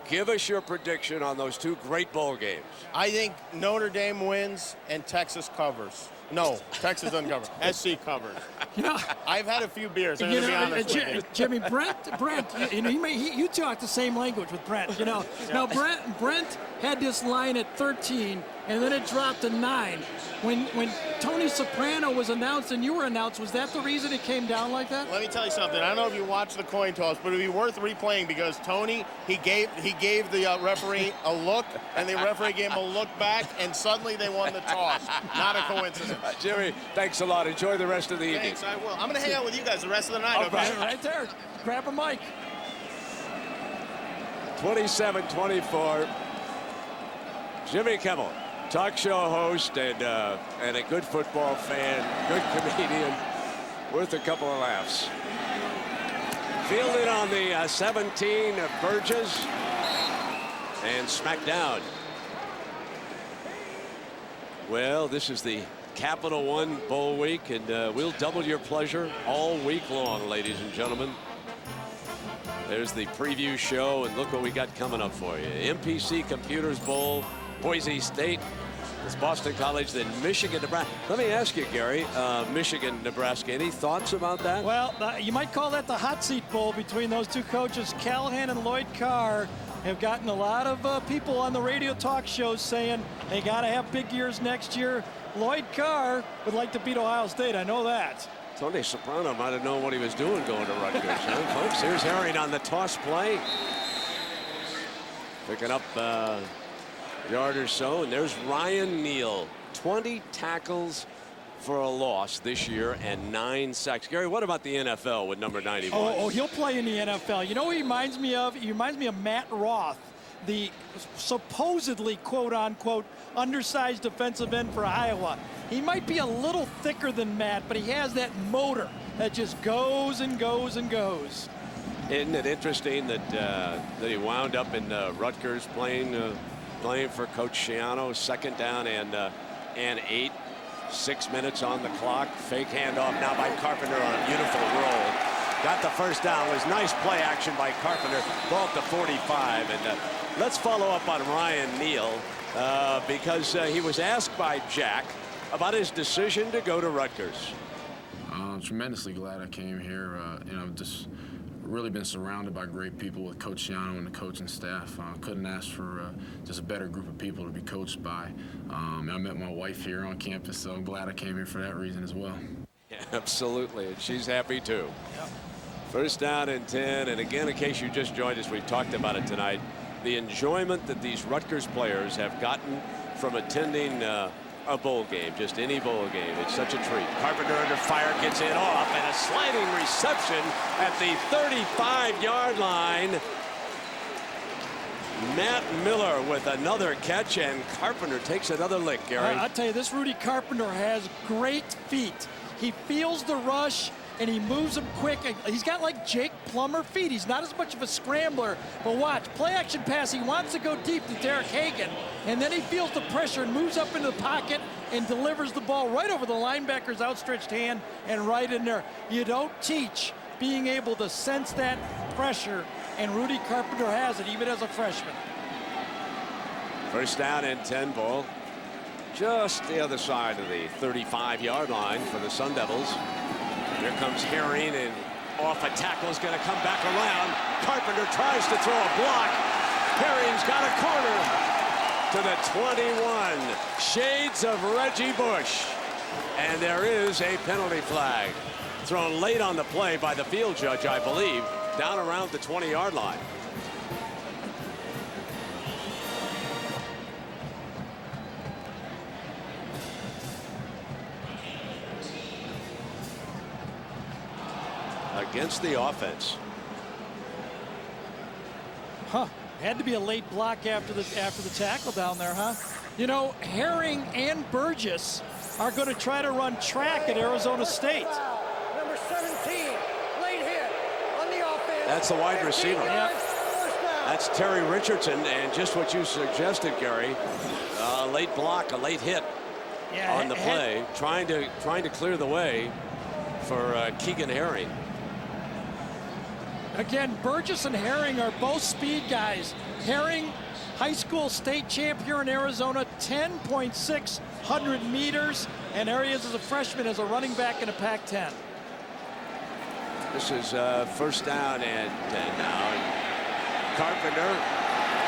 Give us your prediction on those two great bowl games. I think Notre Dame wins and Texas covers. No, Texas doesn't cover. SC covers. You know, I've had a few beers. I'm going to be honest with you. Jimmy, Brent, you talk the same language with Brent. You know, now Brent had this line at 13, and then it dropped to 9. When Tony Soprano was announced and you were announced, was that the reason it came down like that? Let me tell you something. I don't know if you watched the coin toss, but it'd be worth replaying because Tony, he gave the referee a look, and the referee gave him a look back, and suddenly they won the toss. Not a coincidence. Jimmy, thanks a lot. Enjoy the rest of the evening. Thanks, I will. I'm going to hang out with you guys the rest of the night. Okay? Right there. Grab a mic. 27-24. Jimmy Kimmel, talk show host and a good football fan, good comedian, worth a couple of laughs. Fielded on the 17 of Burgess. and smacked down. Well, this is the Capital One Bowl week, and we'll double your pleasure all week long, ladies and gentlemen. There's the preview show, and look what we got coming up for you. MPC Computers Bowl, Boise State. It's Boston College, then Michigan, Nebraska. Let me ask you, Gary, Michigan, Nebraska, any thoughts about that? Well, you might call that the hot seat bowl between those two coaches. Callahan and Lloyd Carr have gotten a lot of people on the radio talk shows saying they got to have big years next year. Lloyd Carr would like to beat Ohio State. I know that. Tony Soprano might have known what he was doing going to Rutgers. Huh, folks? Here's Herring on the toss play. Picking up a yard or so, and there's Ryan Neal. 20 tackles for a loss this year and 9 sacks. Gary, what about the NFL with number 91? Oh, he'll play in the NFL. You know what he reminds me of? He reminds me of Matt Roth, the supposedly, quote-unquote, undersized defensive end for Iowa. He might be a little thicker than Matt, but he has that motor that just goes and goes and goes. Isn't it interesting that he wound up in Rutgers playing for Coach Schiano? 2nd down and 8. 6 minutes on the clock. Fake handoff now by Carpenter on a beautiful roll. Got the first down. It was nice play action by Carpenter. Ball at the 45. And let's follow up on Ryan Neal because he was asked by Jack about his decision to go to Rutgers. I'm tremendously glad I came here. You know, just really been surrounded by great people with Coach Schiano and the coaching staff. Couldn't ask for just a better group of people to be coached by. I met my wife here on campus, so I'm glad I came here for that reason as well. Yeah, absolutely, and she's happy too. Yep. 1st down and 10, and again, in case you just joined us, we've talked about it tonight. The enjoyment that these Rutgers players have gotten from attending a bowl game, just any bowl game. It's such a treat. Carpenter under fire, gets it off, and a sliding reception at the 35-yard line. Matt Miller with another catch, and Carpenter takes another lick, Gary. I'll tell you, this Rudy Carpenter has great feet. He feels the rush, and he moves them quick. He's got like Jake Plummer feet. He's not as much of a scrambler, but watch, play action pass. He wants to go deep to Derek Hagen, and then he feels the pressure and moves up into the pocket and delivers the ball right over the linebacker's outstretched hand and right in there. You don't teach being able to sense that pressure, and Rudy Carpenter has it, even as a freshman. 1st down and 10 ball. Just the other side of the 35-yard line for the Sun Devils. Here comes Herring, and off a tackle is going to come back around. Carpenter tries to throw a block. Herring's got a corner to the 21. Shades of Reggie Bush. And there is a penalty flag. Thrown late on the play by the field judge, I believe, down around the 20-yard line. Against the offense. Huh. Had to be a late block after the tackle down there, huh? You know, Herring and Burgess are going to try to run track at Arizona State. Number 17, late hit on the offense. That's the wide receiver. Yep. That's Terry Richardson, and just what you suggested, Gary, a late block, a late hit on the play, trying to clear the way for Keegan Herring. Again, Burgess and Herring are both speed guys. Herring, high school state champ here in Arizona, 10.600 meters, and there he is as a freshman as a running back in a Pac-10. This is 1st down and 10 now. Carpenter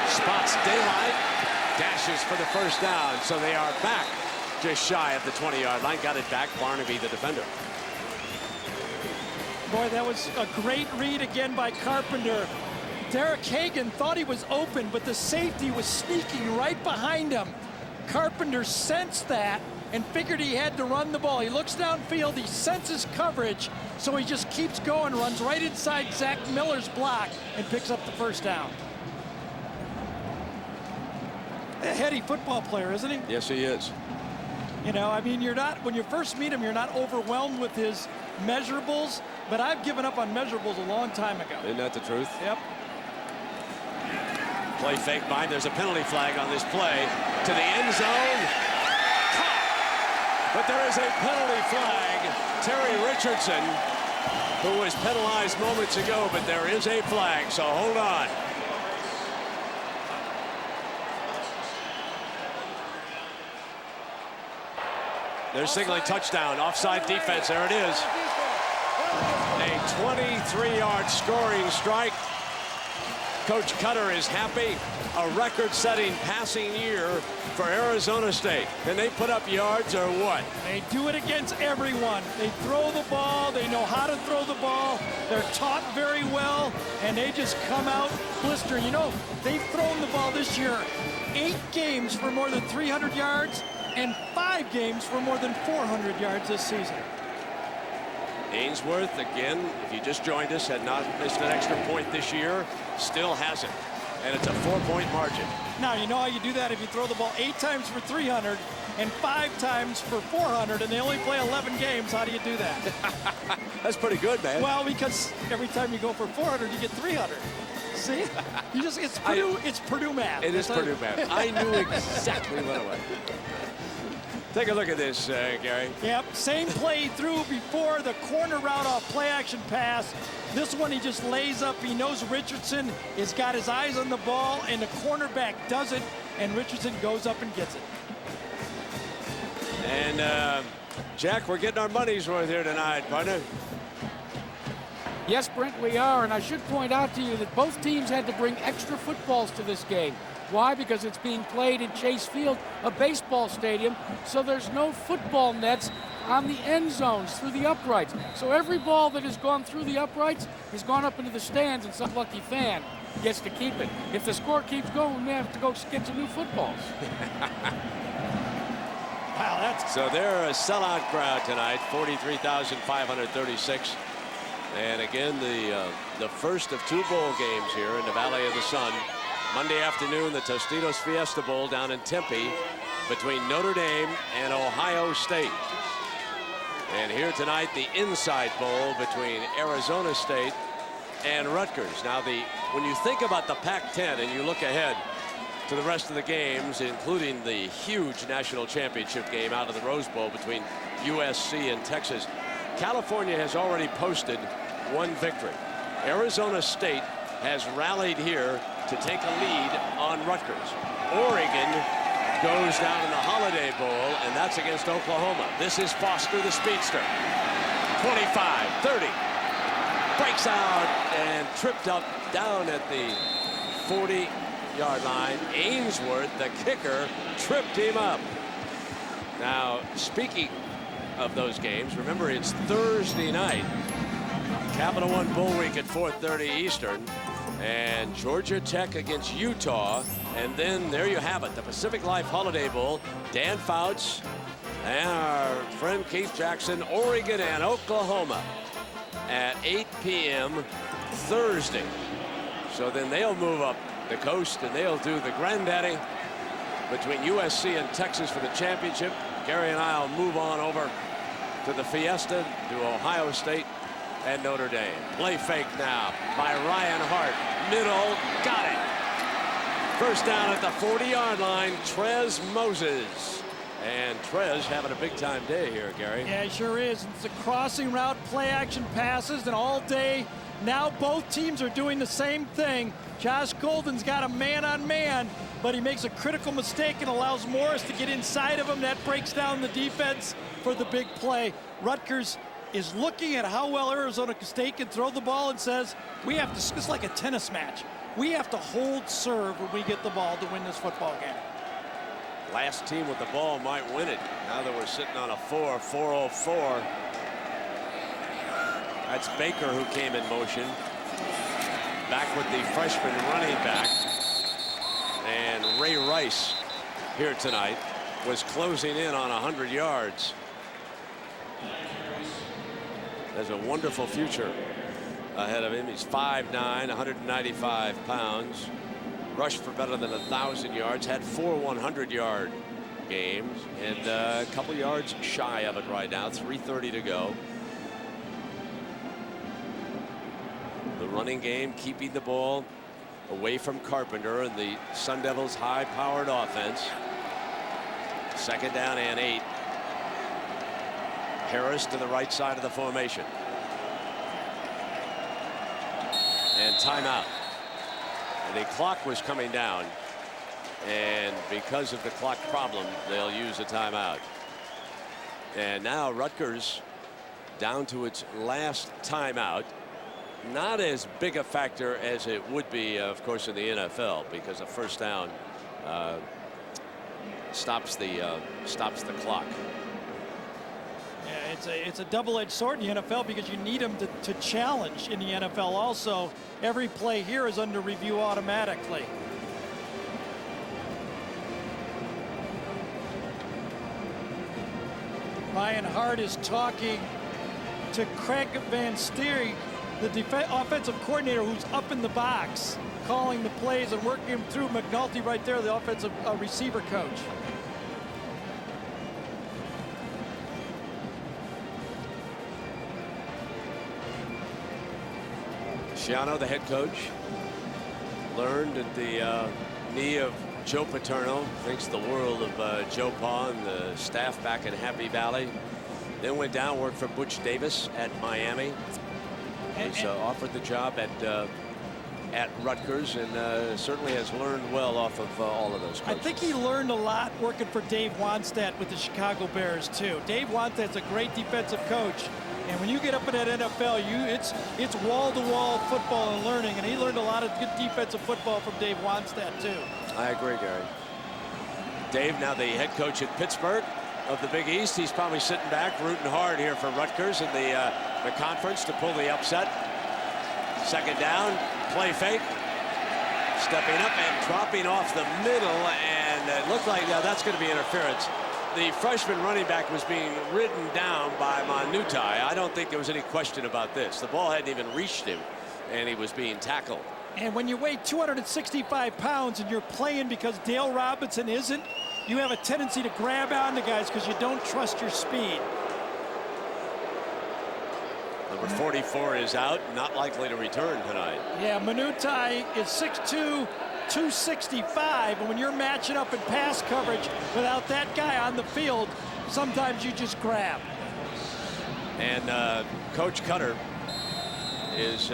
spots daylight, dashes for the 1st down, so they are back just shy of the 20-yard line. Got it back, Barnaby, the defender. Boy, that was a great read again by Carpenter. Derek Hagen thought he was open, but the safety was sneaking right behind him. Carpenter sensed that and figured he had to run the ball. He looks downfield, he senses coverage, so he just keeps going, runs right inside Zach Miller's block, and picks up the 1st down. A heady football player, isn't he? Yes, he is. You know, I mean, you're not, when you first meet him, you're not overwhelmed with his measurables, but I've given up on measurables a long time ago. Isn't that the truth? Yep. Play fake by. There's a penalty flag on this play to the end zone. Caught. But there is a penalty flag. Terry Richardson, who was penalized moments ago, but there is a flag, so hold on. They're signaling touchdown. Offside defense. There it is. A 23-yard scoring strike. Coach Cutter is happy. A record-setting passing year for Arizona State. Can they put up yards or what? They do it against everyone. They throw the ball. They know how to throw the ball. They're taught very well, and they just come out blistering. You know, they've thrown the ball this year 8 games for more than 300 yards and 5 games for more than 400 yards this season. Ainsworth, again, if you just joined us, had not missed an extra point this year, still hasn't. And it's a 4-point margin. Now, you know how you do that if you throw the ball 8 times for 300 and 5 times for 400, and they only play 11 games. How do you do that? That's pretty good, man. Well, because every time you go for 400, you get 300. See? You just, it's Purdue math. It is Purdue math. I knew exactly what it was. Take a look at this, Gary. Yep, same play through before, the corner route off play action pass. This one he just lays up. He knows Richardson has got his eyes on the ball, and the cornerback doesn't, and Richardson goes up and gets it. And Jack, we're getting our money's worth here tonight, partner. Yes, Brent, we are, and I should point out to you that both teams had to bring extra footballs to this game. Why? Because it's being played in Chase Field, a baseball stadium, so there's no football nets on the end zones through the uprights. So every ball that has gone through the uprights has gone up into the stands, and some lucky fan gets to keep it. If the score keeps going, we may have to go get some new footballs. Wow, that's... So they're a sellout crowd tonight, 43,536. And again, the first of 2 bowl games here in the Valley of the Sun. Monday afternoon, the Tostitos Fiesta Bowl down in Tempe between Notre Dame and Ohio State. And here tonight, the Inside Bowl between Arizona State and Rutgers. Now, when you think about the Pac-10 and you look ahead to the rest of the games, including the huge national championship game out of the Rose Bowl between USC and Texas, California has already posted 1 victory. Arizona State has rallied here to take a lead on Rutgers. Oregon goes down in the Holiday Bowl, and that's against Oklahoma. This is Foster, the speedster. 25, 30. Breaks out and tripped up down at the 40-yard line. Ainsworth, the kicker, tripped him up. Now, speaking of those games, remember it's Thursday night. Capital One Bull Week at 4:30 Eastern. And Georgia Tech against Utah. And then there you have it, the Pacific Life Holiday Bowl. Dan Fouts and our friend Keith Jackson, Oregon and Oklahoma at 8 p.m. Thursday. So then they'll move up the coast and they'll do the granddaddy between USC and Texas for the championship. Gary and I will move on over to the Fiesta, to Ohio State and Notre Dame. Play fake now by Ryan Hart. Middle, got it. First down at the 40-yard line, Trez Moses. And Trez having a big-time day here, Gary. Yeah, it sure is. It's a crossing route, play-action passes, and all day. Now both teams are doing the same thing. Josh Golden's got a man-on-man, but he makes a critical mistake and allows Morris to get inside of him. That breaks down the defense for the big play. Rutgers is looking at how well Arizona State can throw the ball and says, we have to, it's like a tennis match. We have to hold serve when we get the ball to win this football game. Last team with the ball might win it. Now that we're sitting on a 4-4-0-4. That's Baker who came in motion. Back with the freshman running back. And Ray Rice here tonight was closing in on 100 yards. There's a wonderful future ahead of him. He's 5'9", 195 pounds. Rushed for better than 1,000 yards. Had 4 100-yard games. And a couple yards shy of it right now. 3:30 to go. The running game, keeping the ball away from Carpenter and the Sun Devils' high-powered offense. 2nd down and 8. Harris to the right side of the formation. And timeout. The clock was coming down, and because of the clock problem, they'll use a timeout. And now Rutgers down to its last timeout. Not as big a factor as it would be, of course, in the NFL, because a first down stops the clock. Yeah, it's a double-edged sword in the NFL because you need them to challenge in the NFL. Also, every play here is under review automatically. Ryan Hart is talking to Craig Van Steer, the offensive coordinator, who's up in the box, calling the plays and working him through. McNulty right there, the offensive receiver coach. Schiano, the head coach, learned at the knee of Joe Paterno, thinks the world of Joe Pa and the staff back in Happy Valley. Then went down, worked for Butch Davis at Miami. He's offered the job at Rutgers, and certainly has learned well off of all of those coaches. I think he learned a lot working for Dave Wannstedt with the Chicago Bears too. Dave Wannstedt's a great defensive coach, and when you get up in that NFL, it's wall-to-wall football and learning, and he learned a lot of good defensive football from Dave Wannstedt too. I agree, Gary. Dave, now the head coach at Pittsburgh of the Big East. He's probably sitting back rooting hard here for Rutgers in the conference to pull the upset. 2nd down, play fake, stepping up and dropping off the middle, and it looked like that's going to be interference. The freshman running back was being ridden down by Manutai. I don't think there was any question about this. The ball hadn't even reached him, and he was being tackled. And when you weigh 265 pounds and you're playing because Dale Robinson isn't, you have a tendency to grab on the guys because you don't trust your speed. Number 44 is out, not likely to return tonight. Yeah, Manutai is 6'2", 265, and when you're matching up in pass coverage without that guy on the field, sometimes you just grab. And Coach Cutter is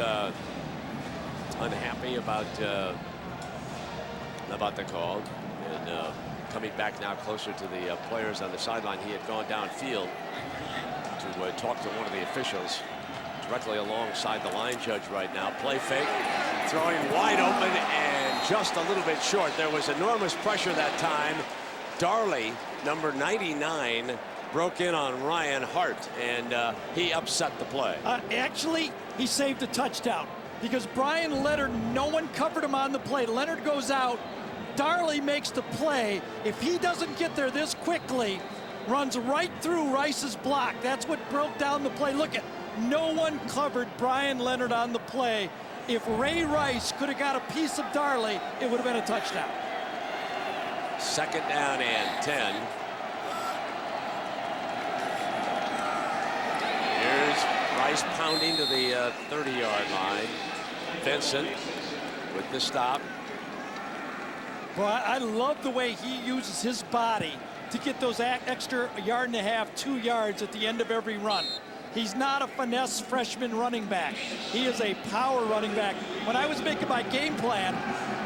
unhappy about the call, and coming back now closer to the players on the sideline. He had gone downfield to talk to one of the officials directly alongside the line judge right now. Play fake, throwing wide open and just a little bit short. There was enormous pressure that time. Darley, number 99, broke in on Ryan Hart, and he upset the play. Actually, he saved a touchdown because Brian Leonard, no one covered him on the play. Leonard goes out. Darley makes the play. If he doesn't get there this quickly, runs right through Rice's block. That's what broke down the play. Look at, no one covered Brian Leonard on the play. If Ray Rice could have got a piece of Darley, it would have been a touchdown. 2nd down and 10. Here's Rice pounding to the 30-yard line. Vincent with the stop. Well, I love the way he uses his body to get those extra 1.5 yards, 2 yards at the end of every run. He's not a finesse freshman running back. He is a power running back. When I was making my game plan,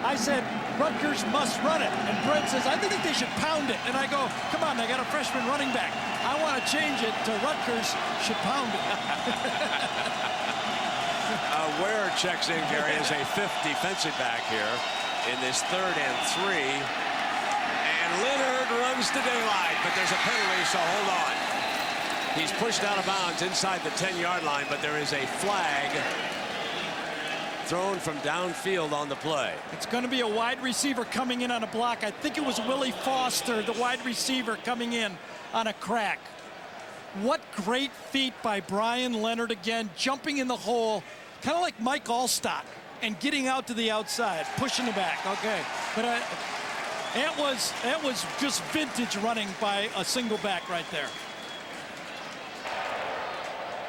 I said, Rutgers must run it. And Brent says, I think they should pound it. And I go, come on, they got a freshman running back. I want to change it to Rutgers should pound it. Ware checks in, Gary, as a 5th defensive back here in this 3rd and 3. And Leonard runs to daylight, but there's a penalty, so hold on. He's pushed out of bounds inside the 10-yard line, but there is a flag thrown from downfield on the play. It's going to be a wide receiver coming in on a block. I think it was Willie Foster, the wide receiver, coming in on a crack. What great feat by Brian Leonard again, jumping in the hole, kind of like Mike Allstott, and getting out to the outside, pushing the back. Okay, but that was just vintage running by a single back right there.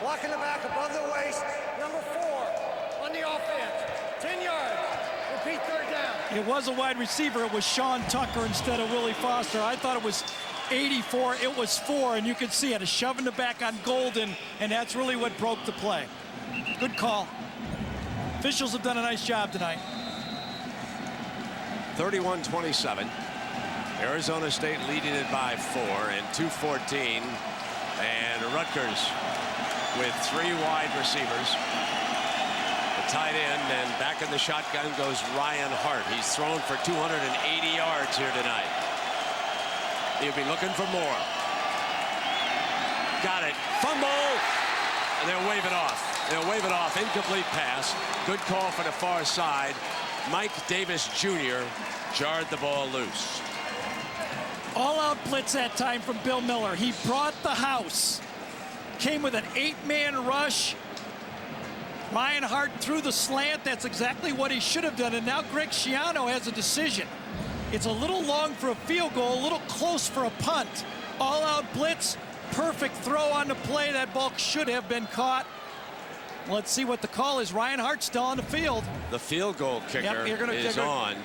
Block in the back above the waist, number 4 on the offense. 10 yards. Repeat It was a wide receiver. It was Sean Tucker instead of Willie Foster. I thought it was 84. It was 4, and you could see it. A shove in the back on Golden, and that's really what broke the play. Good call. Officials have done a nice job tonight. 31-27. Arizona State leading it by 4 and 2:14. And Rutgers with 3 wide receivers. The tight end, and back in the shotgun goes Ryan Hart. He's thrown for 280 yards here tonight. He'll be looking for more. Got it. Fumble. And they'll wave it off. They'll wave it off. Incomplete pass. Good call for the far side. Mike Davis Jr. jarred the ball loose. All-out blitz that time from Bill Miller. He brought the house. Came with an 8-man rush. Ryan Hart threw the slant. That's exactly what he should have done. And now Greg Schiano has a decision. It's a little long for a field goal, a little close for a punt. All-out blitz. Perfect throw on the play. That ball should have been caught. Let's see what the call is. Ryan Hart's still on the field. The field goal kicker is on.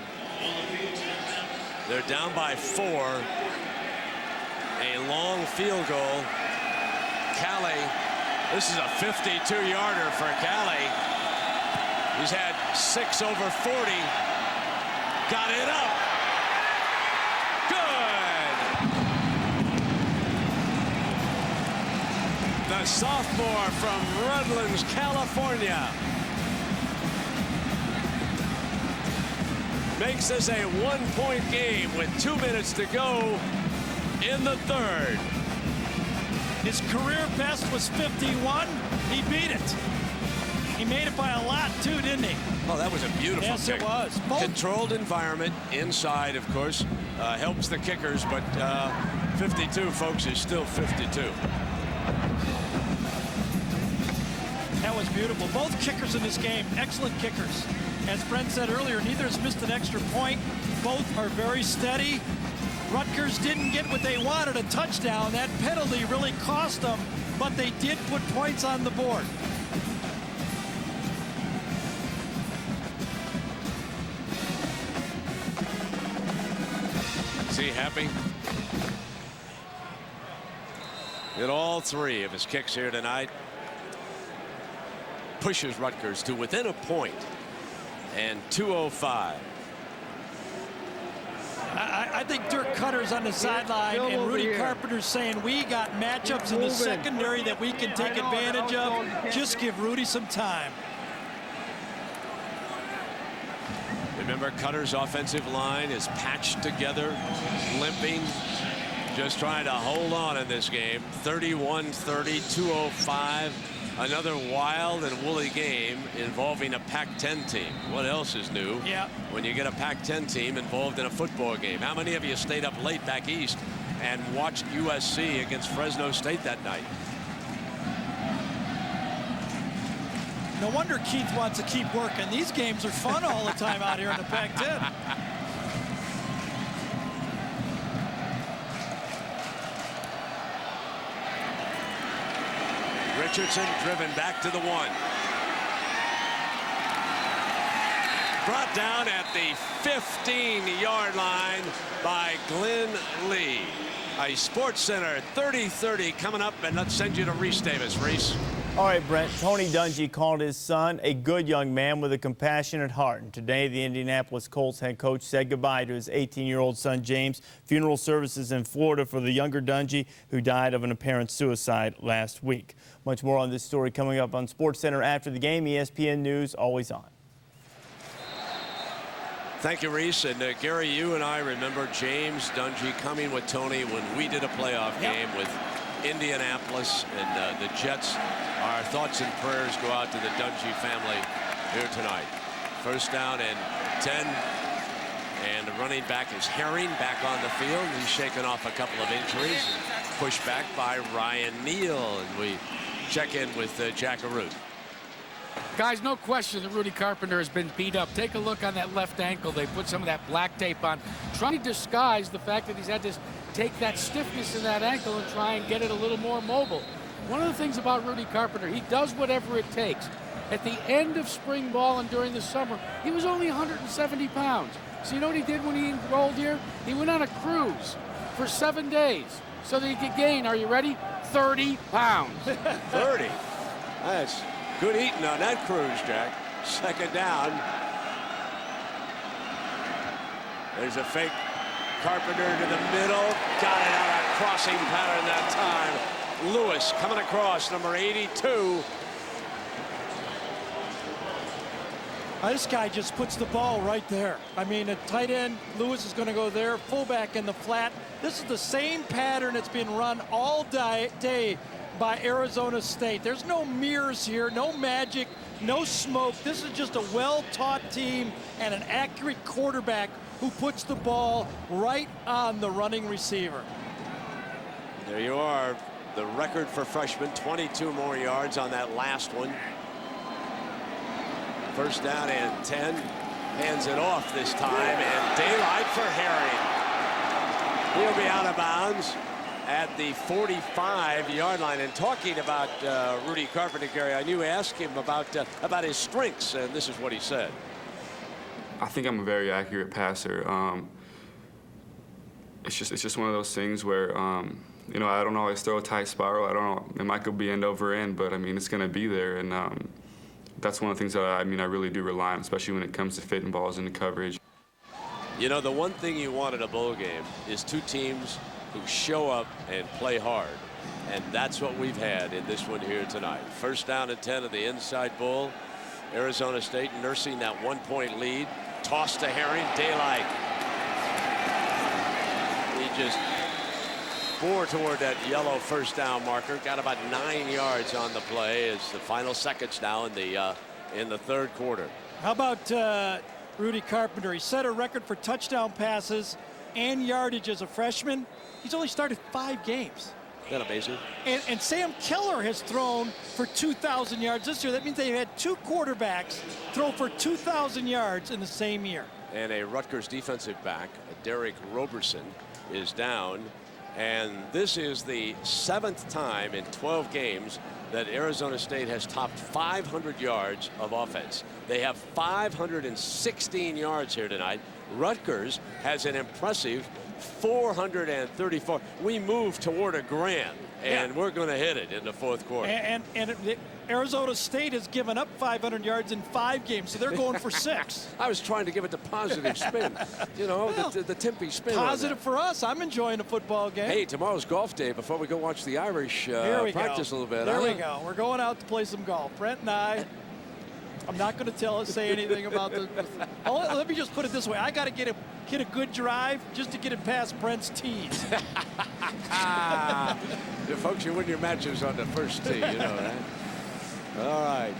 They're down by 4. A long field goal. Callie, this is a 52-yarder for Callie. He's had 6 over 40. Got it up. Good. The sophomore from Redlands, California, makes this a 1-point game with 2 minutes to go in the 3rd. His career best was 51. He beat it. He made it by a lot, too, didn't he? Oh, that was a beautiful kick. Yes, it was. Controlled environment inside, of course, helps the kickers, but 52, folks, is still 52. That was beautiful. Both kickers in this game, excellent kickers. As Brent said earlier, neither has missed an extra point. Both are very steady. Rutgers didn't get what they wanted, a touchdown. That penalty really cost them, but they did put points on the board. Is he happy? Hit all 3 of his kicks here tonight. Pushes Rutgers to within a point. And 2:05. I think Dirk Cutter's on the sideline, and Rudy Carpenter's saying we got matchups in the secondary that we can take advantage of. Just give Rudy some time. Remember, Cutter's offensive line is patched together, limping, just trying to hold on in this game. 31-30, 2:05. Another wild and woolly game involving a Pac-10 team. What else is new? Yeah. When you get a Pac-10 team involved in a football game. How many of you stayed up late back east and watched USC against Fresno State that night? No wonder Keith wants to keep working. These games are fun all the time out here in the Pac-10. Richardson driven back to the 1. Brought down at the 15-yard line by Glenn Lee. A Sports Center 30-30 coming up, and let's send you to Reese Davis. Reese. All right, Brent. Tony Dungy called his son a good young man with a compassionate heart. And today, the Indianapolis Colts head coach said goodbye to his 18-year-old son, James. Funeral services in Florida for the younger Dungy, who died of an apparent suicide last week. Much more on this story coming up on Sports Center after the game. ESPN News, always on. Thank you, Reese. And Gary, you and I remember James Dungy coming with Tony when we did a playoff game with Indianapolis and the Jets. Our thoughts and prayers go out to the Dungy family here tonight. First down and 10. And the running back is Herring back on the field. He's shaken off a couple of injuries. Pushed back by Ryan Neal. And we check in with Jack Arute. Guys, no question that Rudy Carpenter has been beat up. Take a look on that left ankle. They put some of that black tape on, trying to disguise the fact that he's had to take that stiffness in that ankle and try and get it a little more mobile. One of the things about Rudy Carpenter, he does whatever it takes. At the end of spring ball and during the summer, he was only 170 pounds. So you know what he did when he enrolled here? He went on a cruise for 7 days so that he could gain, are you ready, 30 pounds. 30. That's good eating on that cruise, Jack. Second down. There's a fake. Carpenter to the middle. Got it out of crossing pattern that time. Lewis coming across, number 82. This guy just puts the ball right there. I mean, at tight end, Lewis is going to go there. Fullback in the flat. This is the same pattern that's been run all day by Arizona State. There's no mirrors here, no magic, no smoke. This is just a well-taught team and an accurate quarterback who puts the ball right on the running receiver. There you are. The record for freshmen, 22 more yards on that last one. First down and 10. Hands it off this time, and daylight for Herring. He'll be out of bounds at the 45-yard line. And talking about Rudy Carpenter, Gary, I knew asked him about his strengths, and this is what he said. I think I'm a very accurate passer. It's just one of those things where you know, I don't always throw a tight spiral. I don't know, it might go be end over end, but I mean, it's going to be there, and that's one of the things that I really do rely on, especially when it comes to fitting balls into coverage. You know, the one thing you want in a bowl game is two teams who show up and play hard, and that's what we've had in this one here tonight. First down and 10 of the Inside Bowl. Arizona State nursing that 1-point lead. Toss to Herring. Daylight. He just bore toward that yellow first down marker. Got about 9 yards on the play. It's the final seconds now in the third quarter. How about Rudy Carpenter? He set a record for touchdown passes and yardage as a freshman. He's only started 5 games. Isn't that amazing? And Sam Keller has thrown for 2,000 yards this year. That means they've had 2 quarterbacks throw for 2,000 yards in the same year. And a Rutgers defensive back, Derek Roberson, is down. And this is the 7th time in 12 games that Arizona State has topped 500 yards of offense. They have 516 yards here tonight. Rutgers has an impressive 434. We move toward a grand, and we're going to hit it in the fourth quarter. And Arizona State has given up 500 yards in 5 games, so they're going for 6. I was trying to give it the positive spin, you know, well, the Tempe spin. Positive for us. I'm enjoying a football game. Hey, tomorrow's golf day. Before we go watch the Irish practice a little bit. There we go. We're going out to play some golf. Brent and I'm not going to say anything about the. Let me just put it this way. I got to get a good drive just to get it past Brent's tees. Folks, you win your matches on the first tee, you know that. All right.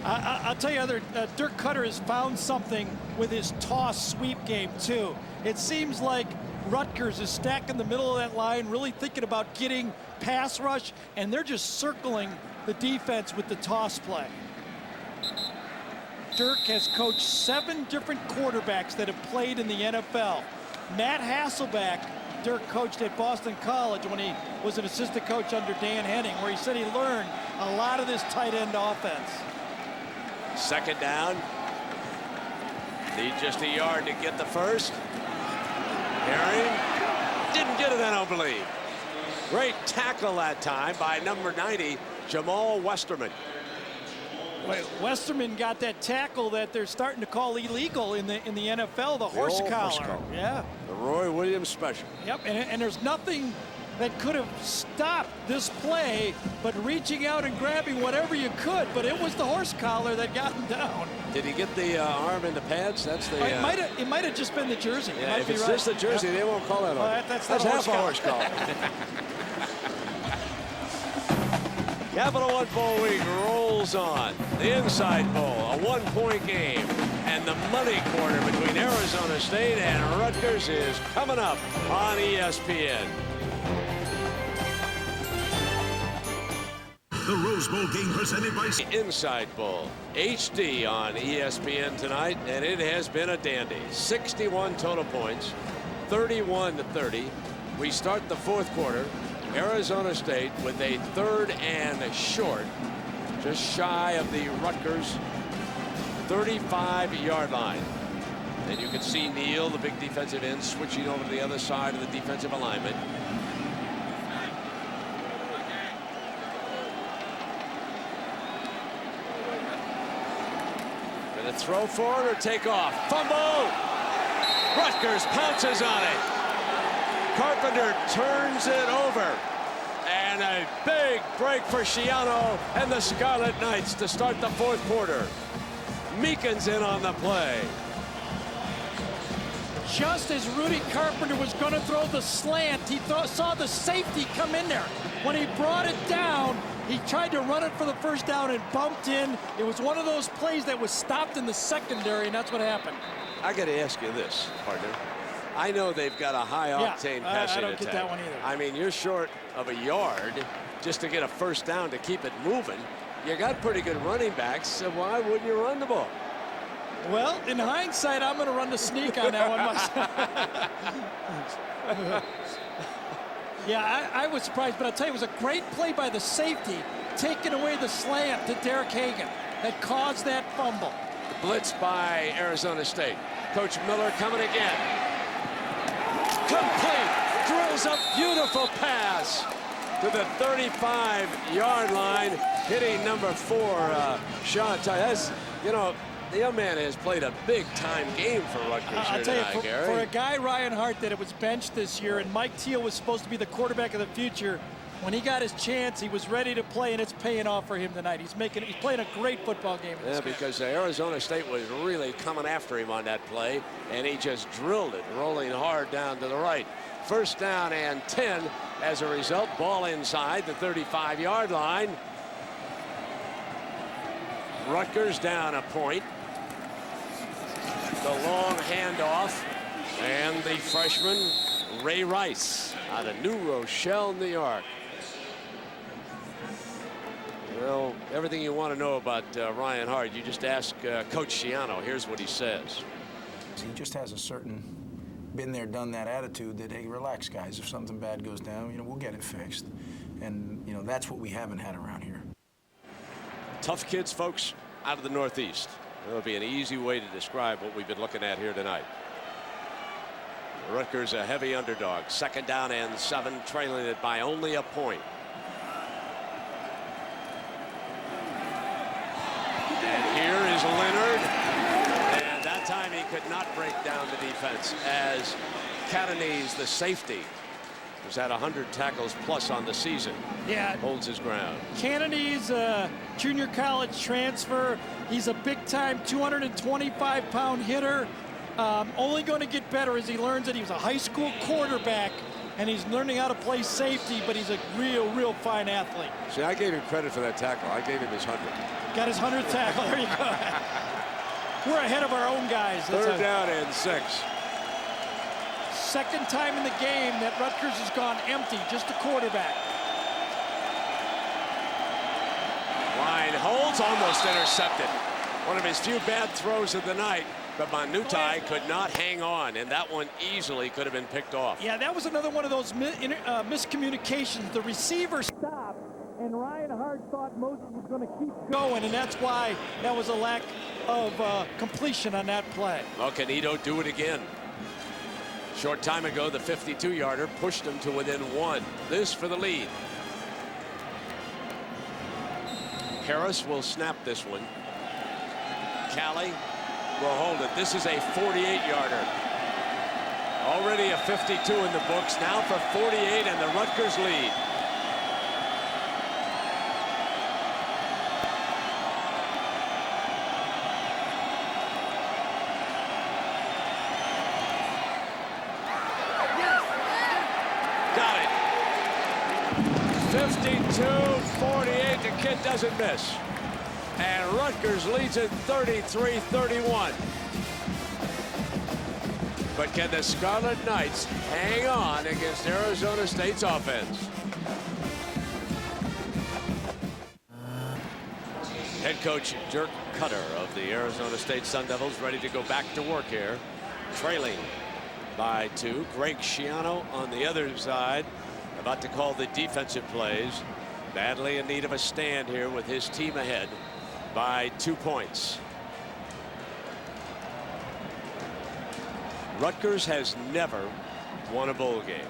I'll tell you, Dirk Cutter has found something with his toss sweep game too. It seems like Rutgers is stacked in the middle of that line, really thinking about getting pass rush, and they're just circling the defense with the toss play. Dirk has coached 7 different quarterbacks that have played in the NFL. Matt Hasselbeck, Dirk coached at Boston College when he was an assistant coach under Dan Henning, where he said he learned a lot of this tight end offense. Second down. Need just a yard to get the first. Herring didn't get it, I don't believe. Great tackle that time by number 90, Jamal Westerman. Wait, Westerman got that tackle that they're starting to call illegal in the NFL, the horse collar. Yeah. The Roy Williams special. Yep, and there's nothing that could have stopped this play but reaching out and grabbing whatever you could, but it was the horse collar that got him down. Did he get the arm in the pads? That's the. It might have just been the jersey. Yeah, if it's just the jersey, they won't call that on. That's half a horse collar. Capital One Bowl Week rolls on. The Inside Bowl, a 1-point game. And the money corner between Arizona State and Rutgers is coming up on ESPN. The Rose Bowl game presented by the Inside Bowl HD on ESPN tonight, and it has been a dandy. 61 total points, 31-30. We start the fourth quarter. Arizona State with a 3rd and short, just shy of the Rutgers 35-yard line. And you can see Neal, the big defensive end, switching over to the other side of the defensive alignment. Gonna throw forward or take off. Fumble! Rutgers pounces on it. Carpenter turns it over. And a big break for Schiano and the Scarlet Knights to start the fourth quarter. Meekin's in on the play. Just as Rudy Carpenter was going to throw the slant, he saw the safety come in there. When he brought it down, he tried to run it for the first down and bumped in. It was one of those plays that was stopped in the secondary, and that's what happened. I got to ask you this, partner. I know they've got a high-octane passing attack. I don't get that one either. I mean, you're short of a yard just to get a first down to keep it moving. You got pretty good running backs, so why wouldn't you run the ball? Well, in hindsight, I'm going to run the sneak on that one myself. Yeah, I was surprised, but I'll tell you, it was a great play by the safety, taking away the slant to Derek Hagen that caused that fumble. The blitz by Arizona State. Coach Miller coming again. Complete. Drills a beautiful pass to the 35-yard line, hitting number 4, Sean Tyus. You know, the young man has played a big-time game for Rutgers here tonight, Gary. For a guy, Ryan Hart, that it was benched this year, and Mike Teal was supposed to be the quarterback of the future, when he got his chance, he was ready to play, and it's paying off for him tonight. He's playing a great football game. Yeah, because Arizona State was really coming after him on that play, and he just drilled it, rolling hard down to the right. First down and 10 as a result. Ball inside the 35-yard line. Rutgers down a point. The long handoff, and the freshman Ray Rice out of New Rochelle, New York. Well, everything you want to know about Ryan Hart, you just ask Coach Schiano. Here's what he says. He just has a certain been there, done that attitude that, hey, relax, guys. If something bad goes down, you know, we'll get it fixed. And, you know, that's what we haven't had around here. Tough kids, folks, out of the Northeast. That would be an easy way to describe what we've been looking at here tonight. Rutgers a heavy underdog. 2nd down and 7, trailing it by only a point. And here is Leonard. And that time he could not break down the defense as Catanese, the safety, who's had 100 tackles plus on the season. Yeah. Holds his ground. Kennedy's a junior college transfer. He's a big-time 225-pound hitter. Only going to get better as he learns that he was a high school quarterback, and he's learning how to play safety, but he's a real fine athlete. See, I gave him credit for that tackle. I gave him his 100. Got his 100th tackle. There you go. We're ahead of our own guys. Third down and 6. Second time in the game that Rutgers has gone empty, just a quarterback. Line holds, almost intercepted. One of his few bad throws of the night, but Manutai could not hang on, and that one easily could have been picked off. Yeah, that was another one of those miscommunications. The receiver stopped, and Ryan Hart thought Moses was going to keep going, and that's why that was a lack of completion on that play. Well, can Ito do it again? Short time ago, the 52-yarder pushed him to within 1. This for the lead. Harris will snap this one. Callie will hold it. This is a 48-yarder. Already a 52 in the books. Now for 48 and the Rutgers lead. Got it. 52-48. The kid doesn't miss. And Rutgers leads it 33-31. But can the Scarlet Knights hang on against Arizona State's offense? Head coach Dirk Cutter of the Arizona State Sun Devils ready to go back to work here. Trailing by 2. Greg Schiano on the other side, about to call the defensive plays. Badly in need of a stand here with his team ahead by 2 points. Rutgers has never won a bowl game.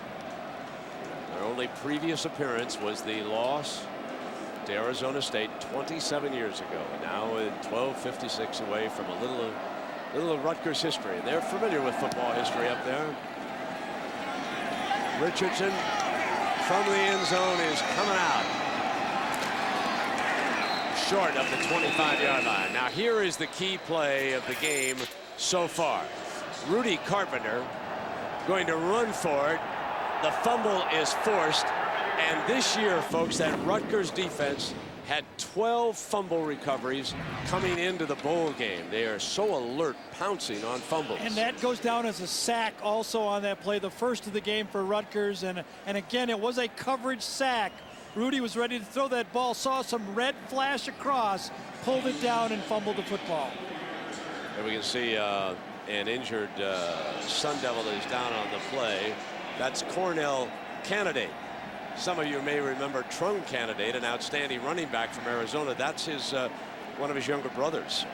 Their only previous appearance was the loss to Arizona State 27 years ago. And now with 12:56 away from a little of Rutgers history. They're familiar with football history up there. Richardson from the end zone is coming out short of the 25-yard line. Now here is the key play of the game so far. Rudy Carpenter going to run for it. The fumble is forced. And this year, folks, that Rutgers defense had 12 fumble recoveries coming into the bowl game. They are so alert, pouncing on fumbles. And that goes down as a sack also on that play, the first of the game for Rutgers. And again, it was a coverage sack. Rudy was ready to throw that ball, saw some red flash across, pulled it down and fumbled the football. And we can see an injured Sun Devil is down on the play. That's Cornell Candidate. Some of you may remember Trung Candidate, an outstanding running back from Arizona. That's his one of his younger brothers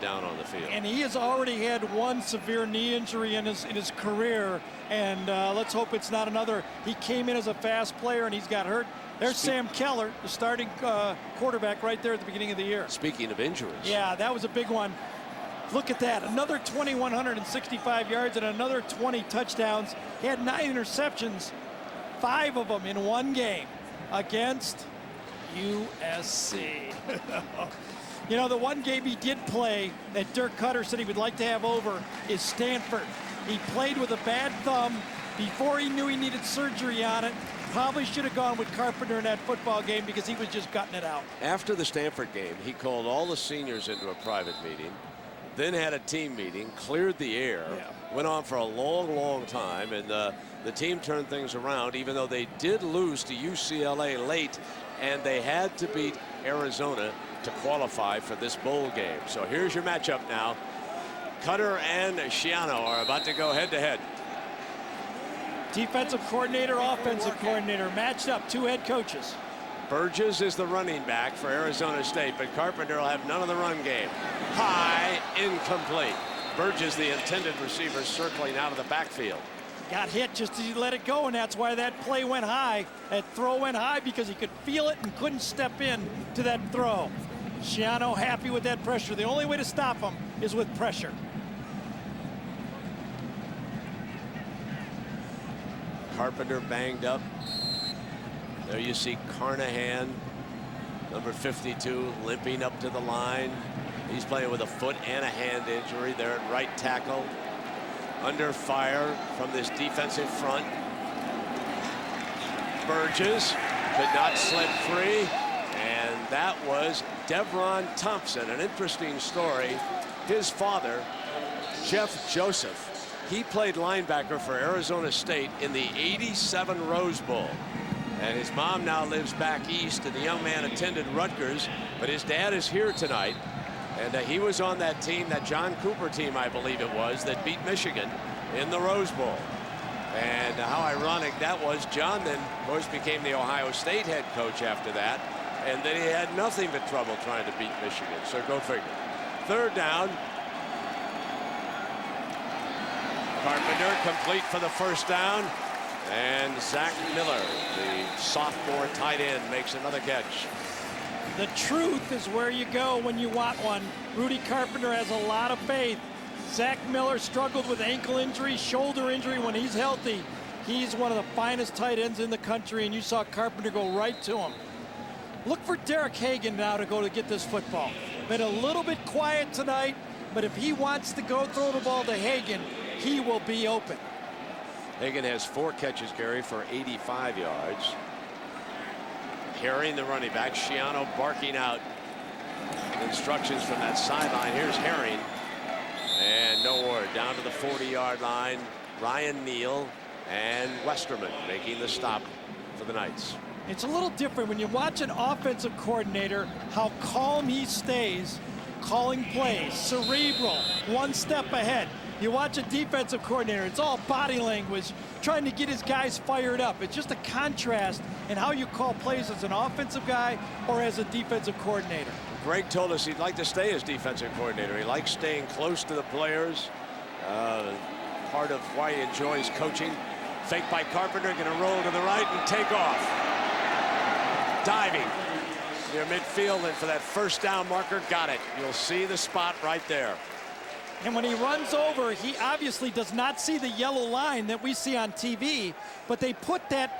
down on the field. And he has already had one severe knee injury in his career, and let's hope it's not another. He came in as a fast player and he's got hurt. There's Sam Keller, the starting quarterback right there at the beginning of the year. Speaking of injuries. Yeah, that was a big one. Look at that, another 2,165 yards and another 20 touchdowns. He had 9 interceptions, 5 of them in one game against USC. You know, the one game he did play that Dirk Cutter said he would like to have over is Stanford. He played with a bad thumb before he knew he needed surgery on it. Probably should have gone with Carpenter in that football game because he was just gutting it out. After the Stanford game, he called all the seniors into a private meeting, then had a team meeting, cleared the air, went on for a long time, and the team turned things around, even though they did lose to UCLA late, and they had to beat Arizona to qualify for this bowl game. So here's your matchup now. Cutter and Schiano are about to go head-to-head. Defensive coordinator, offensive coordinator, matched up, 2 head coaches. Burgess is the running back for Arizona State, but Carpenter will have none of the run game. High, incomplete. Burgess, the intended receiver, circling out of the backfield. Got hit just as he let it go, and that's why that play went high. That throw went high because he could feel it and couldn't step in to that throw. Schiano happy with that pressure. The only way to stop him is with pressure. Carpenter banged up. There you see Carnahan, number 52, limping up to the line. He's playing with a foot and a hand injury there at right tackle. Under fire from this defensive front. Burgess could not slip free. And that was Devron Thompson, an interesting story. His father, Jeff Joseph, he played linebacker for Arizona State in the '87 Rose Bowl. And his mom now lives back east, and the young man attended Rutgers, but his dad is here tonight. And he was on that team, that John Cooper team, I believe it was, that beat Michigan in the Rose Bowl. And how ironic that was. John then, of course, became the Ohio State head coach after that. And then he had nothing but trouble trying to beat Michigan. So go figure. Third down. Carpenter complete for the first down. And Zach Miller, the sophomore tight end, makes another catch. The truth is where you go when you want one. Rudy Carpenter has a lot of faith. Zach Miller struggled with ankle injury, shoulder injury. When he's healthy, he's one of the finest tight ends in the country, and you saw Carpenter go right to him. Look for Derek Hagen now to go to get this football. Been a little bit quiet tonight, but if he wants to go throw the ball to Hagen, he will be open. Hagen has 4 catches, Gary, for 85 yards. Herring, the running back. Schiano barking out instructions from that sideline. Here's Herring. And no word. Down to the 40-yard line. Ryan Neal and Westerman making the stop for the Knights. It's a little different when you watch an offensive coordinator, how calm he stays calling plays. Cerebral, one step ahead. You watch a defensive coordinator, it's all body language, trying to get his guys fired up. It's just a contrast in how you call plays as an offensive guy or as a defensive coordinator. Greg told us he'd like to stay as defensive coordinator. He likes staying close to the players. part of why he enjoys coaching. Fake by Carpenter, going to roll to the right and take off. Diving near midfield, and for that first down marker, got it. You'll see the spot right there. And when he runs over, he obviously does not see the yellow line that we see on TV, but they put that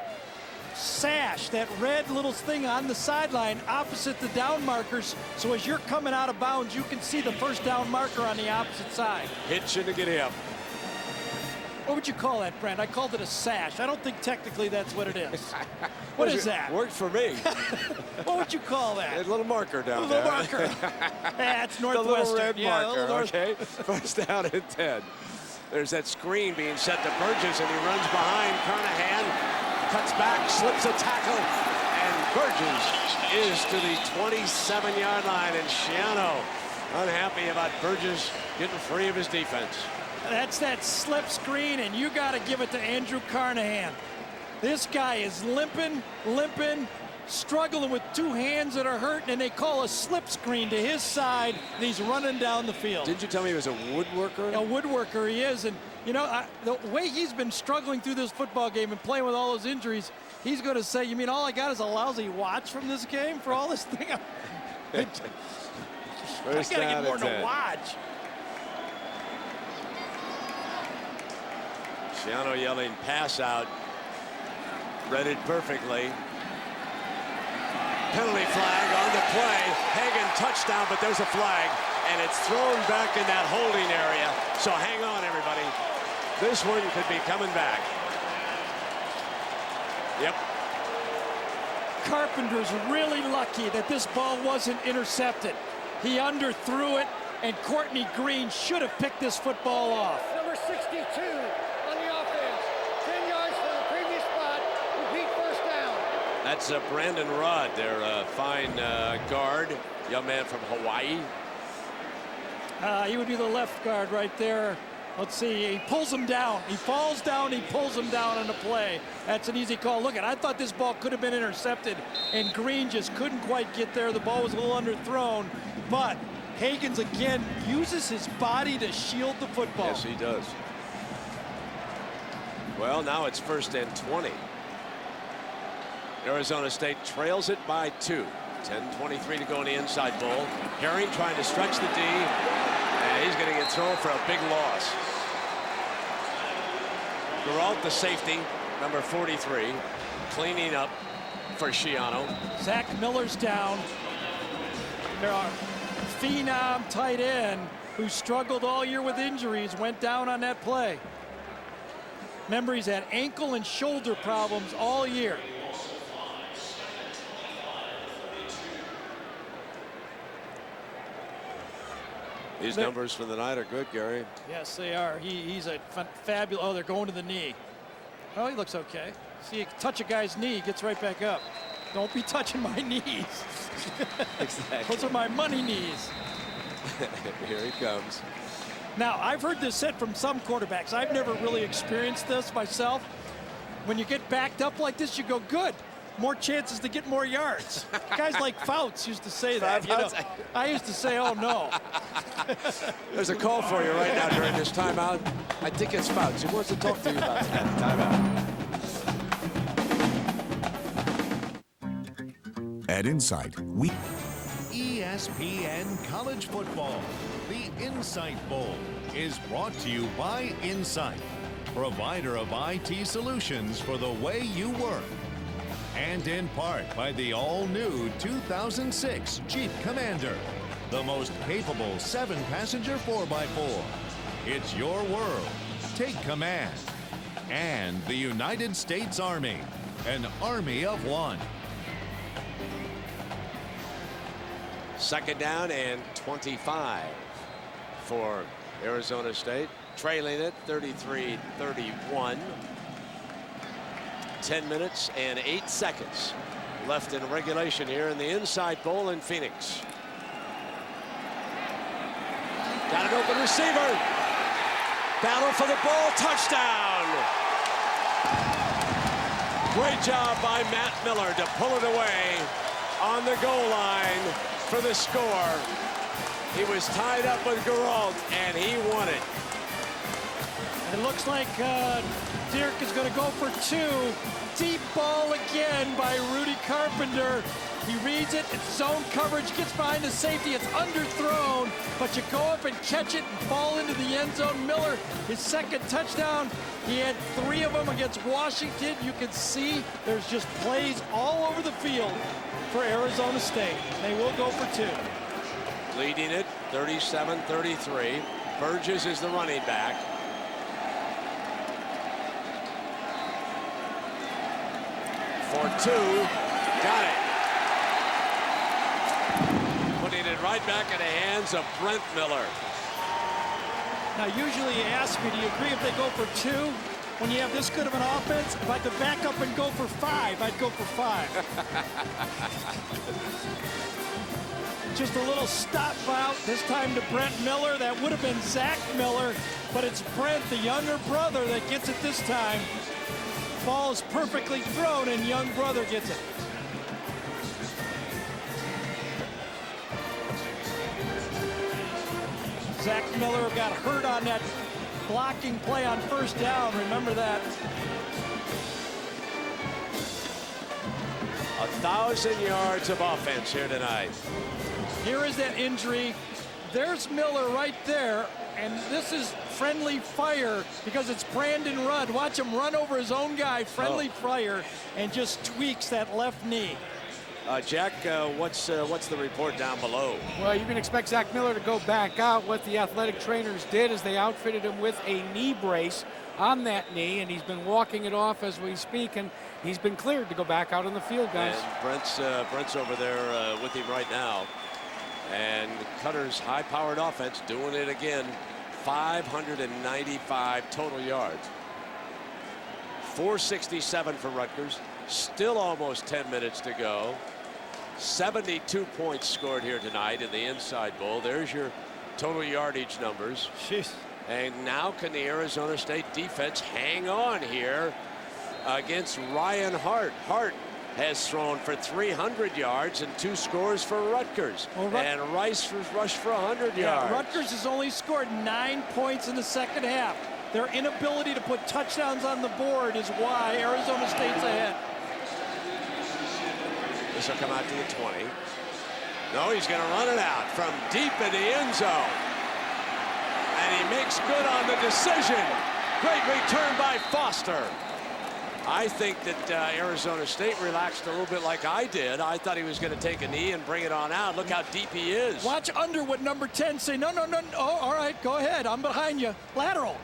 sash, that red little thing on the sideline opposite the down markers, so as you're coming out of bounds, you can see the first down marker on the opposite side. Hitching to get him. What would you call that, Brent? I called it a sash. I don't think technically that's what it is. What is that? Worked for me. What would you call that? A little marker down there. A little there. marker. That's Northwestern. The little red yeah, marker, okay? First down and 10. There's that screen being set to Burgess, and he runs behind Carnahan. Cuts back, slips a tackle, and Burgess is to the 27-yard line, and Schiano unhappy about Burgess getting free of his defense. That's that slip screen, and you got to give it to Andrew Carnahan. This guy is limping, struggling with two hands that are hurting, and they call a slip screen to his side, and he's running down the field. Didn't you tell me he was a woodworker? A woodworker he is, and you know, the way he's been struggling through this football game and playing with all those injuries, he's going to say, you mean all I got is a lousy watch from this game for all this thing? I got to get more than a watch. Schiano yelling pass out. Read it perfectly. Penalty flag on the play. Hagen touchdown, but there's a flag, and it's thrown back in that holding area. So hang on, everybody. This one could be coming back. Yep. Carpenter's really lucky that this ball wasn't intercepted. He underthrew it, and Courtney Green should have picked this football off. Number 62 on the offense. 10 yards from the previous spot. Repeat first down. That's Brandon Rudd, their fine guard, young man from Hawaii. He would be the left guard right there. Let's see, he pulls him down. He falls down, he pulls him down on the play. That's an easy call. Look, I thought this ball could have been intercepted, and Green just couldn't quite get there. The ball was a little underthrown, but Hagen's again uses his body to shield the football. Yes, he does. Well, now it's 1st and 20. Arizona State trails it by 2. 10:23 to go in the inside bowl. Herring trying to stretch the D, and he's going to get thrown for a big loss. Geralt, the safety, number 43, cleaning up for Schiano. Zach Miller's down. There are phenom tight end who struggled all year with injuries, went down on that play. Remember, he's had ankle and shoulder problems all year. These numbers for the night are good, Gary. Yes, they are. He's a fabulous. Oh, they're going to the knee. Oh, he looks okay. See, you touch a guy's knee, he gets right back up. Don't be touching my knees. Exactly. Those are my money knees. Here he comes. Now, I've heard this said from some quarterbacks. I've never really experienced this myself. When you get backed up like this, you go, good. More chances to get more yards. Guys like Fouts used to say that. You know, I used to say, oh, no. There's a call for you right now during this timeout. I think it's Fouts. He wants to talk to you about that timeout. At Insight, we ESPN College Football. The Insight Bowl is brought to you by Insight, provider of IT solutions for the way you work. And in part by the all-new 2006 Jeep Commander, the most capable 7-passenger 4x4. It's your world. Take command. And the United States Army, an army of one. 2nd down and 25 for Arizona State, trailing it 33-31. 10 minutes and 8 seconds left in regulation here in the Inside Bowl in Phoenix. Got an open receiver. Battle for the ball. Touchdown. Great job by Matt Miller to pull it away on the goal line for the score. He was tied up with Geralt, and he won it. It looks like Dirk is going to go for two. Deep ball again by Rudy Carpenter. He reads it, it's zone coverage, gets behind the safety, it's underthrown, but you go up and catch it and fall into the end zone. Miller, his second touchdown, he had 3 of them against Washington. You can see there's just plays all over the field for Arizona State. They will go for 2. Leading it 37-33. Burgess is the running back. For 2, got it. Putting it right back in the hands of Brent Miller. Now, usually you ask me, do you agree if they go for 2? When you have this good of an offense, if I could back up and go for 5, I'd go for 5. Just a little stop out, this time to Brent Miller. That would have been Zach Miller, but it's Brent, the younger brother, that gets it this time. Ball is perfectly thrown, and young brother gets it. Zach Miller got hurt on that blocking play on first down. Remember that. 1,000 yards of offense here tonight. Here is that injury. There's Miller right there, and this is friendly fire because it's Brandon Rudd. Watch him run over his own guy, friendly fire, and just tweaks that left knee. Jack, what's the report down below? Well, you can expect Zach Miller to go back out. What the athletic trainers did is they outfitted him with a knee brace on that knee, and he's been walking it off as we speak, and he's been cleared to go back out on the field, guys. And Brent's over there with him right now. And Cutter's high-powered offense doing it again. 595 total yards. 467 for Rutgers. Still almost 10 minutes to go. 72 points scored here tonight in the Inside Bowl. There's your total yardage numbers. Jeez. And now can the Arizona State defense hang on here against Ryan Hart? Hart has thrown for 300 yards and 2 scores for Rutgers. Well, and Rice rushed for 100 yards. Rutgers has only scored 9 points in the second half. Their inability to put touchdowns on the board is why Arizona State's ahead. This will come out to the 20. No, he's going to run it out from deep in the end zone. And he makes good on the decision. Great return by Foster. I think that Arizona State relaxed a little bit like I did. I thought he was going to take a knee and bring it on out. Look how deep he is. Watch Underwood, number 10, say, no. Oh, all right, go ahead. I'm behind you. Lateral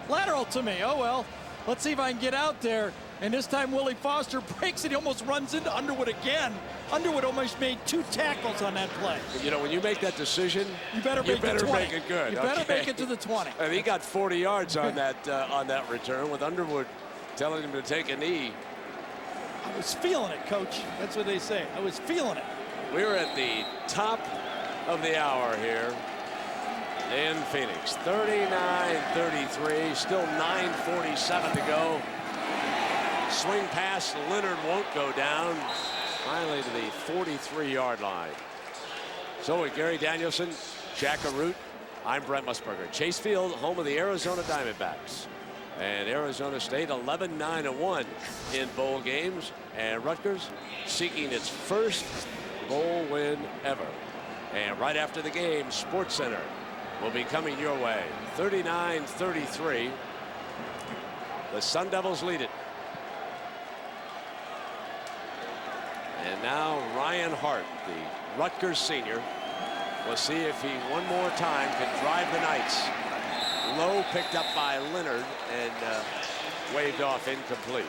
to me. Oh, well, let's see if I can get out there. And this time Willie Foster breaks it. He almost runs into Underwood again. Underwood almost made 2 tackles on that play. You know, when you make that decision, you better make it good. You better make it to the 20. And he got 40 yards on that return with Underwood telling him to take a knee. I was feeling it, Coach. That's what they say. I was feeling it. We're at the top of the hour here in Phoenix. 39-33, still 9:47 to go. Swing pass, Leonard won't go down. Finally to the 43-yard line. So with Gary Danielson, Jack Arute, I'm Brent Musburger. Chase Field, home of the Arizona Diamondbacks. And Arizona State 11-9-1 in bowl games. And Rutgers seeking its first bowl win ever. And right after the game, SportsCenter will be coming your way. 39-33. The Sun Devils lead it. And now Ryan Hart, the Rutgers senior, will see if he one more time can drive the Knights. Low picked up by Leonard and waved off incomplete.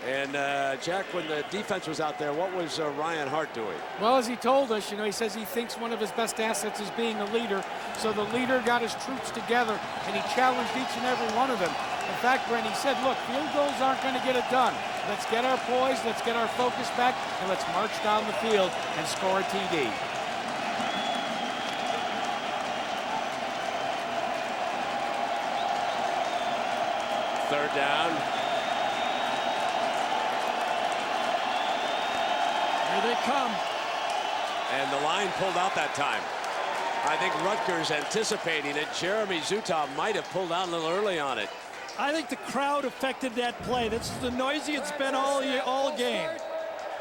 And Jack, when the defense was out there, what was Ryan Hart doing? Well, as he told us, he says he thinks one of his best assets is being a leader. So the leader got his troops together and he challenged each and every one of them. In fact, Brent, he said, look, field goals aren't going to get it done. Let's get our poise, let's get our focus back, and let's march down the field and score a TD. Third down. Here they come. And the line pulled out that time. I think Rutgers anticipating it. Jeremy Zutov might have pulled out a little early on it. I think the crowd affected that play. This is the noisiest it's been all game.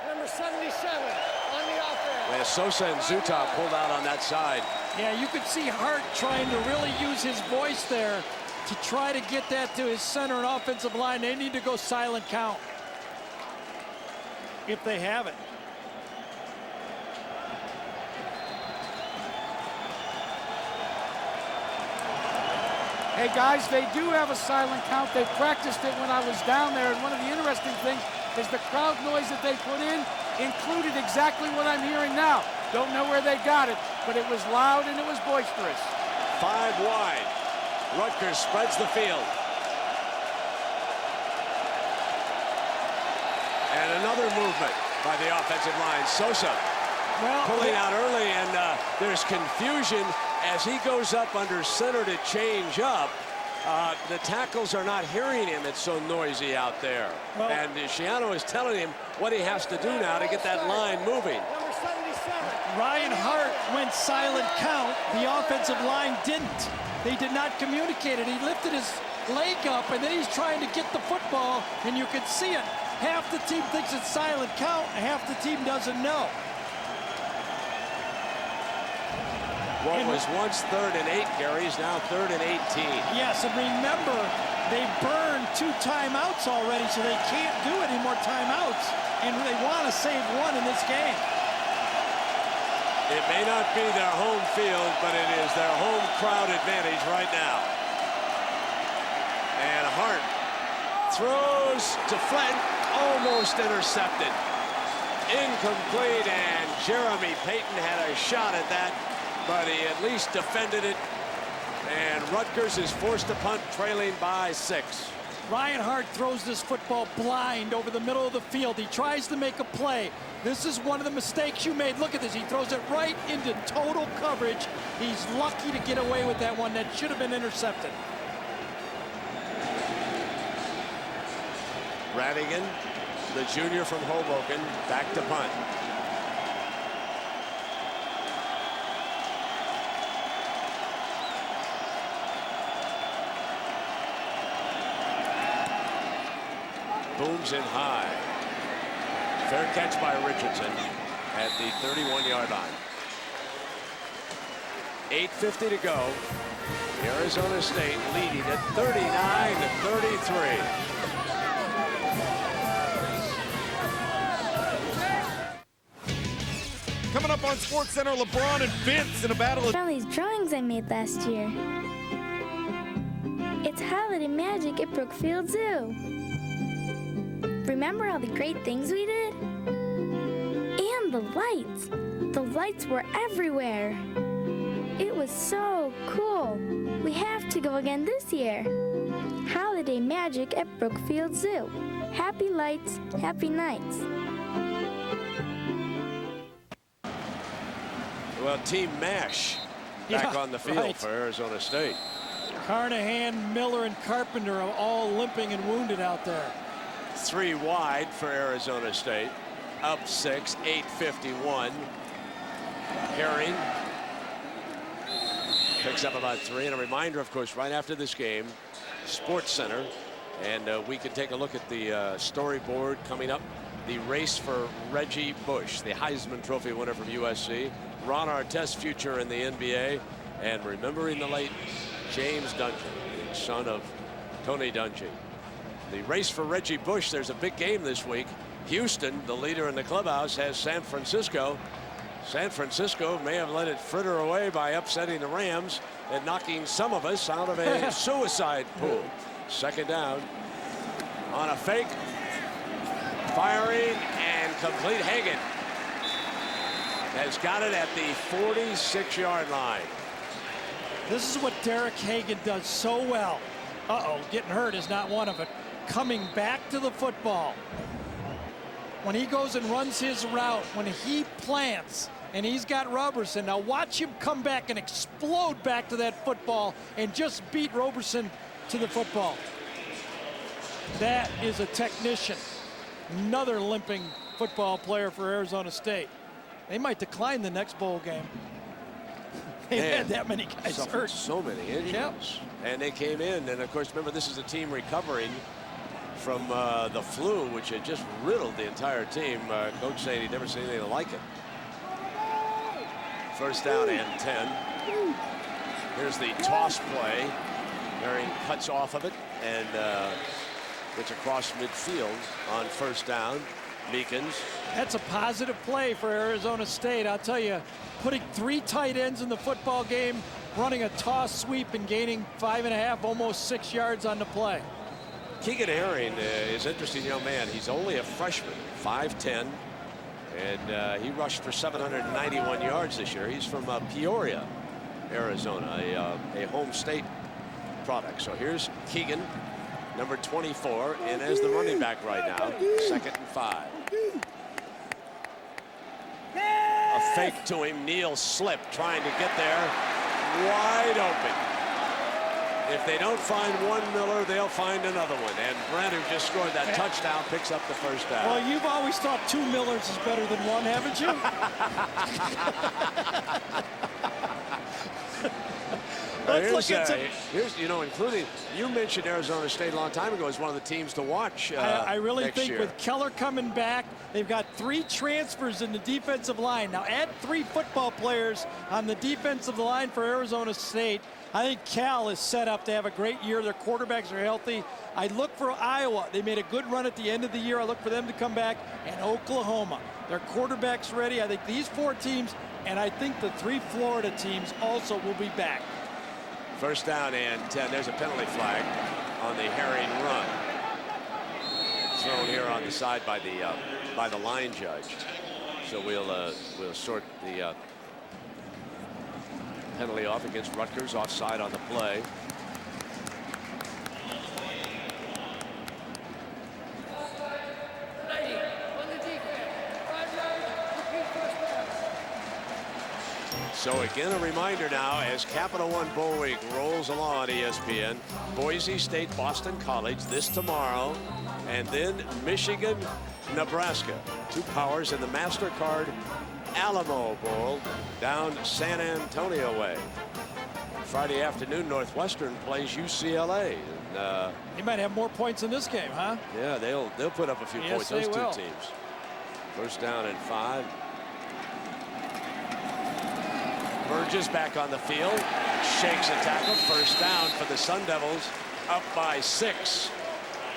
Number 77 on the offense. Well, Sosa and Zutov pulled out on that side. Yeah, you could see Hart trying to really use his voice there to try to get that to his center and offensive line. They need to go silent count if they have it. Hey guys, they do have a silent count. They practiced it when I was down there, and one of the interesting things is the crowd noise that they put in included exactly what I'm hearing now. Don't know where they got it, but it was loud and it was boisterous. 5 wide. Rutgers spreads the field. And another movement by the offensive line. Sosa pulling out early, and there's confusion as he goes up under center to change up. The tackles are not hearing him. It's so noisy out there. And Shiano is telling him what he has to do now to get that line moving. Ryan Hart went silent count. The offensive line didn't. They did not communicate it. He lifted his leg up, and then he's trying to get the football, and you can see it. Half the team thinks it's silent count, and half the team doesn't know. What was once 3rd and 8, Gary, is now 3rd and 18. Yes, and remember, they burned 2 timeouts already, so they can't do any more timeouts, and they want to save 1 in this game. It may not be their home field, but it is their home crowd advantage right now. And Hart throws to Flint, almost intercepted. Incomplete, and Jeremy Payton had a shot at that, but he at least defended it. And Rutgers is forced to punt, trailing by 6. Ryan Hart throws this football blind over the middle of the field. He tries to make a play. This is one of the mistakes you made. Look at this. He throws it right into total coverage. He's lucky to get away with that one. That should have been intercepted. Radigan, the junior from Hoboken, back to punt. Booms in high. Fair catch by Richardson at the 31-yard line. 8:50 to go. Arizona State leading at 39-33. Coming up on SportsCenter, LeBron and Vince in a battle. Found these drawings I made last year. It's holiday magic at Brookfield Zoo. Remember all the great things we did? And the lights. The lights were everywhere. It was so cool. We have to go again this year. Holiday magic at Brookfield Zoo. Happy lights, happy nights. Well, Team MASH back on the field for Arizona State. Carnahan, Miller, and Carpenter are all limping and wounded out there. 3 wide for Arizona State. Up 6, 8:51. Herring picks up about 3. And a reminder, of course, right after this game, SportsCenter. And we can take a look at the storyboard coming up. The race for Reggie Bush, the Heisman Trophy winner from USC. Ron Artest's future in the NBA. And remembering the late James Dungy, son of Tony Dungy. The race for Reggie Bush, there's a big game this week. Houston, the leader in the clubhouse, has San Francisco. San Francisco may have let it fritter away by upsetting the Rams and knocking some of us out of a suicide pool. 2nd down on a fake. Firing and complete. Hagen has got it at the 46-yard line. This is what Derek Hagen does so well. Getting hurt is not one of it. Coming back to the football. When he goes and runs his route, when he plants, and he's got Roberson. Now watch him come back and explode back to that football and just beat Roberson to the football. That is a technician. Another limping football player for Arizona State. They might decline the next bowl game. They had that many guys hurt. So many injuries. Yep. And they came in, and of course, remember, this is a team recovering from the flu, which had just riddled the entire team. Coach saying he'd never seen anything like it. First down and 10. Here's the toss play. Herring cuts off of it and gets across midfield on first down. Meekins. That's a positive play for Arizona State. I'll tell you, putting 3 tight ends in the football game, running a toss sweep and gaining 5.5, almost 6 yards on the play. Keegan Herring is an interesting young man. He's only a freshman, 5'10", and he rushed for 791 yards this year. He's from Peoria, Arizona, a home state product. So here's Keegan, number 24, and as the running back right now, 2nd and 5. A fake to him. Neal slipped, trying to get there, wide open. If they don't find one Miller, they'll find another one. And Brent, who just scored that touchdown, picks up the first down. Well, you've always thought 2 Millers is better than 1, haven't you? Here's, you know, including, you mentioned Arizona State a long time ago as one of the teams to watch I really next think year. with Keller coming back, they've got 3 transfers in the defensive line. Now add 3 football players on the defensive line for Arizona State. I think Cal is set up to have a great year. Their quarterbacks are healthy. I look for Iowa. They made a good run at the end of the year. I look for them to come back. And Oklahoma, their quarterback's ready. I think these 4 teams, and I think the 3 Florida teams also will be back. First down and 10. There's a penalty flag on the Herring run. Thrown here on the side by the line judge. So we'll sort the penalty off against Rutgers, offside on the play. So again, a reminder now as Capital One Bowl Week rolls along on ESPN. Boise State, Boston College this tomorrow, and then Michigan, Nebraska. 2 powers in the MasterCard Alamo Bowl down San Antonio way. Friday afternoon, Northwestern plays UCLA. And, they might have more points in this game, huh? Yeah, they'll put up a few points, those 2 teams. First down and 5. Burgess back on the field, shakes a tackle. First down for the Sun Devils, up by 6.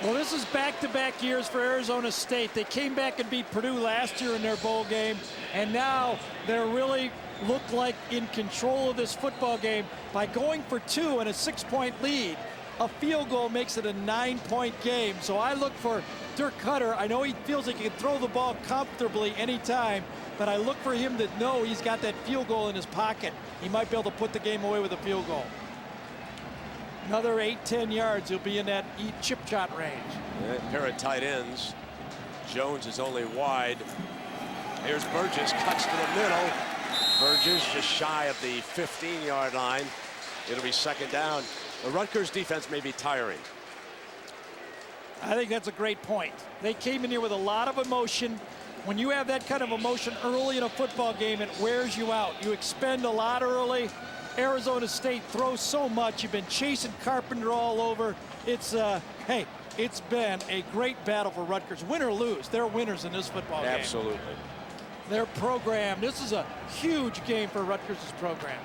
Well, this is back-to-back years for Arizona State. They came back and beat Purdue last year in their bowl game, and now they're really look like in control of this football game by going for 2 and a 6-point lead. A field goal makes it a 9-point game. So I look for Dirk Cutter. I know he feels like he can throw the ball comfortably anytime, but I look for him to know he's got that field goal in his pocket. He might be able to put the game away with a field goal. Another 8-10 yards, he'll be in that chip shot range. A pair of tight ends. Jones is only wide. Here's Burgess, cuts to the middle. Burgess just shy of the 15-yard line. It'll be 2nd down. The Rutgers defense may be tiring. I think that's a great point. They came in here with a lot of emotion. When you have that kind of emotion early in a football game, it wears you out. You expend a lot early. Arizona State throws so much. You've been chasing Carpenter all over. It's, hey, it's been a great battle for Rutgers. Win or lose, they're winners in this football game. Absolutely. Their program, this is a huge game for Rutgers' program.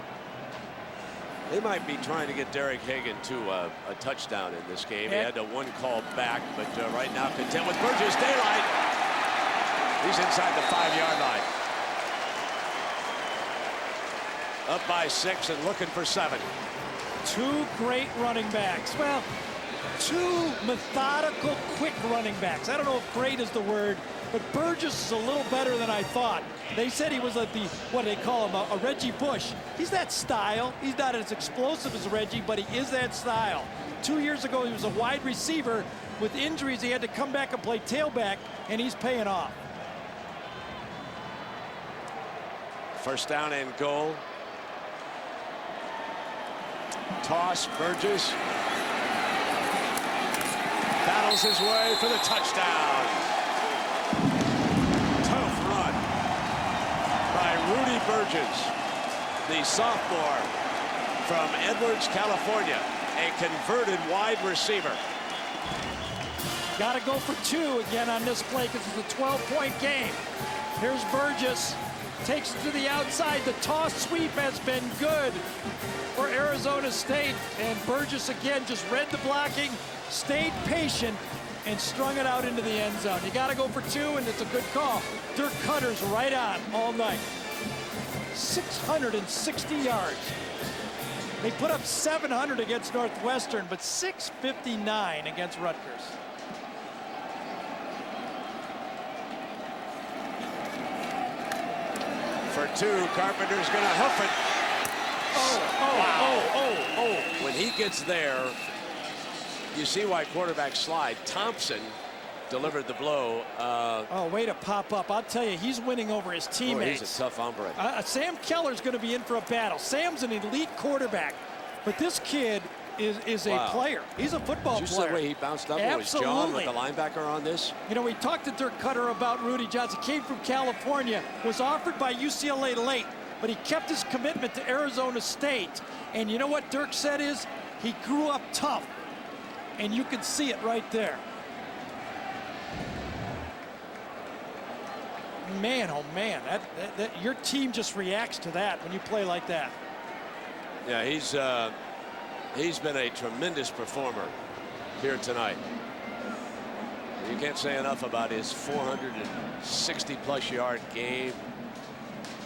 They might be trying to get Derek Hagen to a touchdown in this game. He had a 1 call back, but right now content with Burgess. Daylight. He's inside the 5-yard line. Up by 6 and looking for 7. 2 great running backs. Well, 2 methodical, quick running backs. I don't know if great is the word, but Burgess is a little better than I thought. They said he was what do they call him, a Reggie Bush. He's that style. He's not as explosive as Reggie, but he is that style. 2 years ago, he was a wide receiver. With injuries, he had to come back and play tailback, and he's paying off. First down and goal. Toss, Burgess. Battles his way for the touchdown. Tough run by Rudy Burgess. the sophomore from Edwards, California, a converted wide receiver. Got to go for 2 again on this play because it's a 12-point game. Here's Burgess. Takes it to the outside. The toss sweep has been good for Arizona State. And Burgess again just read the blocking, stayed patient, and strung it out into the end zone. You got to go for 2, and it's a good call. Dirk Cutter's right on all night. 660 yards. They put up 700 against Northwestern, but 659 against Rutgers. For 2, Carpenter's going to hoof it. Oh. When he gets there, you see why quarterbacks slide. Thompson delivered the blow. Way to pop up. I'll tell you, he's winning over his teammates. He's a tough hombre. Sam Keller's going to be in for a battle. Sam's an elite quarterback, but this kid is a player. He's a football player. Did you see the way he bounced up? Absolutely. Was John with the linebacker on this? You know, we talked to Dirk Cutter about Rudy Johnson. Came from California, was offered by UCLA late, but he kept his commitment to Arizona State. And you know what Dirk said is, he grew up tough. And you can see it right there. Man, oh man, your team just reacts to that when you play like that. Yeah, he's been a tremendous performer here tonight. You can't say enough about his 460-plus yard game,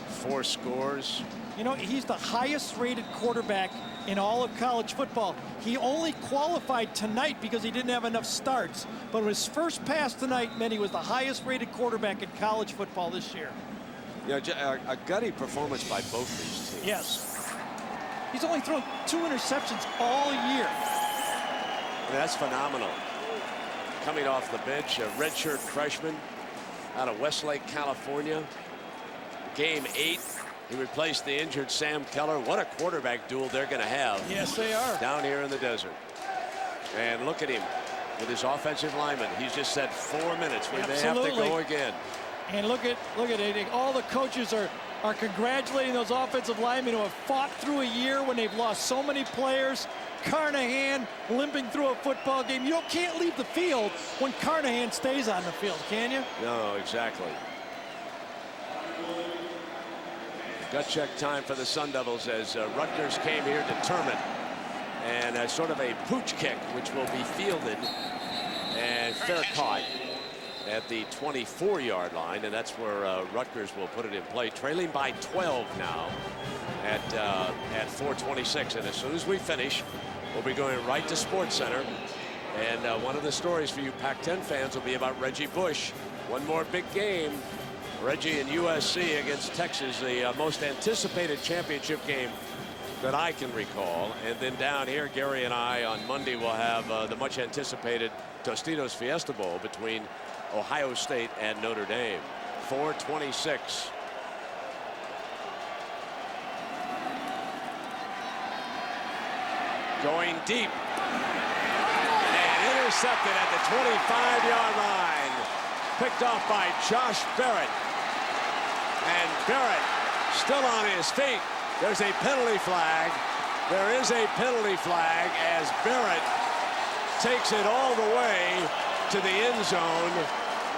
4 scores. You know, he's the highest rated quarterback in all of college football. He only qualified tonight because he didn't have enough starts. But his first pass tonight meant he was the highest rated quarterback in college football this year. Yeah, a gutty performance by both these teams. Yes. He's only thrown 2 interceptions all year. That's phenomenal. Coming off the bench, a redshirt freshman out of Westlake, California. Game 8. He replaced the injured Sam Keller. What a quarterback duel they're going to have. Yes, they are. Down here in the desert. And look at him with his offensive lineman. He's just said 4 minutes. We may have to go again. And look at it. All the coaches are congratulating those offensive linemen who have fought through a year when they've lost so many players. Carnahan limping through a football game. You can't leave the field when Carnahan stays on the field, can you? No, exactly. Gut check time for the Sun Devils as Rutgers came here determined. And sort of a pooch kick, which will be fielded and fair caught at the 24-yard line. And that's where Rutgers will put it in play. Trailing by 12 now at 4:26. And as soon as we finish, we'll be going right to SportsCenter. And one of the stories for you Pac-10 fans will be about Reggie Bush. One more big game. Reggie and USC against Texas, the most anticipated championship game that I can recall. And then down here, Gary and I on Monday will have the much anticipated Tostitos Fiesta Bowl between Ohio State and Notre Dame. 4:26. Going deep. And intercepted at the 25-yard line. Picked off by Josh Barrett. And Barrett still on his feet. There's a penalty flag. There is a penalty flag as Barrett takes it all the way to the end zone.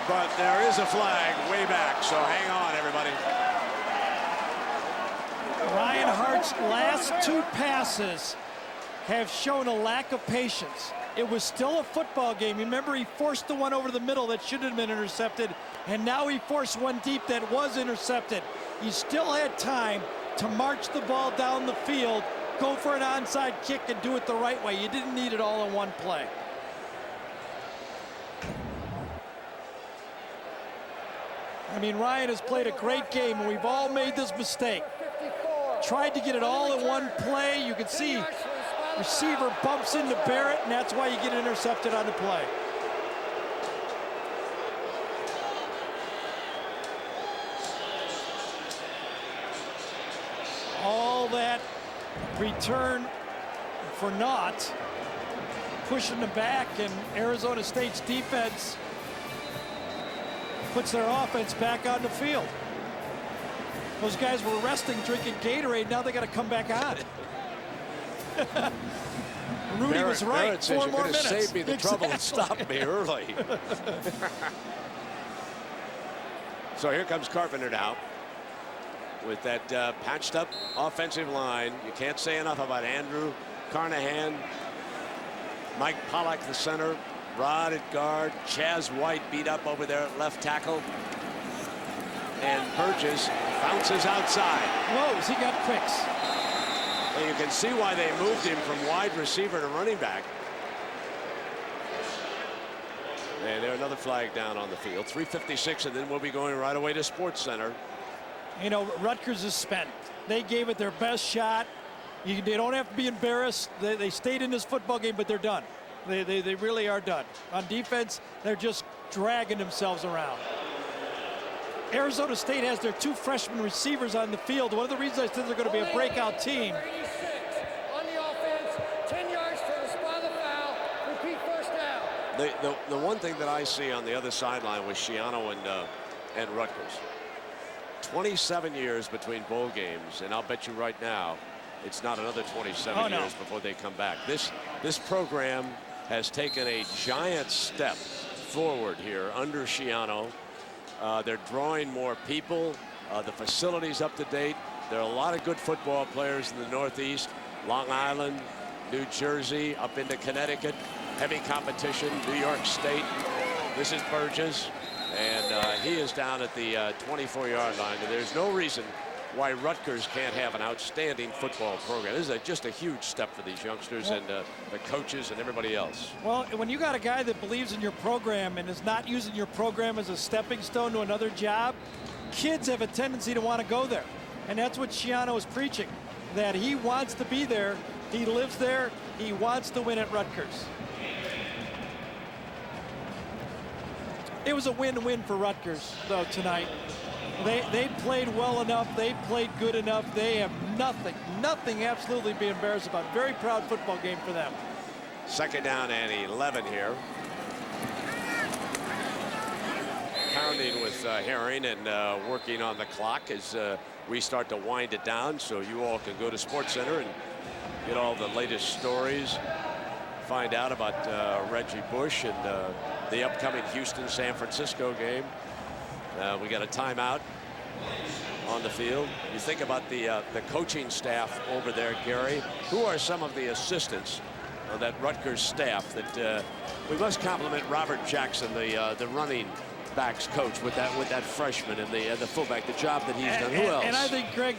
But there is a flag way back. So hang on, everybody. Ryan Hart's last 2 passes have shown a lack of patience. It was still a football game. Remember, he forced the one over the middle that should have been intercepted, and now he forced one deep that was intercepted. He still had time to march the ball down the field, go for an onside kick, and do it the right way. You didn't need it all in one play. I mean, Ryan has played a great game, and we've all made this mistake. Tried to get it all in one play. You can see receiver bumps into Barrett, and that's why you get intercepted on the play. All that return for naught, pushing them back, and Arizona State's defense puts their offense back on the field. Those guys were resting, drinking Gatorade. Now they got to come back on. Rudy was right. Barrett says, 4 more you're minutes. Save me the trouble and stop me early. So here comes Carpenter now with that patched up offensive line. You can't say enough about Andrew Carnahan, Mike Pollack, the center, Rod at guard, Chaz White beat up over there at left tackle. And Burgess bounces outside. Whoa, he got quicks. And you can see why they moved him from wide receiver to running back. And there's another flag down on the field. 3:56, and then we'll be going right away to Sports Center. You know, Rutgers is spent. They gave it their best shot. They don't have to be embarrassed. They stayed in this football game, but they're done. They really are done. On defense, they're just dragging themselves around. Arizona State has their 2 freshman receivers on the field. One of the reasons I said they're going to be a breakout team. On the offense, 10 yards to the spot of the foul. Repeat first down. The one thing that I see on the other sideline with Schiano and Rutgers. 27 years between bowl games, and I'll bet you right now it's not another 27 years before they come back. This program has taken a giant step forward here under Schiano. They're drawing more people. The facility's up to date. There are a lot of good football players in the Northeast, Long Island, New Jersey, up into Connecticut. Heavy competition, New York State. This is Burgess, and he is down at the 24-yard line. And there's no reason why Rutgers can't have an outstanding football program. This is just a huge step for these youngsters and the coaches and everybody else. Well, when you got a guy that believes in your program and is not using your program as a stepping stone to another job, kids have a tendency to want to go there. And that's what Schiano is preaching, that he wants to be there. He lives there. He wants to win at Rutgers. It was a win-win for Rutgers, though, tonight. They played well enough. They played good enough. They have nothing absolutely to be embarrassed about. Very proud football game for them. 2nd down and 11 here. Pounding with Herring and working on the clock as we start to wind it down, so you all can go to Sports Center and get all the latest stories. Find out about Reggie Bush and the upcoming Houston-San Francisco game. We got a timeout on the field. You think about the coaching staff over there, Gary. Who are some of the assistants of that Rutgers staff that we must compliment Robert Jackson, the running backs coach, with that freshman and the fullback, the job that he's done. Who else? And I think Craig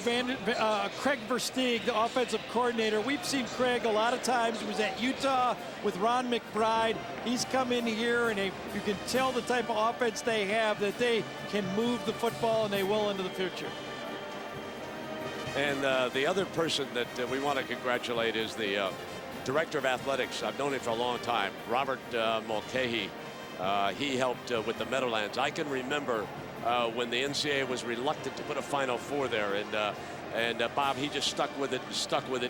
Versteeg, the offensive coordinator. We've seen Craig a lot of times. He was at Utah with Ron McBride. He's come in here, and you can tell the type of offense they have, that they can move the football, and they will into the future. And the other person that we want to congratulate is the director of athletics. I've known him for a long time, Robert Mulcahy. He helped with the Meadowlands. I can remember when the NCAA was reluctant to put a Final Four there, and Bob, he just stuck with it.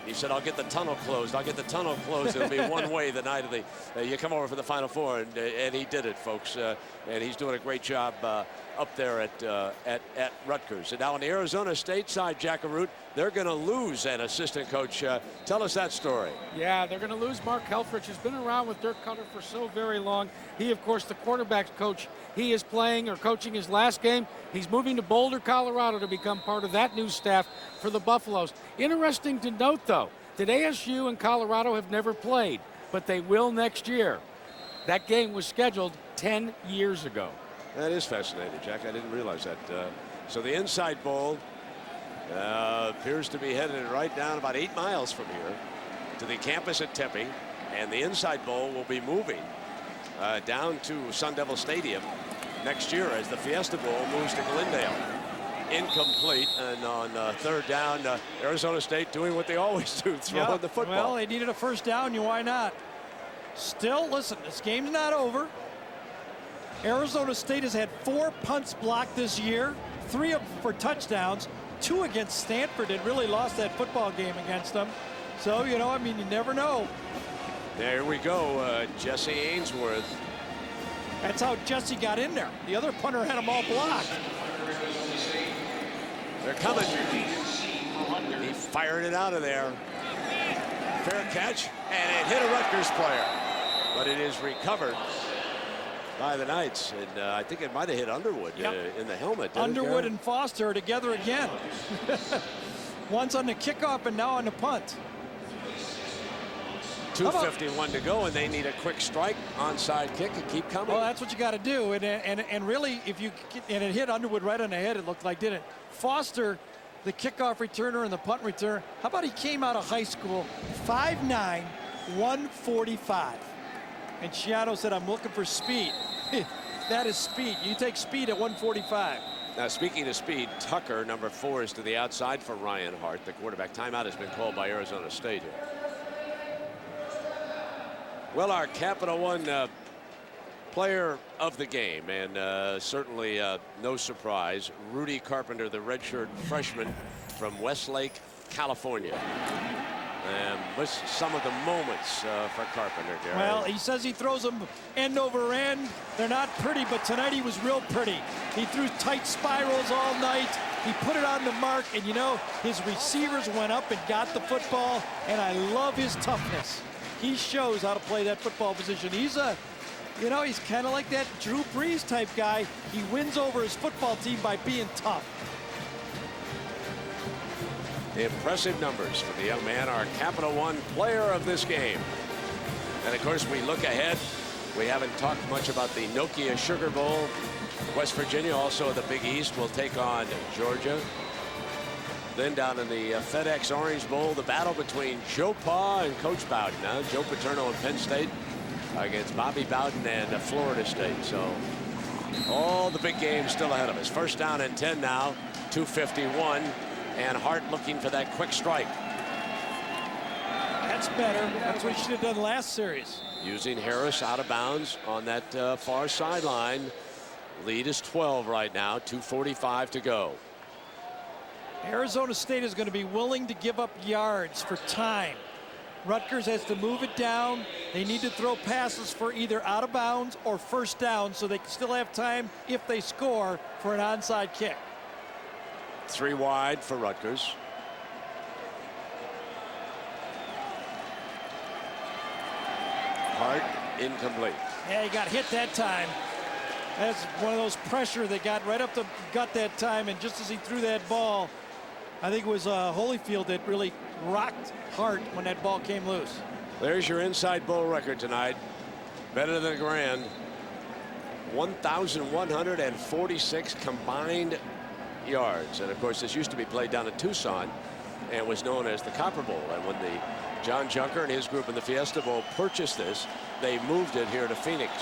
He said, "I'll get the tunnel closed. I'll get the tunnel closed. It'll be one way the night of the you come over for the Final Four," and he did it, folks. And he's doing a great job up there at Rutgers. And now on the Arizona State side, Jackaroot, they're going to lose an assistant coach. Tell us that story. Yeah, they're going to lose Mark Helfrich, who's been around with Dirk Cutter for so very long. He, of course, the quarterback's coach. He is playing or coaching his last game. He's moving to Boulder, Colorado to become part of that new staff for the Buffaloes. Interesting to note, though, that ASU and Colorado have never played, but they will next year. That game was scheduled 10 years ago. That is fascinating, Jack. I didn't realize that. So the Inside Bowl appears to be headed right down about 8 miles from here to the campus at Tempe, and the Inside Bowl will be moving down to Sun Devil Stadium next year as the Fiesta Bowl moves to Glendale. Incomplete, and on 3rd down, Arizona State doing what they always do, throwing the football. Well, they needed a first down. Why not? Still, listen, this game's not over. Arizona State has had 4 punts blocked this year, 3 of them for touchdowns, 2 against Stanford, and really lost that football game against them. So, you never know. There we go, Jesse Ainsworth. That's how Jesse got in there. The other punter had them all blocked. They're coming. He fired it out of there. Fair catch, and it hit a Rutgers player. But it is recovered by the Knights. And I think it might have hit Underwood in the helmet. Underwood and Foster are together again. Once on the kickoff and now on the punt. 2:51 to go, and they need a quick strike, onside kick, and keep coming. Well, that's what you got to do. And really, if you and it hit Underwood right on the head, it looked like, didn't it? Foster, the kickoff returner and the punt returner. How about he came out of high school 5'9", 145. And Shiano said, I'm looking for speed. That is speed. You take speed at 145. Now, speaking of speed, Tucker, number 4, is to the outside for Ryan Hart, the quarterback. Timeout has been called by Arizona State here. Well, our Capital One player of the game, and certainly no surprise, Rudy Carpenter, the redshirt freshman from Westlake, California. And what's some of the moments for Carpenter, Gary? Well, he says he throws them end over end. They're not pretty, but tonight he was real pretty. He threw tight spirals all night. He put it on the mark, and you know, his receivers went up and got the football, and I love his toughness. He shows how to play that football position. He's he's kind of like that Drew Brees type guy. He wins over his football team by being tough. Impressive numbers for the young man, our Capital One player of this game. And of course, we look ahead. We haven't talked much about the Nokia Sugar Bowl. West Virginia, also the Big East, will take on Georgia. Then down in the FedEx Orange Bowl, the battle between Joe Pa and Coach Bowden. Now, Joe Paterno and Penn State against Bobby Bowden and Florida State. So all the big games still ahead of us. First down and 10 now, 2:51. And Hart looking for that quick strike. That's better. That's what he should have done last series. Using Harris out of bounds on that far sideline. Lead is 12 right now, 2:45 to go. Arizona State is going to be willing to give up yards for time. Rutgers has to move it down. They need to throw passes for either out of bounds or first down so they can still have time, if they score, for an onside kick. 3 wide for Rutgers. Hart incomplete. Yeah, he got hit that time. That's one of those pressure that got right up the gut that time, and just as he threw that ball, I think it was Holyfield that really rocked Hart when that ball came loose. There's your inside bowl record tonight. Better than a grand. 1,146 combined yards. And of course, this used to be played down in Tucson and was known as the Copper Bowl. And when the John Junker and his group in the Fiesta Bowl purchased this, they moved it here to Phoenix.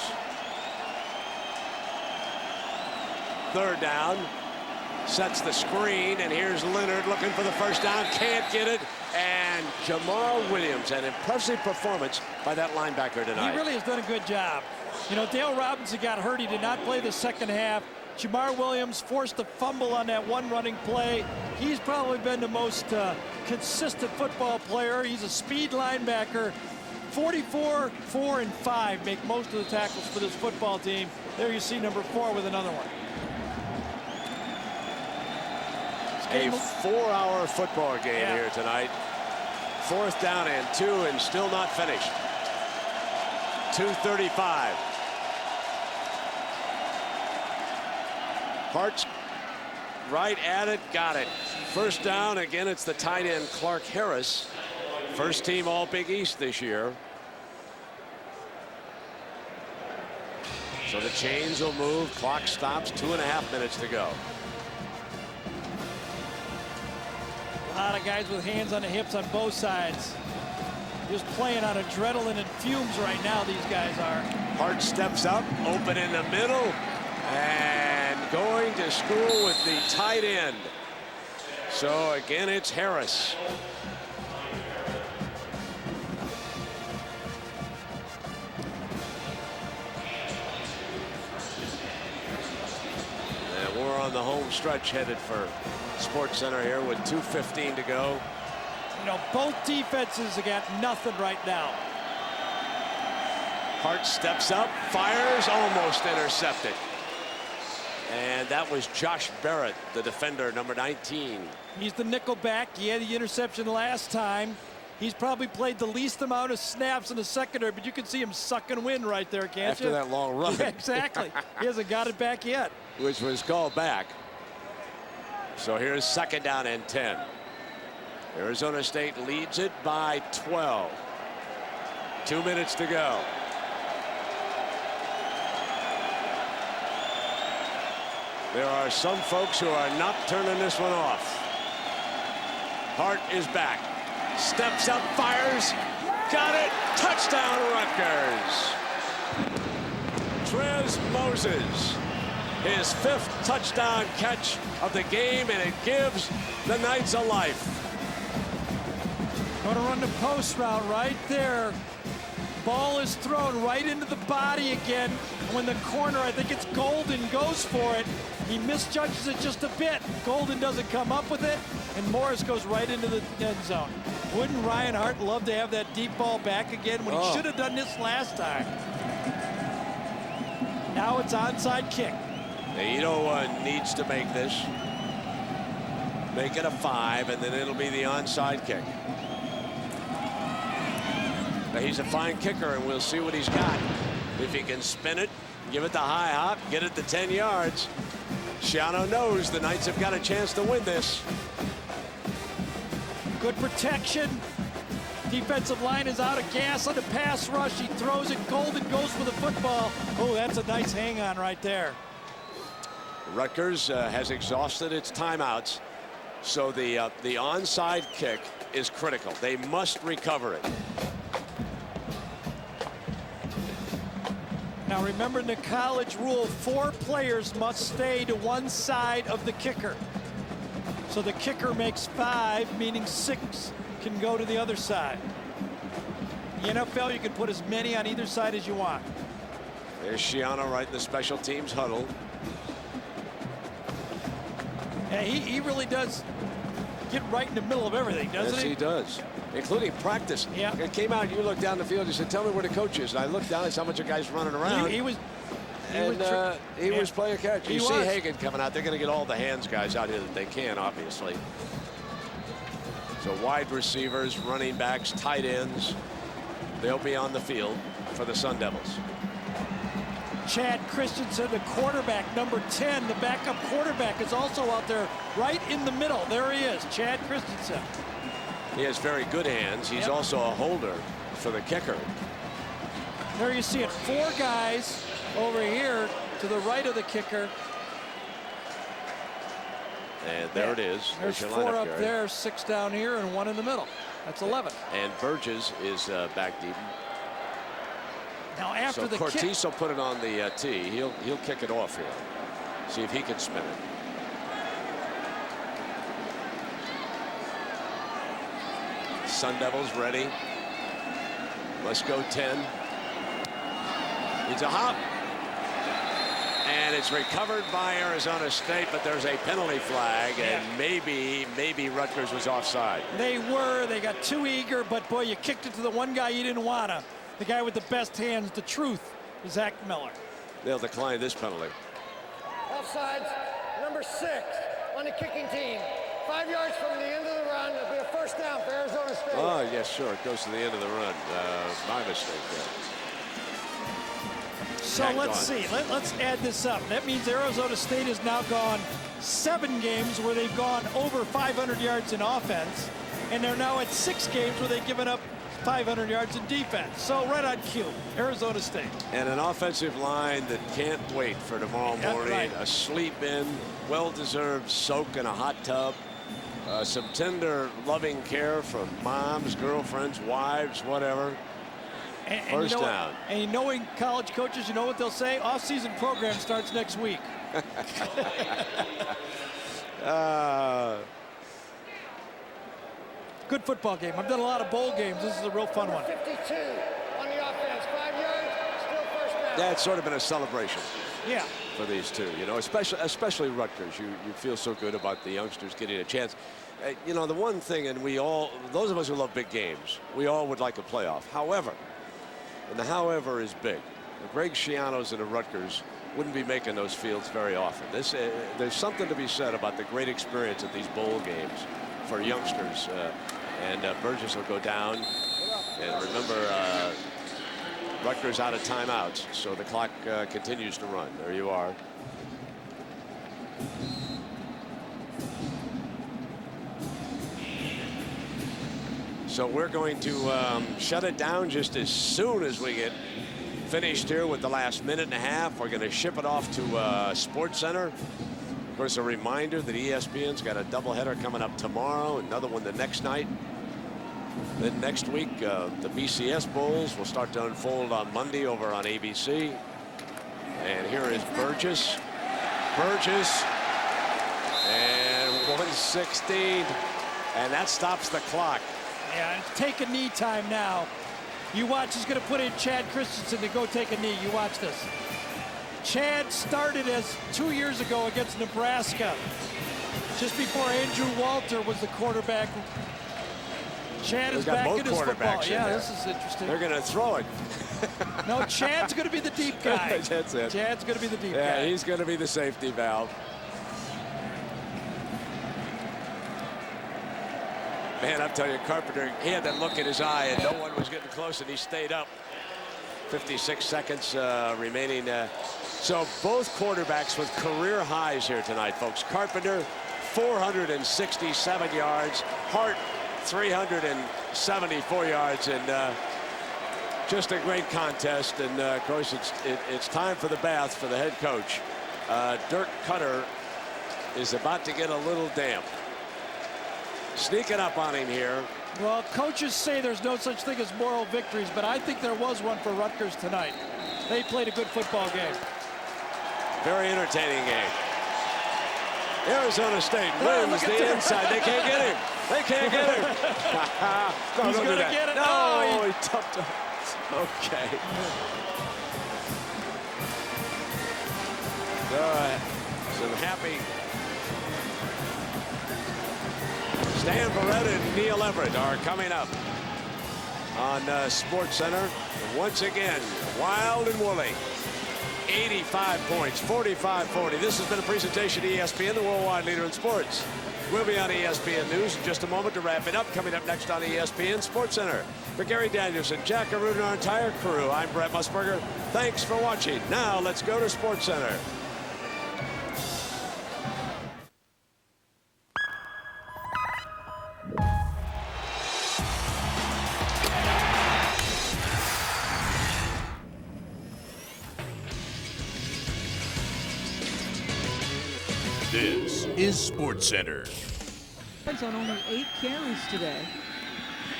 Third down, sets the screen, and here's Leonard looking for the first down, can't get it, and Jamal Williams, an impressive performance by that linebacker tonight. He really has done a good job. You know, Dale Robinson got hurt. He did not play the second half. Jamar Williams forced a fumble on that one running play. He's probably been the most consistent football player. He's a speed linebacker. 44, 4, and 5 make most of the tackles for this football team. There you see number 4 with another one. A 4-hour football game here tonight. 4th down and 2, and still not finished. 2:35. Hart's right at it, got it. First down, again, it's the tight end Clark Harris. First team all Big East this year. So the chains will move, clock stops, 2.5 minutes to go. A lot of guys with hands on the hips on both sides. Just playing on adrenaline and fumes right now, these guys are. Hart steps up, open in the middle, and going to school with the tight end. So again, it's Harris. And we're on the home stretch headed for Sports Center here with 2:15 to go. You know, both defenses have got nothing right now. Hart steps up, fires, almost intercepted. And that was Josh Barrett, the defender, number 19. He's the nickel back. He had the interception last time. He's probably played the least amount of snaps in the secondary, but you can see him sucking wind right there, can't After you? that long run. Yeah, exactly. He hasn't got it back yet. Which was called back. So here's 2nd down and 10. Arizona State leads it by 12. 2 minutes to go. There are some folks who are not turning this one off. Hart is back. Steps up, fires. Got it. Touchdown, Rutgers. Trez Moses. His 5th touchdown catch of the game, and it gives the Knights a life. Going to run the post route right there. Ball is thrown right into the body again. When the corner, I think it's Golden, goes for it, he misjudges it just a bit. Golden doesn't come up with it, and Morris goes right into the end zone. Wouldn't Ryan Hart love to have that deep ball back again when he should have done this last time? Now it's onside kick. Naito needs to make this. Make it a 5, and then it'll be the onside kick. Now he's a fine kicker, and we'll see what he's got. If he can spin it, give it the high hop, get it to 10 yards. Schiano knows the Knights have got a chance to win this. Good protection. Defensive line is out of gas on the pass rush. He throws it. Golden goes for the football. Oh, that's a nice hang on right there. Rutgers has exhausted its timeouts, so the onside kick is critical. They must recover it. Now remember, in the college rule, 4 players must stay to one side of the kicker. So the kicker makes 5, meaning 6 can go to the other side. In the NFL, you can put as many on either side as you want. There's Schiano right in the special teams huddle. Yeah, he really does get right in the middle of everything, doesn't he? Yes, he does, including practice. Yeah. It came out, you looked down the field, you said, tell me where the coach is. And I looked down, I saw a bunch of guys running around. He was playing catch. You see Hagen coming out. They're going to get all the hands guys out here that they can, obviously. So wide receivers, running backs, tight ends, they'll be on the field for the Sun Devils. Chad Christensen, the quarterback, number 10, the backup quarterback, is also out there right in the middle. There he is, Chad Christensen. He has very good hands. He's also a holder for the kicker. There you see it, 4 guys over here to the right of the kicker. And there it is. There's 4 up there, 6 down here, and 1 in the middle. That's 11. And Burgess is back deep. Now after the Cortese kick, will put it on the tee. He'll kick it off here. See if he can spin it. Sun Devils ready. Let's go 10. It's a hop. And it's recovered by Arizona State, but there's a penalty flag, and maybe Rutgers was offside. They got too eager, but boy, you kicked it to the one guy you didn't want to. The guy with the best hands, the truth, Zach Miller. They'll decline this penalty. Offsides, number 6 on the kicking team. 5 yards from the end of the run. It'll be a first down for Arizona State. Oh, yes, sure. It goes to the end of the run. My mistake there. So let's see. Let's add this up. That means Arizona State has now gone 7 games where they've gone over 500 yards in offense, and they're now at 6 games where they've given up 500 yards in defense. So right on cue, Arizona State. And an offensive line that can't wait for tomorrow morning. Right. A sleep in, well-deserved soak in a hot tub. Some tender, loving care from moms, girlfriends, wives, whatever. First down. And knowing college coaches, you know what they'll say? Off-season program starts next week. Good football game. I've done a lot of bowl games. This is a real fun one. 52 on the offense, 5 yards, still first down. Yeah, it's sort of been a celebration. Yeah. For these two, you know, especially Rutgers. You feel so good about the youngsters getting a chance. You know, the one thing, and those of us who love big games, we all would like a playoff. However, and the however is big. The Greg Schianos and the Rutgers wouldn't be making those fields very often. There's something to be said about the great experience at these bowl games for youngsters. And Burgess will go down. And remember, Rutgers out of timeouts, so the clock continues to run. There you are. So we're going to shut it down just as soon as we get finished here with the last minute and a half. We're going to ship it off to Sports Center. Of course, a reminder that ESPN's got a doubleheader coming up tomorrow, another one the next night. Then next week, the BCS Bowls will start to unfold on Monday over on ABC. And here is Burgess. Burgess. And 116. And that stops the clock. Yeah, take a knee time now. You watch, he's going to put in Chad Christensen to go take a knee. You watch this. Chad started as 2 years ago against Nebraska, just before Andrew Walter was the quarterback. Chad is back in his football. Yeah, this is interesting. They're going to throw it. No, Chad's going to be the deep guy. That's it. Chad's going to be the deep guy. Yeah, he's going to be the safety valve. Man, I'm telling you, Carpenter, he had that look in his eye, and no one was getting close, and he stayed up. 56 seconds remaining. So both quarterbacks with career highs here tonight, folks. Carpenter, 467 yards. Hart, 374 yards, and just a great contest. And of course, it's time for the bath for the head coach. Dirk Cutter is about to get a little damp. Sneaking up on him here. Well, coaches say there's no such thing as moral victories, but I think there was one for Rutgers tonight. They played a good football game. Very entertaining game. Arizona State wins the inside. They can't get him. They can't get him. No, he's going to get it. No, he tucked up. Okay. Some happy. Stan Barrett and Neil Everett are coming up on Sports Center. Once again, wild and woolly. 85 points, 45-40. This has been a presentation of ESPN, the worldwide leader in sports. We'll be on ESPN News in just a moment to wrap it up. Coming up next on ESPN Sports Center. For Gary Danielson, Jack Arute, and our entire crew, I'm Brent Musburger. Thanks for watching. Now let's go to Sports Center. This is Sports Center. On only 8 carries today.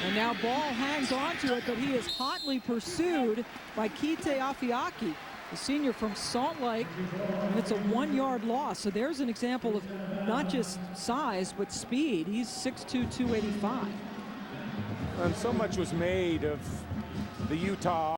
And now Ball hangs on to it, but he is hotly pursued by Kite Afiaki, the senior from Salt Lake, and it's a 1-yard loss. So there's an example of not just size, but speed. He's 6'2", 285. And so much was made of the Utah